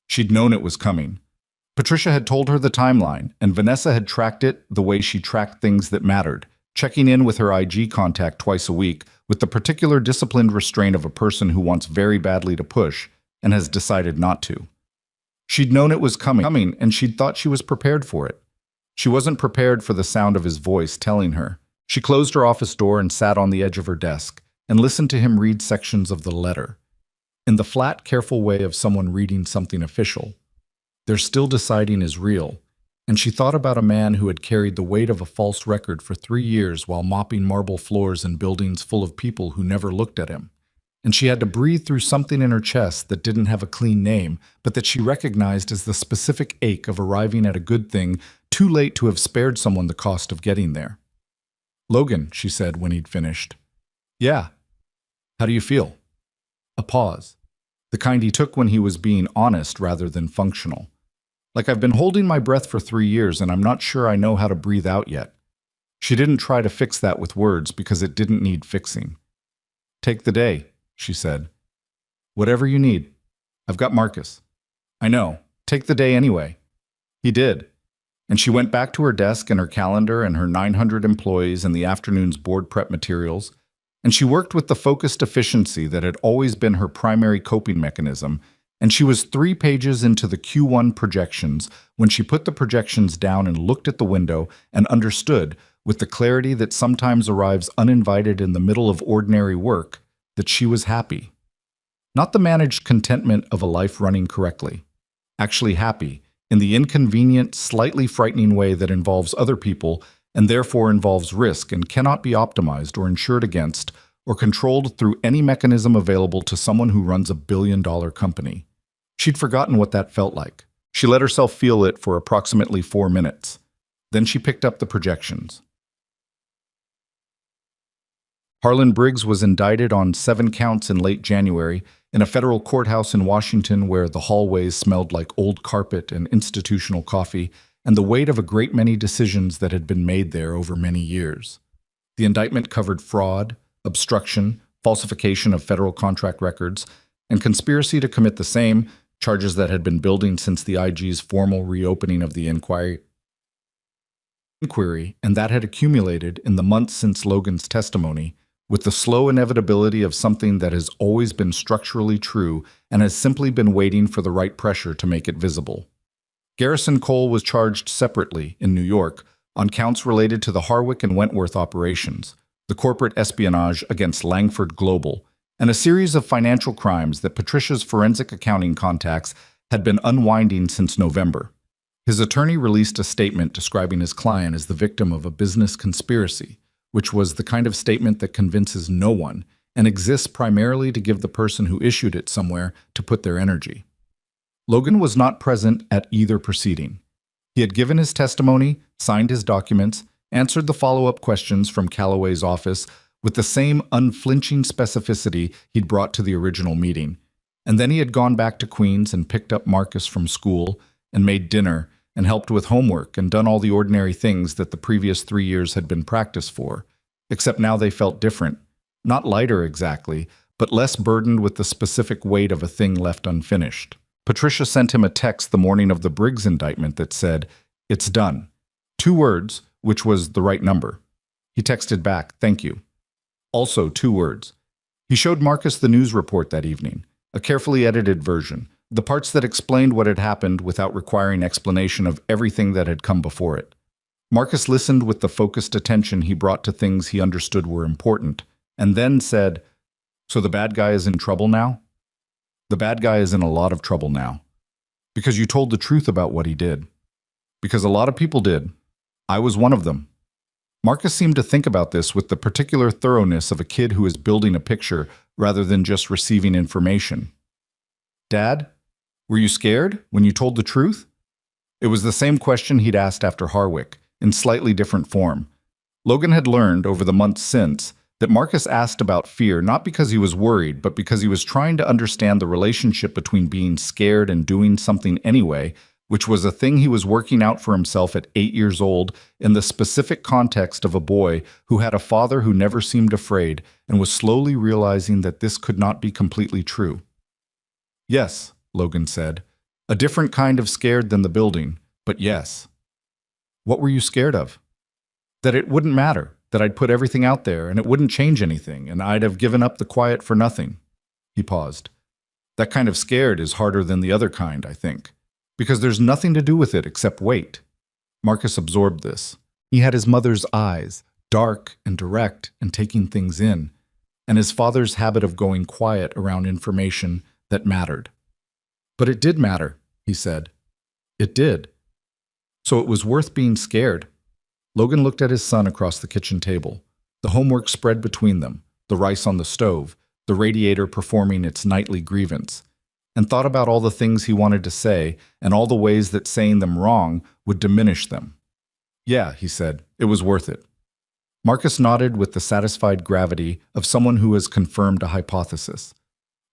She'd known it was coming. Patricia had told her the timeline, and Vanessa had tracked it the way she tracked things that mattered, checking in with her IG contact twice a week with the particular disciplined restraint of a person who wants very badly to push and has decided not to. She'd known it was coming, and she'd thought she was prepared for it. She wasn't prepared for the sound of his voice telling her. She closed her office door and sat on the edge of her desk and listened to him read sections of the letter. In the flat, careful way of someone reading something official. They're still deciding is real, and she thought about a man who had carried the weight of a false record for 3 years while mopping marble floors in buildings full of people who never looked at him. And she had to breathe through something in her chest that didn't have a clean name, but that she recognized as the specific ache of arriving at a good thing too late to have spared someone the cost of getting there. "Logan," she said when he'd finished. "Yeah. How do you feel?" A pause. The kind he took when he was being honest rather than functional. "Like I've been holding my breath for 3 years and I'm not sure I know how to breathe out yet." She didn't try to fix that with words because it didn't need fixing. "Take the day," she said. "Whatever you need. I've got Marcus." "I know. Take the day anyway." He did. And she went back to her desk and her calendar and her 900 employees and the afternoon's board prep materials, and she worked with the focused efficiency that had always been her primary coping mechanism, And she was 3 pages into the Q1 projections when she put the projections down and looked at the window and understood, with the clarity that sometimes arrives uninvited in the middle of ordinary work, that she was happy. Not the managed contentment of a life running correctly. Actually happy, in the inconvenient, slightly frightening way that involves other people and therefore involves risk and cannot be optimized or insured against or controlled through any mechanism available to someone who runs a billion-dollar company. She'd forgotten what that felt like. She let herself feel it for approximately 4 minutes. Then she picked up the projections. Harlan Briggs was indicted on 7 counts in late January in a federal courthouse in Washington where the hallways smelled like old carpet and institutional coffee and the weight of a great many decisions that had been made there over many years. The indictment covered fraud, obstruction, falsification of federal contract records, and conspiracy to commit the same, charges that had been building since the IG's formal reopening of the inquiry, and that had accumulated in the months since Logan's testimony, with the slow inevitability of something that has always been structurally true and has simply been waiting for the right pressure to make it visible. Garrison Cole was charged separately in New York on counts related to the Harwick and Wentworth operations, the corporate espionage against Langford Global, and a series of financial crimes that Patricia's forensic accounting contacts had been unwinding since November. His attorney released a statement describing his client as the victim of a business conspiracy, which was the kind of statement that convinces no one and exists primarily to give the person who issued it somewhere to put their energy. Logan was not present at either proceeding. He had given his testimony, signed his documents, answered the follow-up questions from Calloway's office with the same unflinching specificity he'd brought to the original meeting, and then he had gone back to Queens and picked up Marcus from school and made dinner and helped with homework and done all the ordinary things that the previous 3 years had been practice for, except now they felt different, not lighter exactly, but less burdened with the specific weight of a thing left unfinished. Patricia sent him a text the morning of the Briggs indictment that said, "It's done." 2 words, which was the right number. He texted back, "Thank you." Also 2 words. He showed Marcus the news report that evening, a carefully edited version, the parts that explained what had happened without requiring explanation of everything that had come before it. Marcus listened with the focused attention he brought to things he understood were important, and then said, "So the bad guy is in trouble now?" "The bad guy is in a lot of trouble now. Because you told the truth about what he did. Because a lot of people did. I was one of them." Marcus seemed to think about this with the particular thoroughness of a kid who is building a picture rather than just receiving information. "Dad, were you scared when you told the truth?" It was the same question he'd asked after Harwick, in slightly different form. Logan had learned over the months since that Marcus asked about fear not because he was worried, but because he was trying to understand the relationship between being scared and doing something anyway, which was a thing he was working out for himself at 8 years old in the specific context of a boy who had a father who never seemed afraid and was slowly realizing that this could not be completely true. "Yes," Logan said. "A different kind of scared than the building, but yes." "What were you scared of?" "That it wouldn't matter, that I'd put everything out there and it wouldn't change anything, and I'd have given up the quiet for nothing." He paused. "That kind of scared is harder than the other kind, I think. Because there's nothing to do with it except wait." Marcus absorbed this. He had his mother's eyes, dark and direct and taking things in, and his father's habit of going quiet around information that mattered. "But it did matter," he said. "It did. So it was worth being scared." Logan looked at his son across the kitchen table, the homework spread between them, the rice on the stove, the radiator performing its nightly grievance, and thought about all the things he wanted to say and all the ways that saying them wrong would diminish them. "Yeah," he said, "it was worth it." Marcus nodded with the satisfied gravity of someone who has confirmed a hypothesis.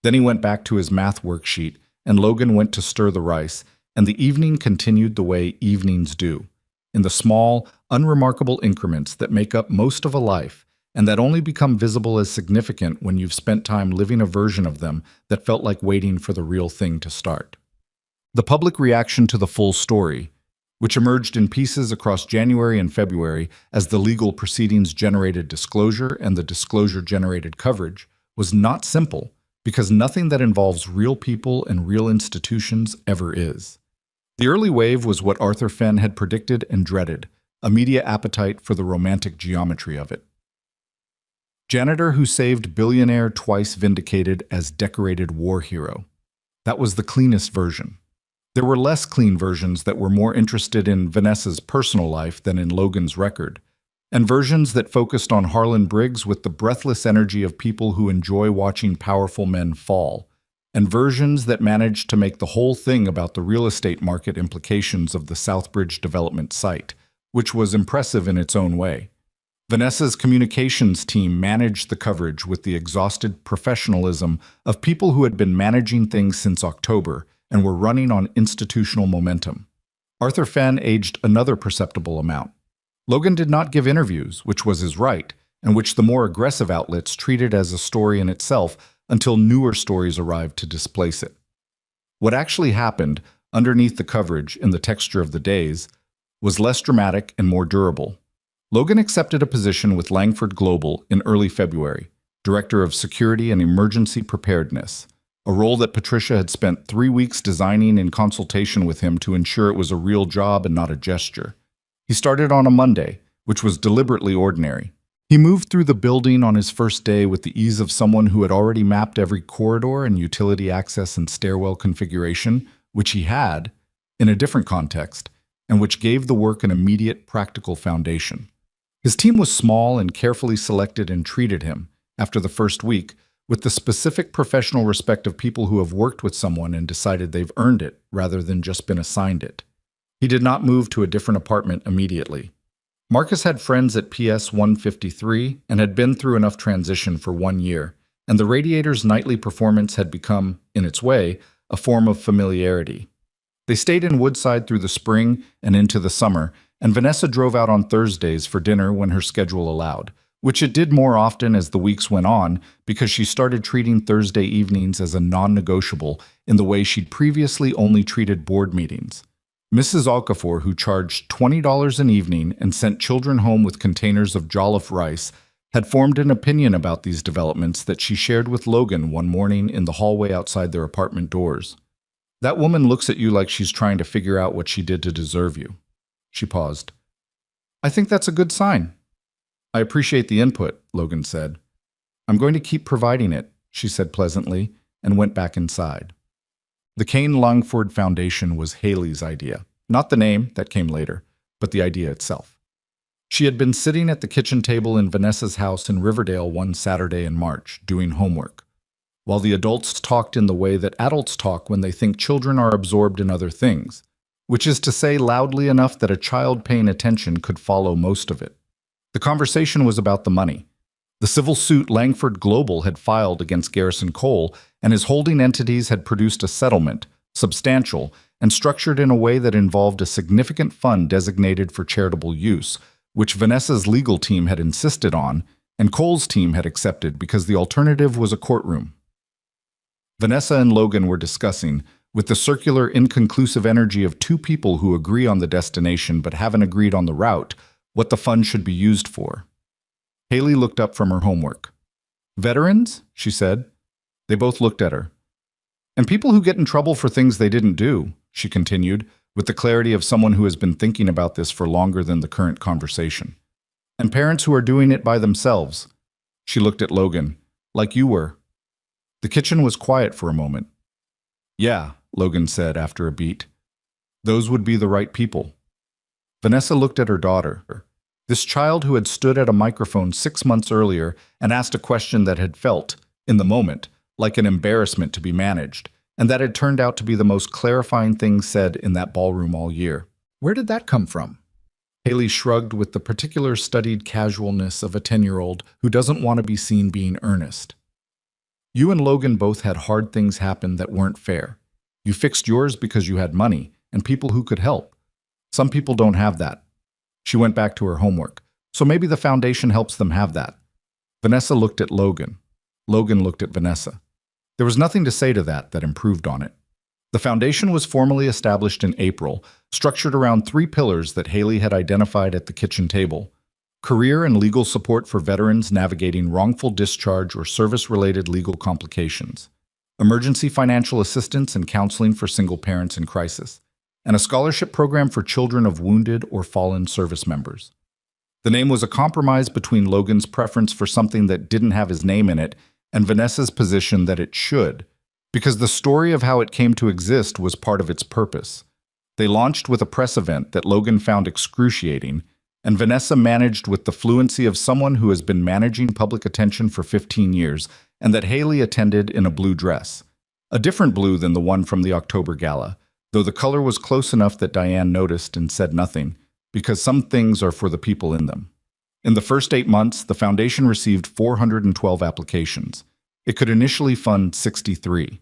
Then he went back to his math worksheet, and Logan went to stir the rice, and the evening continued the way evenings do, in the small, unremarkable increments that make up most of a life, and that only become visible as significant when you've spent time living a version of them that felt like waiting for the real thing to start. The public reaction to the full story, which emerged in pieces across January and February as the legal proceedings generated disclosure and the disclosure generated coverage, was not simple, because nothing that involves real people and real institutions ever is. The early wave was what Arthur Fenn had predicted and dreaded, a media appetite for the romantic geometry of it. Janitor who saved Billionaire twice vindicated as decorated war hero. That was the cleanest version. There were less clean versions that were more interested in Vanessa's personal life than in Logan's record, and versions that focused on Harlan Briggs with the breathless energy of people who enjoy watching powerful men fall, and versions that managed to make the whole thing about the real estate market implications of the Southbridge development site, which was impressive in its own way. Vanessa's communications team managed the coverage with the exhausted professionalism of people who had been managing things since October and were running on institutional momentum. Arthur Fenn aged another perceptible amount. Logan did not give interviews, which was his right, and which the more aggressive outlets treated as a story in itself until newer stories arrived to displace it. What actually happened, underneath the coverage in the texture of the days, was less dramatic and more durable. Logan accepted a position with Langford Global in early February, Director of Security and Emergency Preparedness, a role that Patricia had spent 3 weeks designing in consultation with him to ensure it was a real job and not a gesture. He started on a Monday, which was deliberately ordinary. He moved through the building on his first day with the ease of someone who had already mapped every corridor and utility access and stairwell configuration, which he had, in a different context, and which gave the work an immediate practical foundation. His team was small and carefully selected and treated him, after the first week, with the specific professional respect of people who have worked with someone and decided they've earned it rather than just been assigned it. He did not move to a different apartment immediately. Marcus had friends at PS 153 and had been through enough transition for 1 year, and the Radiator's nightly performance had become, in its way, a form of familiarity. They stayed in Woodside through the spring and into the summer, and Vanessa drove out on Thursdays for dinner when her schedule allowed, which it did more often as the weeks went on because she started treating Thursday evenings as a non-negotiable in the way she'd previously only treated board meetings. Mrs. Okafor, who charged $20 an evening and sent children home with containers of jollof rice, had formed an opinion about these developments that she shared with Logan one morning in the hallway outside their apartment doors. "That woman looks at you like she's trying to figure out what she did to deserve you." She paused. "I think that's a good sign." "I appreciate the input," Logan said. "I'm going to keep providing it," she said pleasantly, and went back inside. The Kane Langford Foundation was Haley's idea. Not the name, that came later, but the idea itself. She had been sitting at the kitchen table in Vanessa's house in Riverdale one Saturday in March, doing homework, while the adults talked in the way that adults talk when they think children are absorbed in other things, which is to say loudly enough that a child paying attention could follow most of it. The conversation was about the money. The civil suit Langford Global had filed against Garrison Cole and his holding entities had produced a settlement, substantial, and structured in a way that involved a significant fund designated for charitable use, which Vanessa's legal team had insisted on, and Cole's team had accepted because the alternative was a courtroom. Vanessa and Logan were discussing, with the circular, inconclusive energy of two people who agree on the destination but haven't agreed on the route, what the fund should be used for. Haley looked up from her homework. "Veterans?" she said. They both looked at her. "And people who get in trouble for things they didn't do," she continued, with the clarity of someone who has been thinking about this for longer than the current conversation. "And parents who are doing it by themselves." She looked at Logan. "Like you were." The kitchen was quiet for a moment. "Yeah," Logan said after a beat. "Those would be the right people." Vanessa looked at her daughter, this child who had stood at a microphone 6 months earlier and asked a question that had felt, in the moment, like an embarrassment to be managed, and that had turned out to be the most clarifying thing said in that ballroom all year. "Where did that come from?" Haley shrugged with the particular studied casualness of a 10-year-old who doesn't want to be seen being earnest. "You and Logan both had hard things happen that weren't fair. You fixed yours because you had money and people who could help. Some people don't have that." She went back to her homework. "So maybe the foundation helps them have that." Vanessa looked at Logan. Logan looked at Vanessa. There was nothing to say to that improved on it. The foundation was formally established in April, structured around 3 pillars that Haley had identified at the kitchen table: career and legal support for veterans navigating wrongful discharge or service-related legal complications, emergency financial assistance and counseling for single parents in crisis, and a scholarship program for children of wounded or fallen service members. The name was a compromise between Logan's preference for something that didn't have his name in it and Vanessa's position that it should, because the story of how it came to exist was part of its purpose. They launched with a press event that Logan found excruciating, and Vanessa managed with the fluency of someone who has been managing public attention for 15 years, and that Haley attended in a blue dress. A different blue than the one from the October gala, though the color was close enough that Diane noticed and said nothing, because some things are for the people in them. In the first 8 months, the foundation received 412 applications. It could initially fund 63.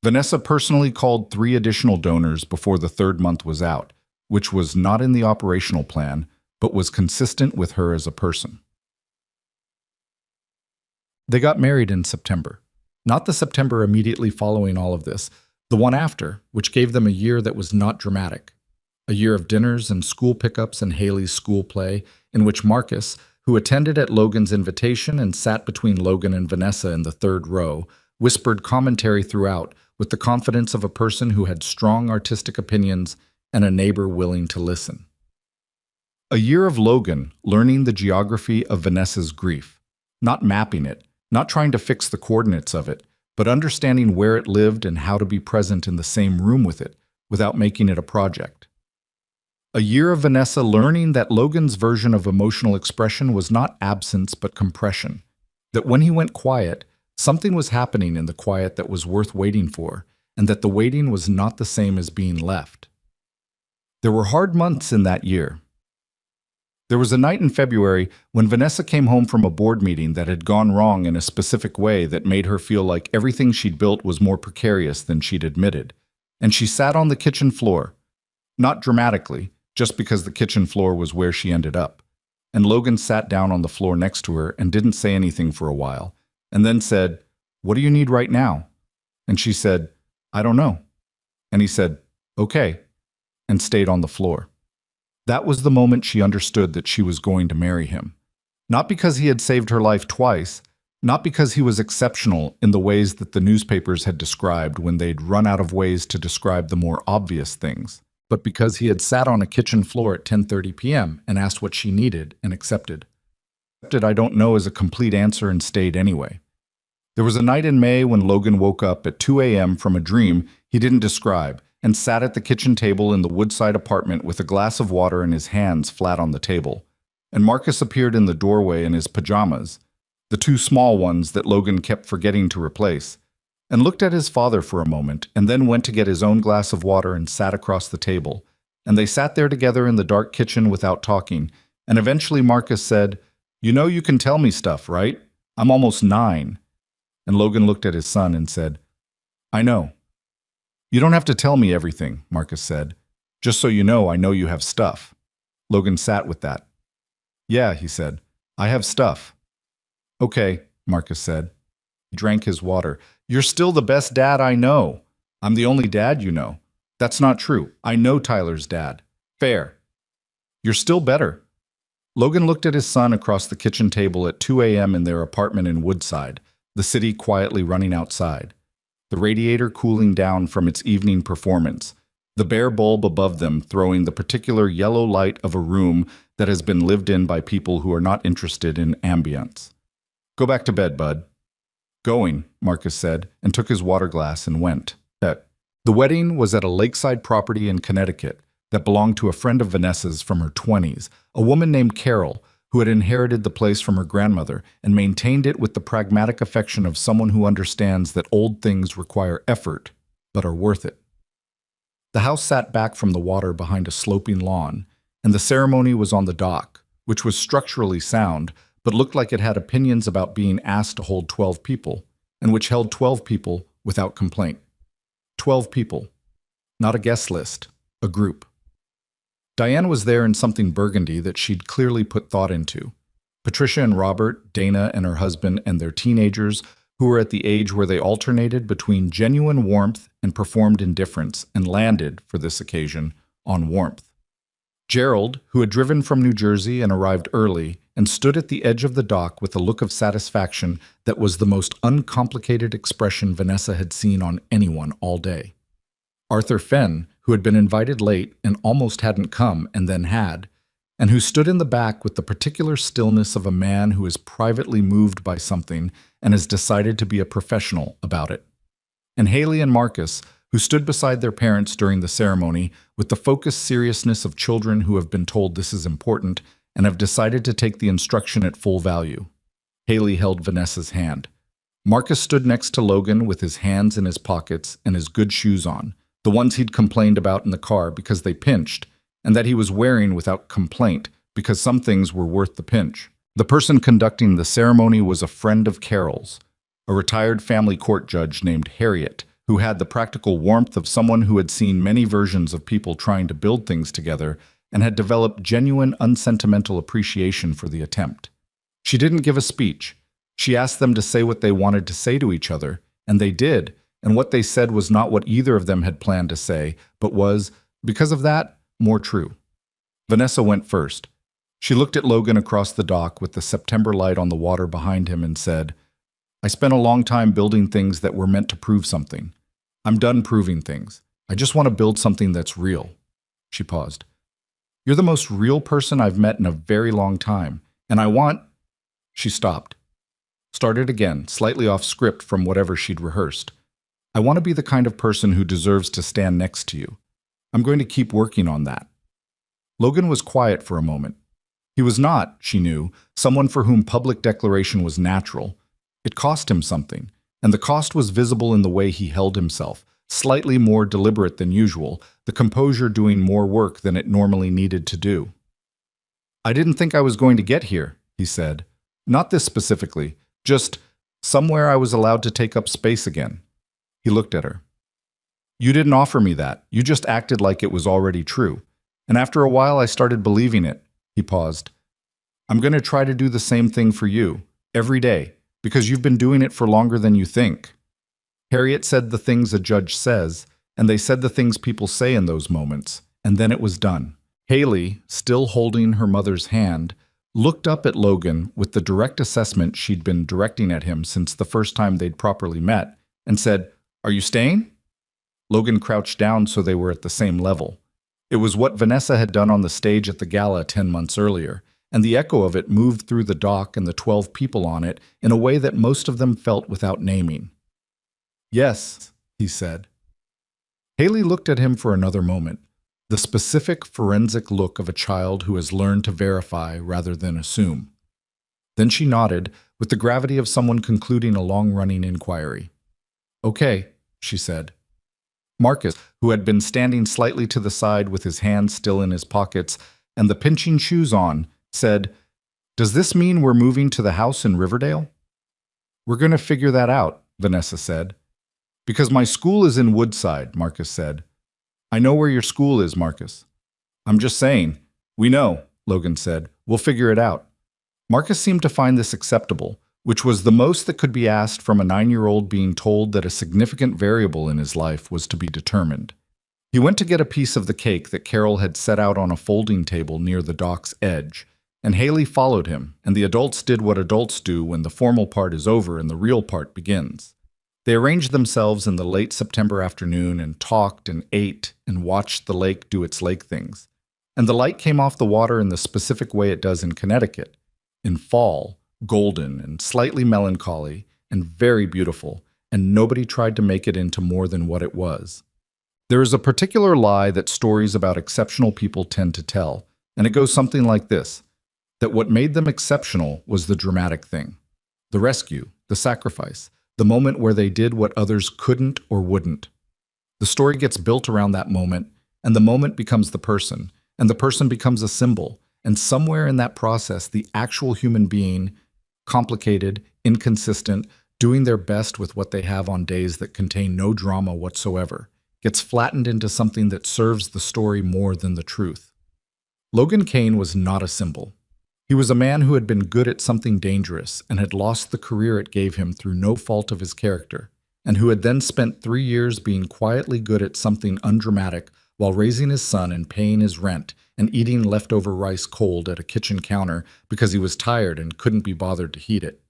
Vanessa personally called 3 additional donors before the 3rd month was out, which was not in the operational plan, but was consistent with her as a person. They got married in September. Not the September immediately following all of this, the one after, which gave them a year that was not dramatic. A year of dinners and school pickups and Haley's school play, in which Marcus, who attended at Logan's invitation and sat between Logan and Vanessa in the 3rd row, whispered commentary throughout with the confidence of a person who had strong artistic opinions and a neighbor willing to listen. A year of Logan learning the geography of Vanessa's grief, not mapping it, not trying to fix the coordinates of it, but understanding where it lived and how to be present in the same room with it without making it a project. A year of Vanessa learning that Logan's version of emotional expression was not absence but compression, that when he went quiet, something was happening in the quiet that was worth waiting for, and that the waiting was not the same as being left. There were hard months in that year. There was a night in February when Vanessa came home from a board meeting that had gone wrong in a specific way that made her feel like everything she'd built was more precarious than she'd admitted, and she sat on the kitchen floor, not dramatically, just because the kitchen floor was where she ended up. And Logan sat down on the floor next to her and didn't say anything for a while, and then said, "What do you need right now?" And she said, "I don't know." And he said, "Okay," and stayed on the floor. That was the moment she understood that she was going to marry him. Not because he had saved her life twice, not because he was exceptional in the ways that the newspapers had described when they'd run out of ways to describe the more obvious things, but because he had sat on a kitchen floor at 10:30 p.m. and asked what she needed and accepted. "I don't know" as a complete answer and stayed anyway. There was a night in May when Logan woke up at 2 a.m. from a dream he didn't describe and sat at the kitchen table in the Woodside apartment with a glass of water and his hands flat on the table. And Marcus appeared in the doorway in his pajamas, the 2 small ones that Logan kept forgetting to replace, and looked at his father for a moment, and then went to get his own glass of water and sat across the table. And they sat there together in the dark kitchen without talking, and eventually Marcus said, "You know you can tell me stuff, right? I'm almost 9. And Logan looked at his son and said, "I know." "You don't have to tell me everything," Marcus said. "Just so you know, I know you have stuff." Logan sat with that. "Yeah," he said, "I have stuff." "Okay," Marcus said. He drank his water. "You're still the best dad I know." "I'm the only dad you know." "That's not true. I know Tyler's dad." "Fair." "You're still better." Logan looked at his son across the kitchen table at 2 a.m. in their apartment in Woodside, the city quietly running outside, the radiator cooling down from its evening performance, the bare bulb above them throwing the particular yellow light of a room that has been lived in by people who are not interested in ambience. "Go back to bed, bud." "Going," Marcus said, and took his water glass and went. The wedding was at a lakeside property in Connecticut that belonged to a friend of Vanessa's from her 20s, a woman named Carol, who had inherited the place from her grandmother and maintained it with the pragmatic affection of someone who understands that old things require effort, but are worth it. The house sat back from the water behind a sloping lawn, and the ceremony was on the dock, which was structurally sound, but looked like it had opinions about being asked to hold 12 people, and which held 12 people without complaint. 12 people. Not a guest list, a group. Diane was there in something burgundy that she'd clearly put thought into. Patricia and Robert, Dana and her husband, and their teenagers, who were at the age where they alternated between genuine warmth and performed indifference, and landed, for this occasion, on warmth. Gerald, who had driven from New Jersey and arrived early, and stood at the edge of the dock with a look of satisfaction that was the most uncomplicated expression Vanessa had seen on anyone all day. Arthur Fenn, who had been invited late and almost hadn't come and then had, and who stood in the back with the particular stillness of a man who is privately moved by something and has decided to be a professional about it. And Haley and Marcus, who stood beside their parents during the ceremony with the focused seriousness of children who have been told this is important and have decided to take the instruction at full value. Haley held Vanessa's hand. Marcus stood next to Logan with his hands in his pockets and his good shoes on, the ones he'd complained about in the car because they pinched, and that he was wearing without complaint because some things were worth the pinch. The person conducting the ceremony was a friend of Carol's, a retired family court judge named Harriet, who had the practical warmth of someone who had seen many versions of people trying to build things together and had developed genuine, unsentimental appreciation for the attempt. She didn't give a speech. She asked them to say what they wanted to say to each other, and they did, and what they said was not what either of them had planned to say, but was, because of that, more true. Vanessa went first. She looked at Logan across the dock with the September light on the water behind him and said, "I spent a long time building things that were meant to prove something. I'm done proving things. I just want to build something that's real." She paused. "You're the most real person I've met in a very long time, and I want—" She stopped. Started again, slightly off script from whatever she'd rehearsed. "I want to be the kind of person who deserves to stand next to you. I'm going to keep working on that." Logan was quiet for a moment. He was not, she knew, someone for whom public declaration was natural. It cost him something, and the cost was visible in the way he held himself, slightly more deliberate than usual, the composure doing more work than it normally needed to do. "I didn't think I was going to get here," he said. "Not this specifically, just somewhere I was allowed to take up space again." He looked at her. "You didn't offer me that. You just acted like it was already true. And after a while I started believing it." He paused. "I'm going to try to do the same thing for you, every day, because you've been doing it for longer than you think." Harriet said the things a judge says, and they said the things people say in those moments, and then it was done. Haley, still holding her mother's hand, looked up at Logan with the direct assessment she'd been directing at him since the first time they'd properly met, and said, "Are you staying?" Logan crouched down so they were at the same level. It was what Vanessa had done on the stage at the gala 10 months earlier, and the echo of it moved through the dock and the 12 people on it in a way that most of them felt without naming. "Yes," he said. Haley looked at him for another moment, the specific forensic look of a child who has learned to verify rather than assume. Then she nodded, with the gravity of someone concluding a long-running inquiry. "Okay," she said. Marcus, who had been standing slightly to the side with his hands still in his pockets and the pinching shoes on, said, "Does this mean we're moving to the house in Riverdale?" "We're going to figure that out," Vanessa said. "Because my school is in Woodside," Marcus said. "I know where your school is, Marcus." "I'm just saying." "We know," Logan said. "We'll figure it out." Marcus seemed to find this acceptable, which was the most that could be asked from a 9-year-old being told that a significant variable in his life was to be determined. He went to get a piece of the cake that Carol had set out on a folding table near the dock's edge, and Haley followed him, and the adults did what adults do when the formal part is over and the real part begins. They arranged themselves in the late September afternoon and talked and ate and watched the lake do its lake things. And the light came off the water in the specific way it does in Connecticut, in fall, golden and slightly melancholy and very beautiful, and nobody tried to make it into more than what it was. There is a particular lie that stories about exceptional people tend to tell, and it goes something like this, that what made them exceptional was the dramatic thing, the rescue, the sacrifice, the moment where they did what others couldn't or wouldn't. The story gets built around that moment, and the moment becomes the person, and the person becomes a symbol, and somewhere in that process, the actual human being, complicated, inconsistent, doing their best with what they have on days that contain no drama whatsoever, gets flattened into something that serves the story more than the truth. Logan Kane was not a symbol. He was a man who had been good at something dangerous and had lost the career it gave him through no fault of his character, and who had then spent 3 years being quietly good at something undramatic while raising his son and paying his rent and eating leftover rice cold at a kitchen counter because he was tired and couldn't be bothered to heat it.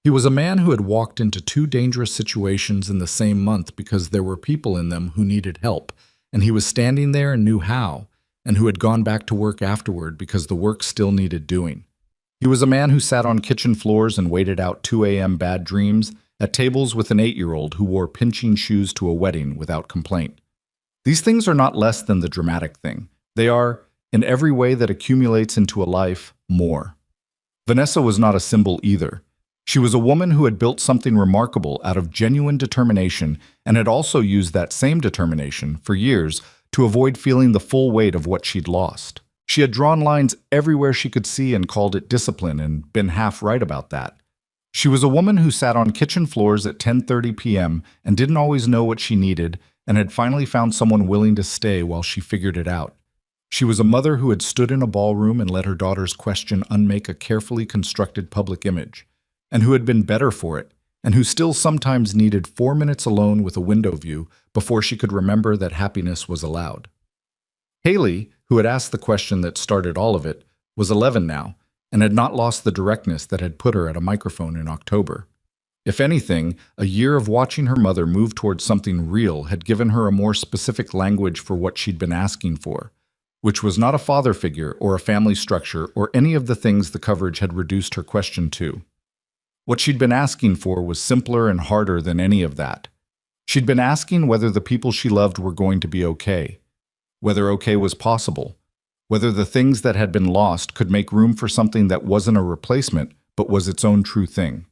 He was a man who had walked into two dangerous situations in the same month because there were people in them who needed help, and he was standing there and knew how, and who had gone back to work afterward because the work still needed doing. He was a man who sat on kitchen floors and waited out 2 a.m. bad dreams at tables with an 8-year-old who wore pinching shoes to a wedding without complaint. These things are not less than the dramatic thing. They are, in every way that accumulates into a life, more. Vanessa was not a symbol either. She was a woman who had built something remarkable out of genuine determination and had also used that same determination, for years, to avoid feeling the full weight of what she'd lost. She had drawn lines everywhere she could see and called it discipline and been half right about that. She was a woman who sat on kitchen floors at 10:30 p.m. and didn't always know what she needed and had finally found someone willing to stay while she figured it out. She was a mother who had stood in a ballroom and let her daughter's question unmake a carefully constructed public image, and who had been better for it, and who still sometimes needed 4 minutes alone with a window view before she could remember that happiness was allowed. Haley, who had asked the question that started all of it, was 11 now, and had not lost the directness that had put her at a microphone in October. If anything, a year of watching her mother move towards something real had given her a more specific language for what she'd been asking for, which was not a father figure or a family structure or any of the things the coverage had reduced her question to. What she'd been asking for was simpler and harder than any of that. She'd been asking whether the people she loved were going to be okay, whether okay was possible, whether the things that had been lost could make room for something that wasn't a replacement but was its own true thing.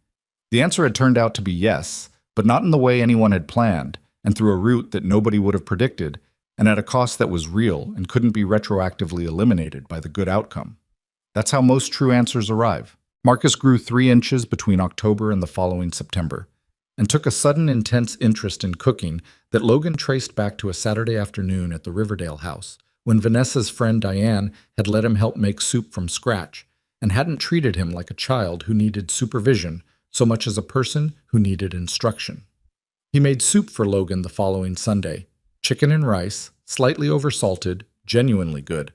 The answer had turned out to be yes, but not in the way anyone had planned, and through a route that nobody would have predicted, and at a cost that was real and couldn't be retroactively eliminated by the good outcome. That's how most true answers arrive. Marcus grew 3 inches between October and the following September, and took a sudden intense interest in cooking that Logan traced back to a Saturday afternoon at the Riverdale house, when Vanessa's friend Diane had let him help make soup from scratch, and hadn't treated him like a child who needed supervision so much as a person who needed instruction. He made soup for Logan the following Sunday, chicken and rice, slightly oversalted, genuinely good,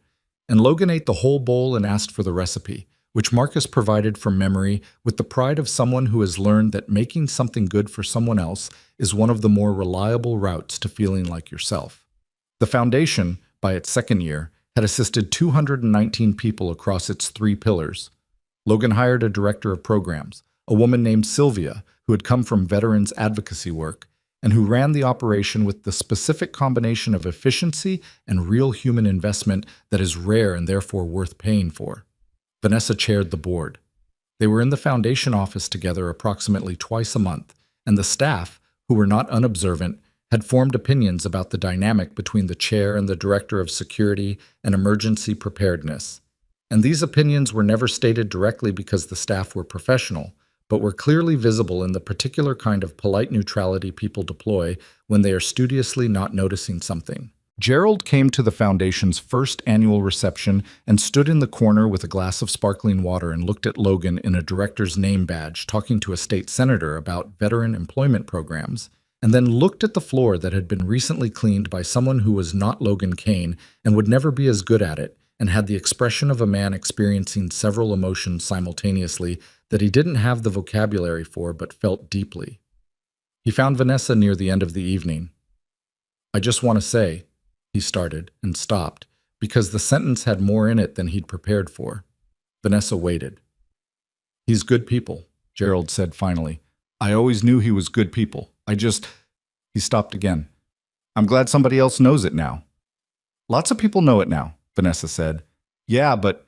and Logan ate the whole bowl and asked for the recipe, which Marcus provided from memory with the pride of someone who has learned that making something good for someone else is one of the more reliable routes to feeling like yourself. The foundation, by its second year, had assisted 219 people across its 3 pillars. Logan hired a director of programs, a woman named Sylvia, who had come from veterans advocacy work, and who ran the operation with the specific combination of efficiency and real human investment that is rare and therefore worth paying for. Vanessa chaired the board. They were in the foundation office together approximately twice a month, and the staff, who were not unobservant, had formed opinions about the dynamic between the chair and the director of security and emergency preparedness. And these opinions were never stated directly because the staff were professional, but were clearly visible in the particular kind of polite neutrality people deploy when they are studiously not noticing something. Gerald came to the Foundation's first annual reception and stood in the corner with a glass of sparkling water and looked at Logan in a director's name badge talking to a state senator about veteran employment programs, and then looked at the floor that had been recently cleaned by someone who was not Logan Kane and would never be as good at it, and had the expression of a man experiencing several emotions simultaneously that he didn't have the vocabulary for but felt deeply. He found Vanessa near the end of the evening. "I just want to say," he started and stopped, because the sentence had more in it than he'd prepared for. Vanessa waited. "He's good people," Gerald said finally. "I always knew he was good people. He stopped again. "I'm glad somebody else knows it now." "Lots of people know it now," Vanessa said. "Yeah, but..."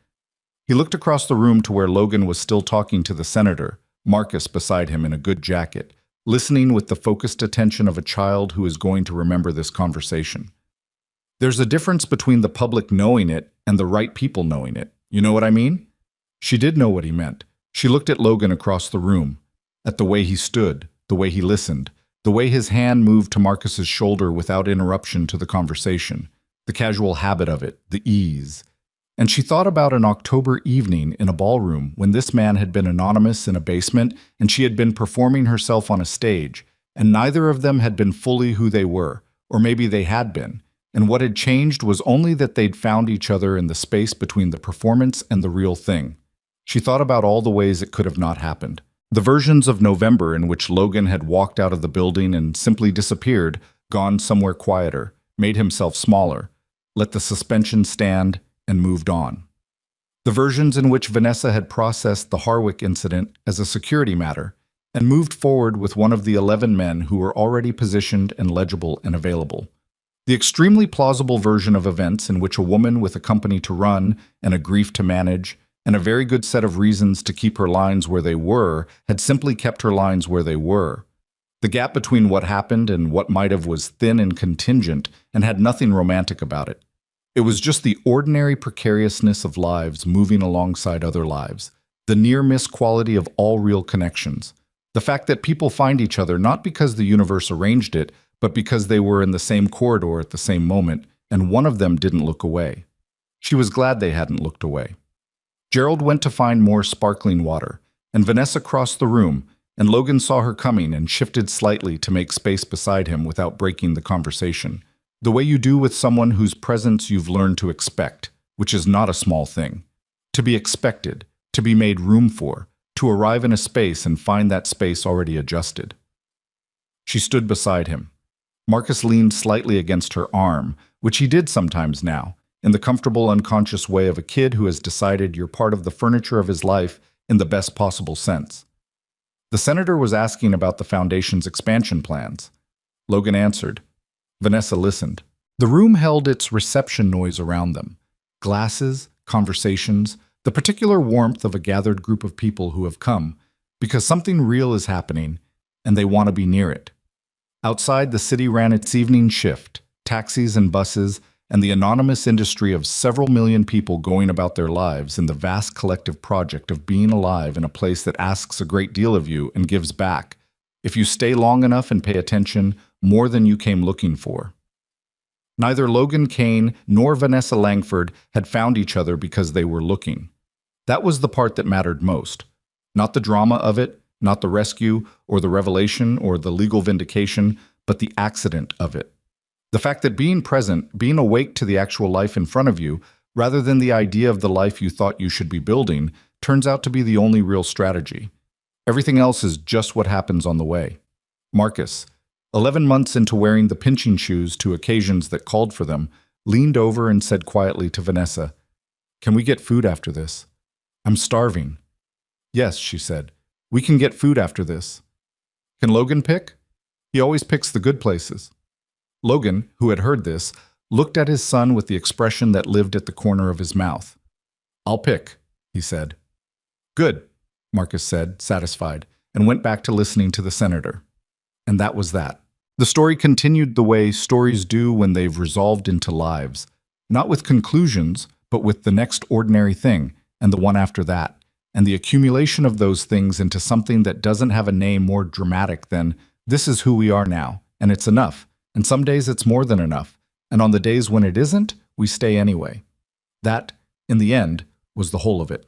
He looked across the room to where Logan was still talking to the senator, Marcus beside him in a good jacket, listening with the focused attention of a child who is going to remember this conversation. "There's a difference between the public knowing it and the right people knowing it. You know what I mean?" She did know what he meant. She looked at Logan across the room, at the way he stood, the way he listened, the way his hand moved to Marcus's shoulder without interruption to the conversation, the casual habit of it, the ease. And she thought about an October evening in a ballroom when this man had been anonymous in a basement and she had been performing herself on a stage, and neither of them had been fully who they were, or maybe they had been, and what had changed was only that they'd found each other in the space between the performance and the real thing. She thought about all the ways it could have not happened. The versions of November in which Logan had walked out of the building and simply disappeared, gone somewhere quieter, made himself smaller, let the suspension stand, and moved on. The versions in which Vanessa had processed the Harwick incident as a security matter and moved forward with one of the 11 men who were already positioned and legible and available. The extremely plausible version of events in which a woman with a company to run and a grief to manage and a very good set of reasons to keep her lines where they were had simply kept her lines where they were. The gap between what happened and what might have was thin and contingent and had nothing romantic about it. It was just the ordinary precariousness of lives moving alongside other lives, the near-miss quality of all real connections, the fact that people find each other not because the universe arranged it, but because they were in the same corridor at the same moment, and one of them didn't look away. She was glad they hadn't looked away. Gerald went to find more sparkling water, and Vanessa crossed the room, and Logan saw her coming and shifted slightly to make space beside him without breaking the conversation. The way you do with someone whose presence you've learned to expect, which is not a small thing. To be expected, to be made room for, to arrive in a space and find that space already adjusted. She stood beside him. Marcus leaned slightly against her arm, which he did sometimes now, in the comfortable, unconscious way of a kid who has decided you're part of the furniture of his life in the best possible sense. The senator was asking about the foundation's expansion plans. Logan answered. Vanessa listened. The room held its reception noise around them. Glasses, conversations, the particular warmth of a gathered group of people who have come because something real is happening and they want to be near it. Outside, the city ran its evening shift, taxis and buses, and the anonymous industry of several million people going about their lives in the vast collective project of being alive in a place that asks a great deal of you and gives back, if you stay long enough and pay attention, more than you came looking for. Neither Logan Kane nor Vanessa Langford had found each other because they were looking. That was the part that mattered most. Not the drama of it, not the rescue, or the revelation, or the legal vindication, but the accident of it. The fact that being present, being awake to the actual life in front of you, rather than the idea of the life you thought you should be building, turns out to be the only real strategy. Everything else is just what happens on the way. Marcus, 11 months into wearing the pinching shoes to occasions that called for them, leaned over and said quietly to Vanessa, "Can we get food after this? I'm starving." "Yes," she said. "We can get food after this." "Can Logan pick? He always picks the good places." Logan, who had heard this, looked at his son with the expression that lived at the corner of his mouth. "I'll pick," he said. "Good," Marcus said, satisfied, and went back to listening to the senator. And that was that. The story continued the way stories do when they've resolved into lives, not with conclusions, but with the next ordinary thing, and the one after that, and the accumulation of those things into something that doesn't have a name more dramatic than, this is who we are now, and it's enough, and some days it's more than enough, and on the days when it isn't, we stay anyway. That, in the end, was the whole of it.